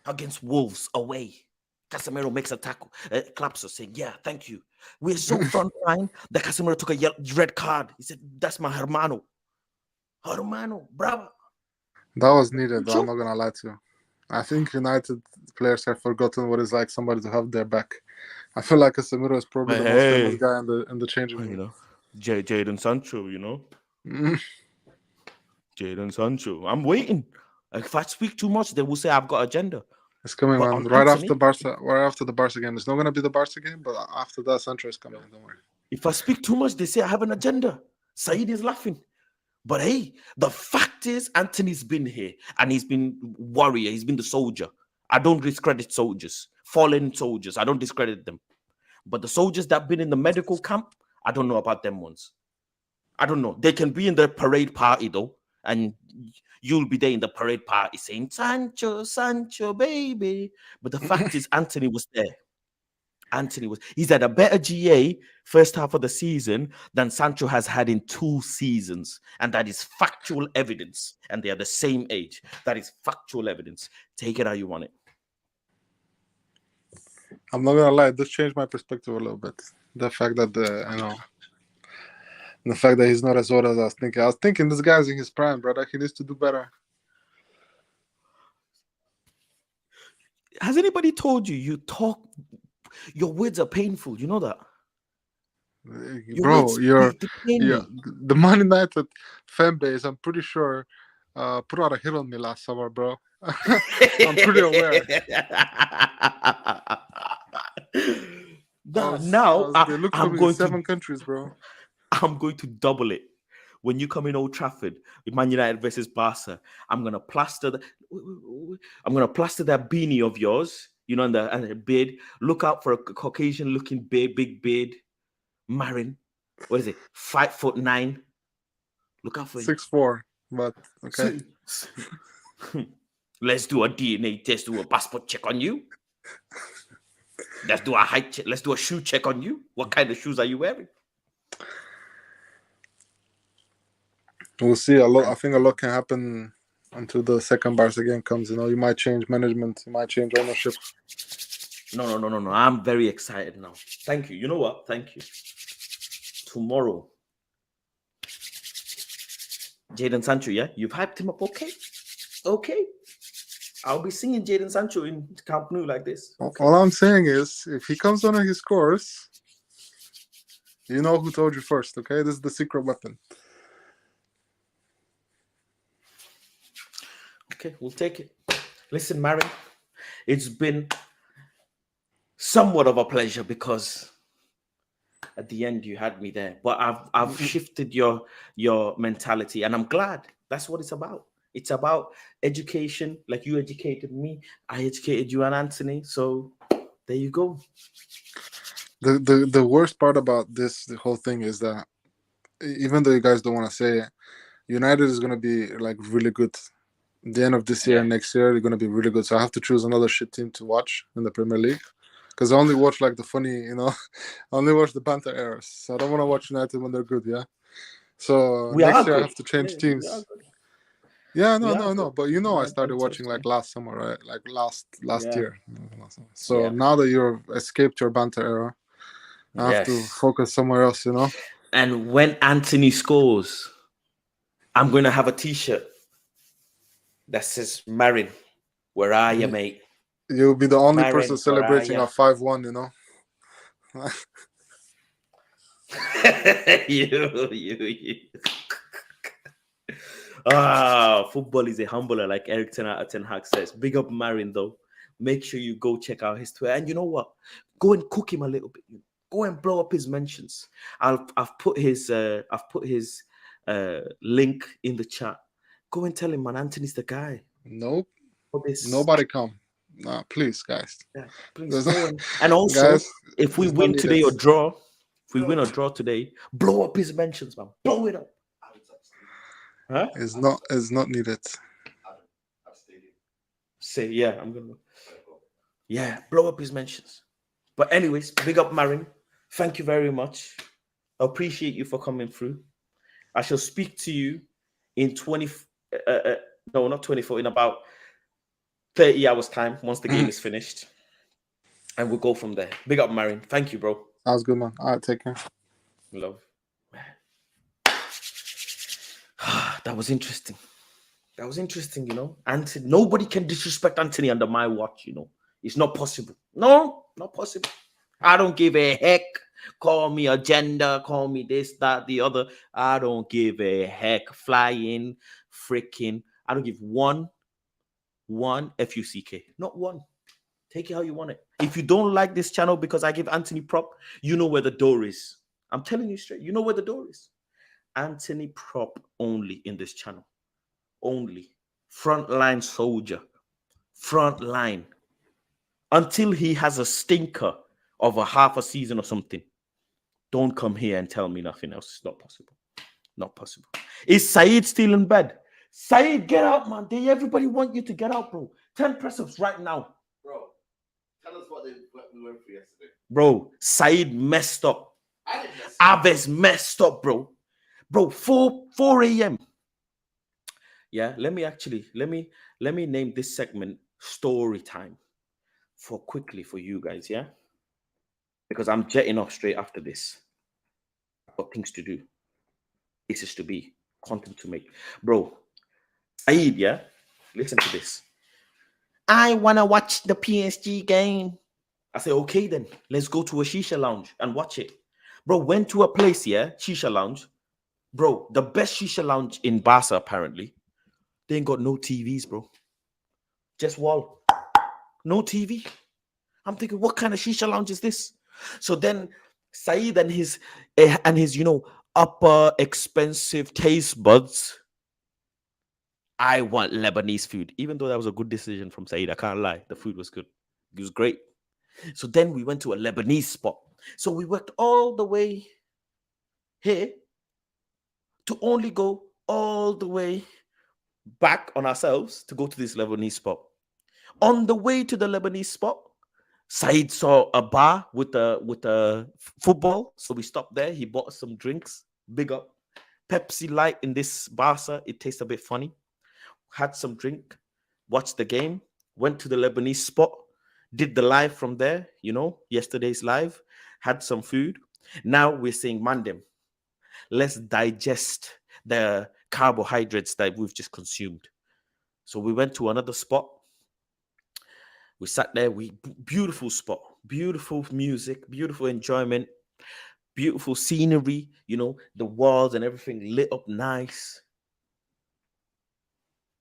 against Wolves away. Casemiro makes a tackle, claps us saying, "Yeah, thank you." We're so frontline that Casemiro took a red card. He said, "That's my hermano, bravo." That was needed, though. I'm not gonna lie to you. I think United players have forgotten what it's like somebody to have their back. I feel like Casemiro is probably the most famous guy in the changing room. Jadon Sancho, Jadon Sancho. I'm waiting. If I speak too much, they will say I've got agenda. It's coming, But man. Right after the Barca game. It's not gonna be the Barca game, but after that, Sancho is coming. Don't worry. If I speak too much, they say I have an agenda. Saeed is laughing. But hey, the fact is, Anthony's been here and he's been warrior. He's been the soldier. I don't discredit soldiers, fallen soldiers. I don't discredit them. But the soldiers that have been in the medical camp, I don't know about them ones. I don't know. They can be in the parade party though, and you'll be there in the parade party saying, Sancho, baby. But the fact is, Anthony was there. He's had a better GA first half of the season than Sancho has had in 2 seasons. And that is factual evidence. And they are the same age. That is factual evidence. Take it how you want it. I'm not gonna lie, this changed my perspective a little bit. The fact that the fact that he's not as old as I was thinking. I was thinking this guy's in his prime, brother. He needs to do better. Has anybody told you your words are painful? You know that? Bro, the Man United fan base, I'm pretty sure, put out a hit on me last summer, bro. I'm pretty aware. They look for me in 7 countries, bro. I'm going to double it. When you come in Old Trafford, with Man United versus Barca, I'm gonna plaster that beanie of yours, and the beard. Look out for a Caucasian-looking big beard, Marin. What is it? 5'9". Look out for it. 6'4", but okay. Let's do a DNA test, do a passport check on you. Let's do a height check. Let's do a shoe check on you. What kind of shoes are you wearing? We'll see. I think a lot can happen until the second Barca game comes. You might change management. You might change ownership. No. I'm very excited now. Thank you. You know what? Thank you. Tomorrow, Jadon Sancho, yeah? You've hyped him up, okay. I'll be singing Jadon Sancho in Camp Nou like this. All I'm saying is, if he comes on and he scores, you know who told you first, okay? This is the secret weapon. Okay, we'll take it. Listen, Marin, it's been somewhat of a pleasure because at the end you had me there, but I've shifted your mentality, and I'm glad. That's what it's about. It's about education. Like you educated me, I educated you and Anthony. So there you go. The worst part about the whole thing is that even though you guys don't want to say it, United is gonna be like really good. The end of this year and next year, they're gonna be really good. So I have to choose another shit team to watch in the Premier League. Because I only watch like the funny, I only watch the banter errors. So I don't want to watch United when they're good, yeah. So We are next year I good. have to change Yeah, we are teams. good. Yeah, We are no, good. no. But We I are started good to watching like last summer, right? Like last Yeah. year. So Yeah. now that you've escaped your banter era, I have to Yes. focus somewhere else, And when Anthony scores, I'm gonna have a T-shirt that says "Marin, where are you, mate? You'll be the only person Marin, where are celebrating you?" a 5-1, you. Football is a humbler, like Eric Ten Hag says. Big up Marin, though. Make sure you go check out his Twitter. And you know what? Go and cook him a little bit. Go and blow up his mentions. I've put his link in the chat. Go and tell him, man, Anthony's the guy. Nope. For this. Nobody come. Nah, please, guys. Yeah, please go and also, Guys, if we it's not win today or needed. draw, if we win or draw today, blow up his mentions, man. Blow it up. Huh? It's not needed. Say, yeah, I'm gonna. Yeah, blow up his mentions. But anyways, big up Marin. Thank you very much. I appreciate you for coming through. I shall speak to you in 20. No, not 24. In about 30 hours time once the game is finished, and we'll go from there. Big up Marin. Thank you, bro. Sounds good, man. All right, take care. Love. That was interesting. That was interesting, Anthony, nobody can disrespect Anthony under my watch, It's not possible. No, not possible. I don't give a heck. Call me agenda, call me this, that, the other. I don't give a heck. Flying, freaking. I don't give one FUCK. Not one. Take it how you want it. If you don't like this channel because I give Anthony prop, you know where the door is. I'm telling you straight. You know where the door is. Anthony prop only in this channel. Only. Frontline soldier. Frontline. Until he has a stinker of a half a season or something. Don't come here and tell me nothing else. It's not possible. Not possible. Is Saeed still in bed? Saeed, get out, man. Everybody want you to get out, bro. 10 press-ups right now. Bro, tell us what we went through yesterday. Bro, Saeed messed up. Aves messed up, bro. Bro, 4 a.m. Yeah, let me name this segment story time for you guys, yeah? Because I'm jetting off straight after this. I've got things to do. Places to be, content to make. Bro, Saeed, yeah? Listen to this. I want to watch the PSG game. I say, okay then, let's go to a shisha lounge and watch it. Bro, went to a place, yeah? Shisha lounge. Bro, the best shisha lounge in Barca, apparently. They ain't got no TVs, bro. Just wall. No TV. I'm thinking, what kind of shisha lounge is this? So then Saeed and his upper expensive taste buds. I want Lebanese food. Even though that was a good decision from Saeed, I can't lie. The food was good. It was great. So then we went to a Lebanese spot. So we worked all the way here to only go all the way back on ourselves to go to this Lebanese spot. On the way to the Lebanese spot, Saeed saw a bar with a football, so we stopped there. He bought some drinks. Big up. Pepsi Light in this Barca. It tastes a bit funny. Had some drink, watched the game, went to the Lebanese spot, did the live from there, yesterday's live, had some food. Now we're saying, Mandem, let's digest the carbohydrates that we've just consumed. So we went to another spot. We sat there. Beautiful spot, beautiful music, beautiful enjoyment, beautiful scenery. The walls and everything lit up nice.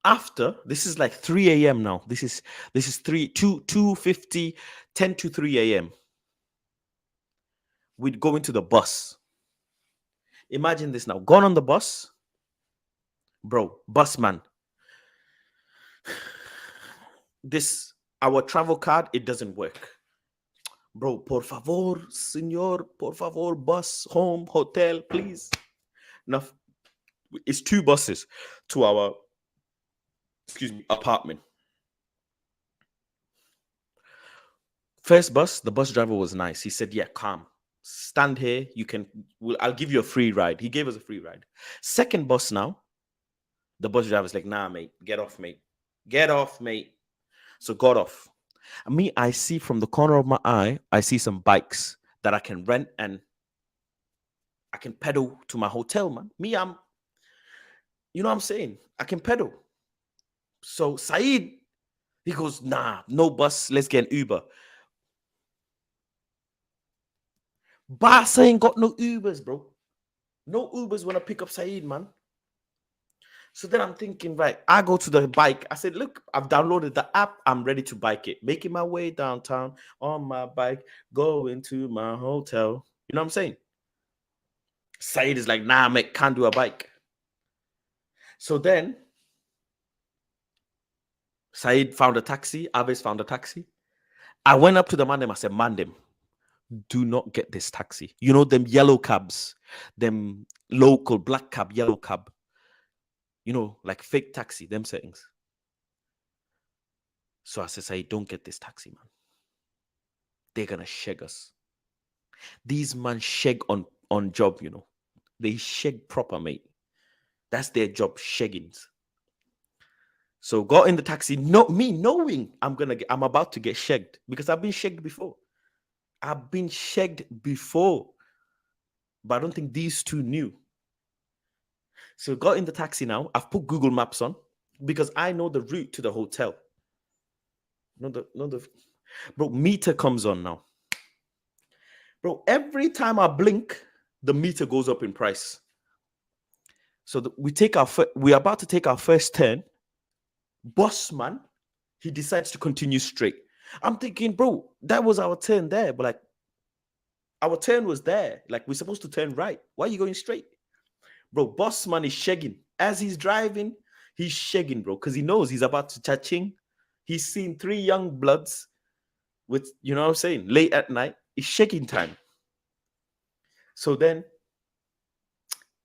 After this is like 3 a.m. now. This is 2:50, 10 to 3 a.m. We'd go into the bus. Imagine this now. Gone on the bus, bro. Bus man. This our travel card. It doesn't work, bro. Por favor, señor. Por favor, bus, home, hotel, please. Now, it's 2 buses to our apartment. First bus, the bus driver was nice. He said, yeah, calm. Stand here. I'll give you a free ride. He gave us a free ride. Second bus now, the bus driver's like, nah, mate, get off, mate. Get off, mate. So got off. I see from the corner of my eye, I see some bikes that I can rent and I can pedal to my hotel, man. You know what I'm saying? I can pedal. So Saeed, he goes, nah, no bus. Let's get an Uber. Barca ain't got no Ubers, bro. No Ubers want to pick up Saeed, man. So then I'm thinking, right, I go to the bike. I said, look, I've downloaded the app. I'm ready to bike it. Making my way downtown on my bike, going to my hotel. You know what I'm saying? Saeed is like, nah, mate, can't do a bike. So then Saeed found a taxi. Aves found a taxi. I went up to the man. I said, man, do not get this taxi. You know, them yellow cabs, them local black cab, yellow cab. You know, like fake taxi, them settings. So I said, don't get this taxi, man. They're going to shag us. These man shag on job, you know. They shag proper, mate. That's their job, shaggings. So got in the taxi, not me knowing I'm about to get shagged because I've been shagged before. I've been shagged before, but I don't think these two knew. So got in the taxi now. I've put Google Maps on because I know the route to the hotel. Bro, meter comes on now. Bro, every time I blink, the meter goes up in price. So we're about to take our first turn. Boss man, he decides to continue straight. I'm thinking, bro, that was our turn there, but like our turn was there. Like we're supposed to turn right. Why are you going straight? Bro, boss man is shagging. As he's driving, he's shagging, bro, because he knows he's about to cha-ching. He's seen 3 young bloods with, you know what I'm saying, late at night. It's shagging time. So then,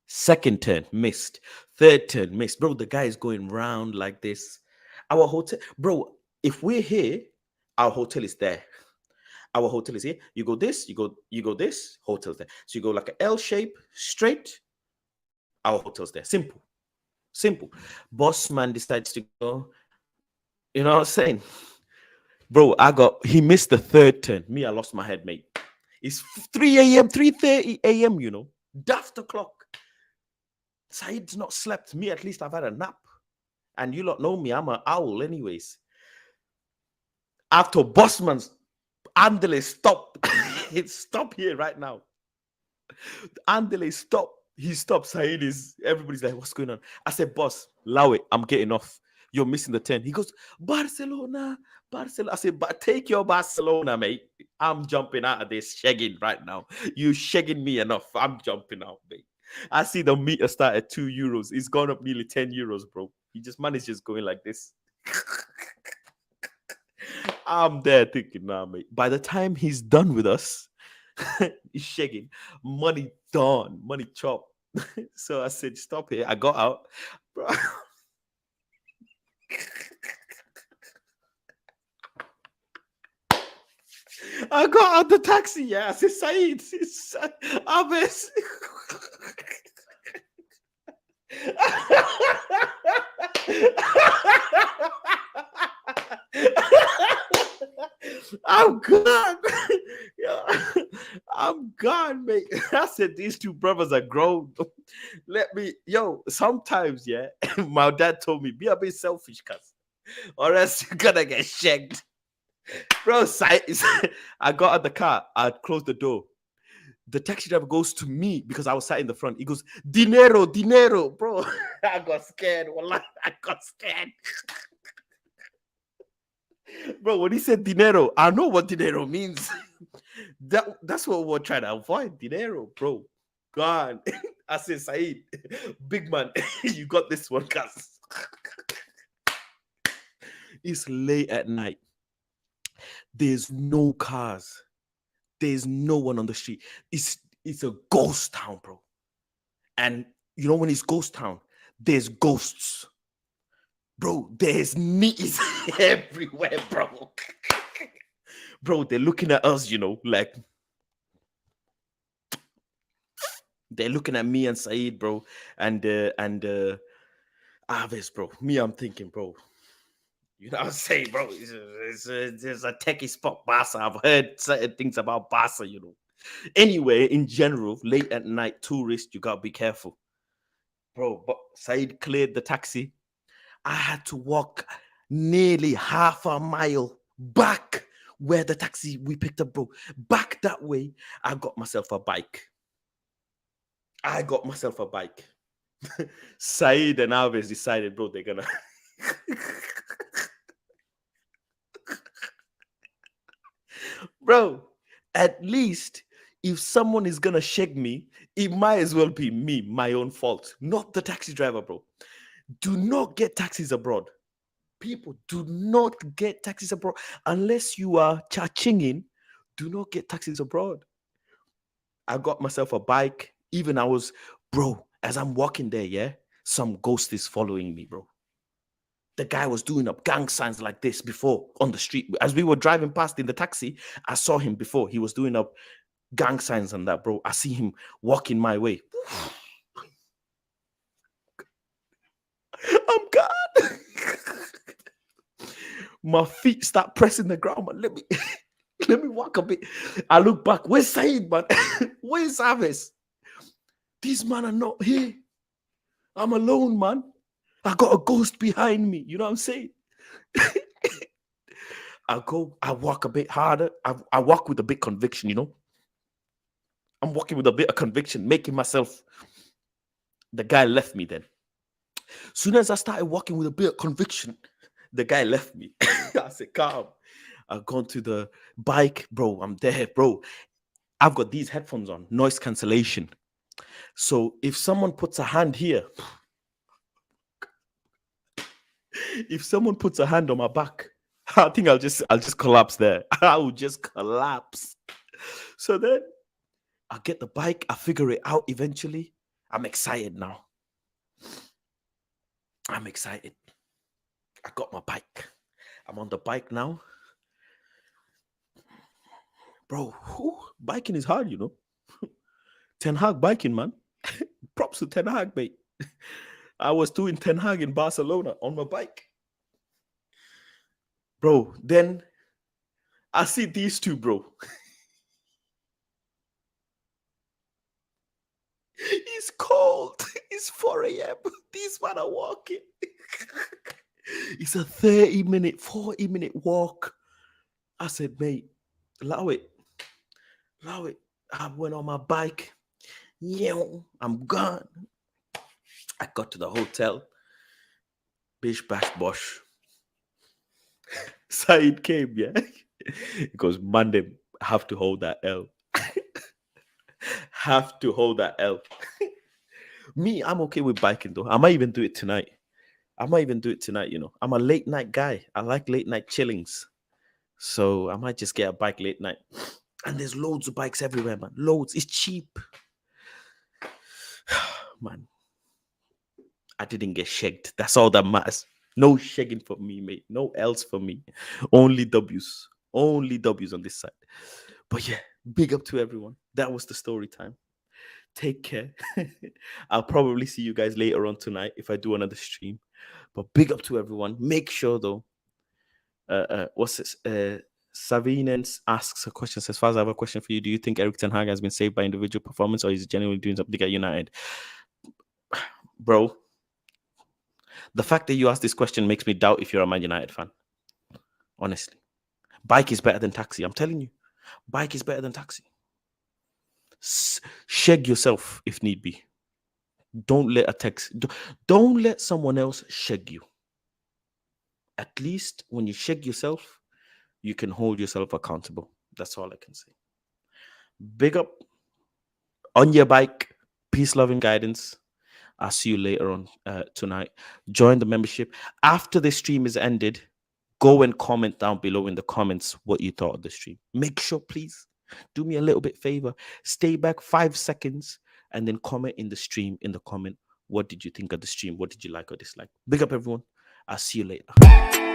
second turn, missed. Third turn, missed. Bro, the guy is going round like this. Our hotel, bro, if we're here, our hotel is there. Our hotel is here. You go this, you go this, hotel's there. So you go like an L shape, straight, our hotel's there. Simple. Boss man decides to go, you know what I'm saying? Bro, he missed the third turn. Me, I lost my head, mate. It's 3 a.m., 3:30 a.m., you know. Daft o'clock. Saeed's not slept. Me, at least I've had a nap. And you lot know me, I'm an owl anyways. After Bossman's Andele, stop. Stop here right now. Andele, stop. He stops. Everybody's like, what's going on? I said, boss, allow it. I'm getting off. You're missing the 10. He goes, Barcelona. I said, but take your Barcelona, mate. I'm jumping out of this shagging right now. You shagging me enough. I'm jumping out, mate. I see the meter start at €2. It's gone up nearly €10, bro. He just manages going like this. I'm there thinking, nah, mate. By the time he's done with us, he's shaking. Money done. Money chopped. So I said, stop here. I got out. Bro. I got out the taxi. Yeah, I said, Saeed. Abbas. I'm gone. I'm gone, mate. I said, these two brothers are grown. Sometimes, yeah, my dad told me, be a bit selfish, cuz, or else you're gonna get shagged. Bro, I got out the car. I closed the door. The taxi driver goes to me because I was sat in the front. He goes, dinero, dinero, bro. I got scared. Wallah, I got scared. Bro, when he said dinero, I know what dinero means. That's what we're trying to avoid. Dinero, bro. God. I said, Saeed, big man, you got this one, cuz. It's late at night. There's no cars. There's no one on the street. It's a ghost town, bro. And you know when it's ghost town, there's ghosts. Bro, there's knees everywhere, bro. Bro, they're looking at us, you know, like they're looking at me and Saeed, bro, and Aves, bro. Me, I'm thinking, bro. You know what I'm saying, bro? It's a techie spot, Barca. I've heard certain things about Barca, you know. Anyway, in general, late at night, tourists, you gotta be careful, bro. But Saeed cleared the taxi. I had to walk nearly half a mile back where the taxi we picked up, bro. Back that way, I got myself a bike. Saeed and Alves decided, bro, they're gonna. Bro, at least if someone is gonna shake me, it might as well be me, my own fault, not the taxi driver, bro. Do not get taxis abroad. People, do not get taxis abroad unless you are cha-chinging. Do not get taxis abroad. I got myself a bike. Even I was, bro, as I'm walking there, yeah, some ghost is following me, bro. The guy was doing up gang signs like this before on the street. As we were driving past in the taxi, I saw him before. He was doing up gang signs and that, bro. I see him walking my way. I'm God. My feet start pressing the ground, man. Let me walk a bit. I look back. Where's Saeed, man? Where's Aves? These men are not here. I'm alone, man. I got a ghost behind me. You know what I'm saying? I walk a bit harder. I walk with a bit conviction, you know? I'm walking with a bit of conviction, making myself. The guy left me then. Soon as I started walking with a bit of conviction, the guy left me. I said, calm. I've gone to the bike, bro. I'm there, bro. I've got these headphones on, noise cancellation. So if someone puts a hand here, if someone puts a hand on my back, I think I'll just collapse there. I will just collapse. So then I get the bike. I figure it out eventually. I'm excited now. I'm excited. I got my bike. I'm on the bike now. Bro, biking is hard, you know. Ten Hag biking, man. Props to Ten Hag, mate. I was doing Ten Hag in Barcelona on my bike. Bro, then I see these two, bro. It's cold. It's 4 a.m. These men are walking. It's a 40-minute walk. I said, mate, allow it. I went on my bike. Yeah, I'm gone. I got to the hotel. Bish bash bosh. Saeed came, yeah. He goes, Monday, have to hold that L. Have to hold that L. Me, I'm okay with biking though. I might even do it tonight. You know. I'm a late night guy. I like late night chillings. So I might just get a bike late night. And there's loads of bikes everywhere, man. Loads. It's cheap. Man. I didn't get shagged. That's all that matters. No shagging for me, mate. No L's for me. Only W's. Only W's on this side. But yeah, big up to everyone. That was the story time. Take care. I'll probably see you guys later on tonight if I do another stream. But big up to everyone. Make sure though. What's this? Savinens asks a question. Says, Faz, I have a question for you. Do you think Erik ten Hag has been saved by individual performance, or is he genuinely doing something at United? Bro, the fact that you asked this question makes me doubt if you're a Man United fan. Honestly. Bike is better than taxi. I'm telling you. Bike is better than taxi. Sheg yourself if need be. Don't let a text. Don't let someone else sheg you. At least when you sheg yourself, you can hold yourself accountable. That's all I can say. Big up on your bike. Peace, love, and guidance. I'll see you later on tonight. Join the membership. After the stream is ended, go and comment down below in the comments what you thought of the stream. Make sure, please, do me a little bit favor. Stay back 5 seconds and then comment in the stream, in the comment. What did you think of the stream? What did you like or dislike? Big up, everyone. I'll see you later.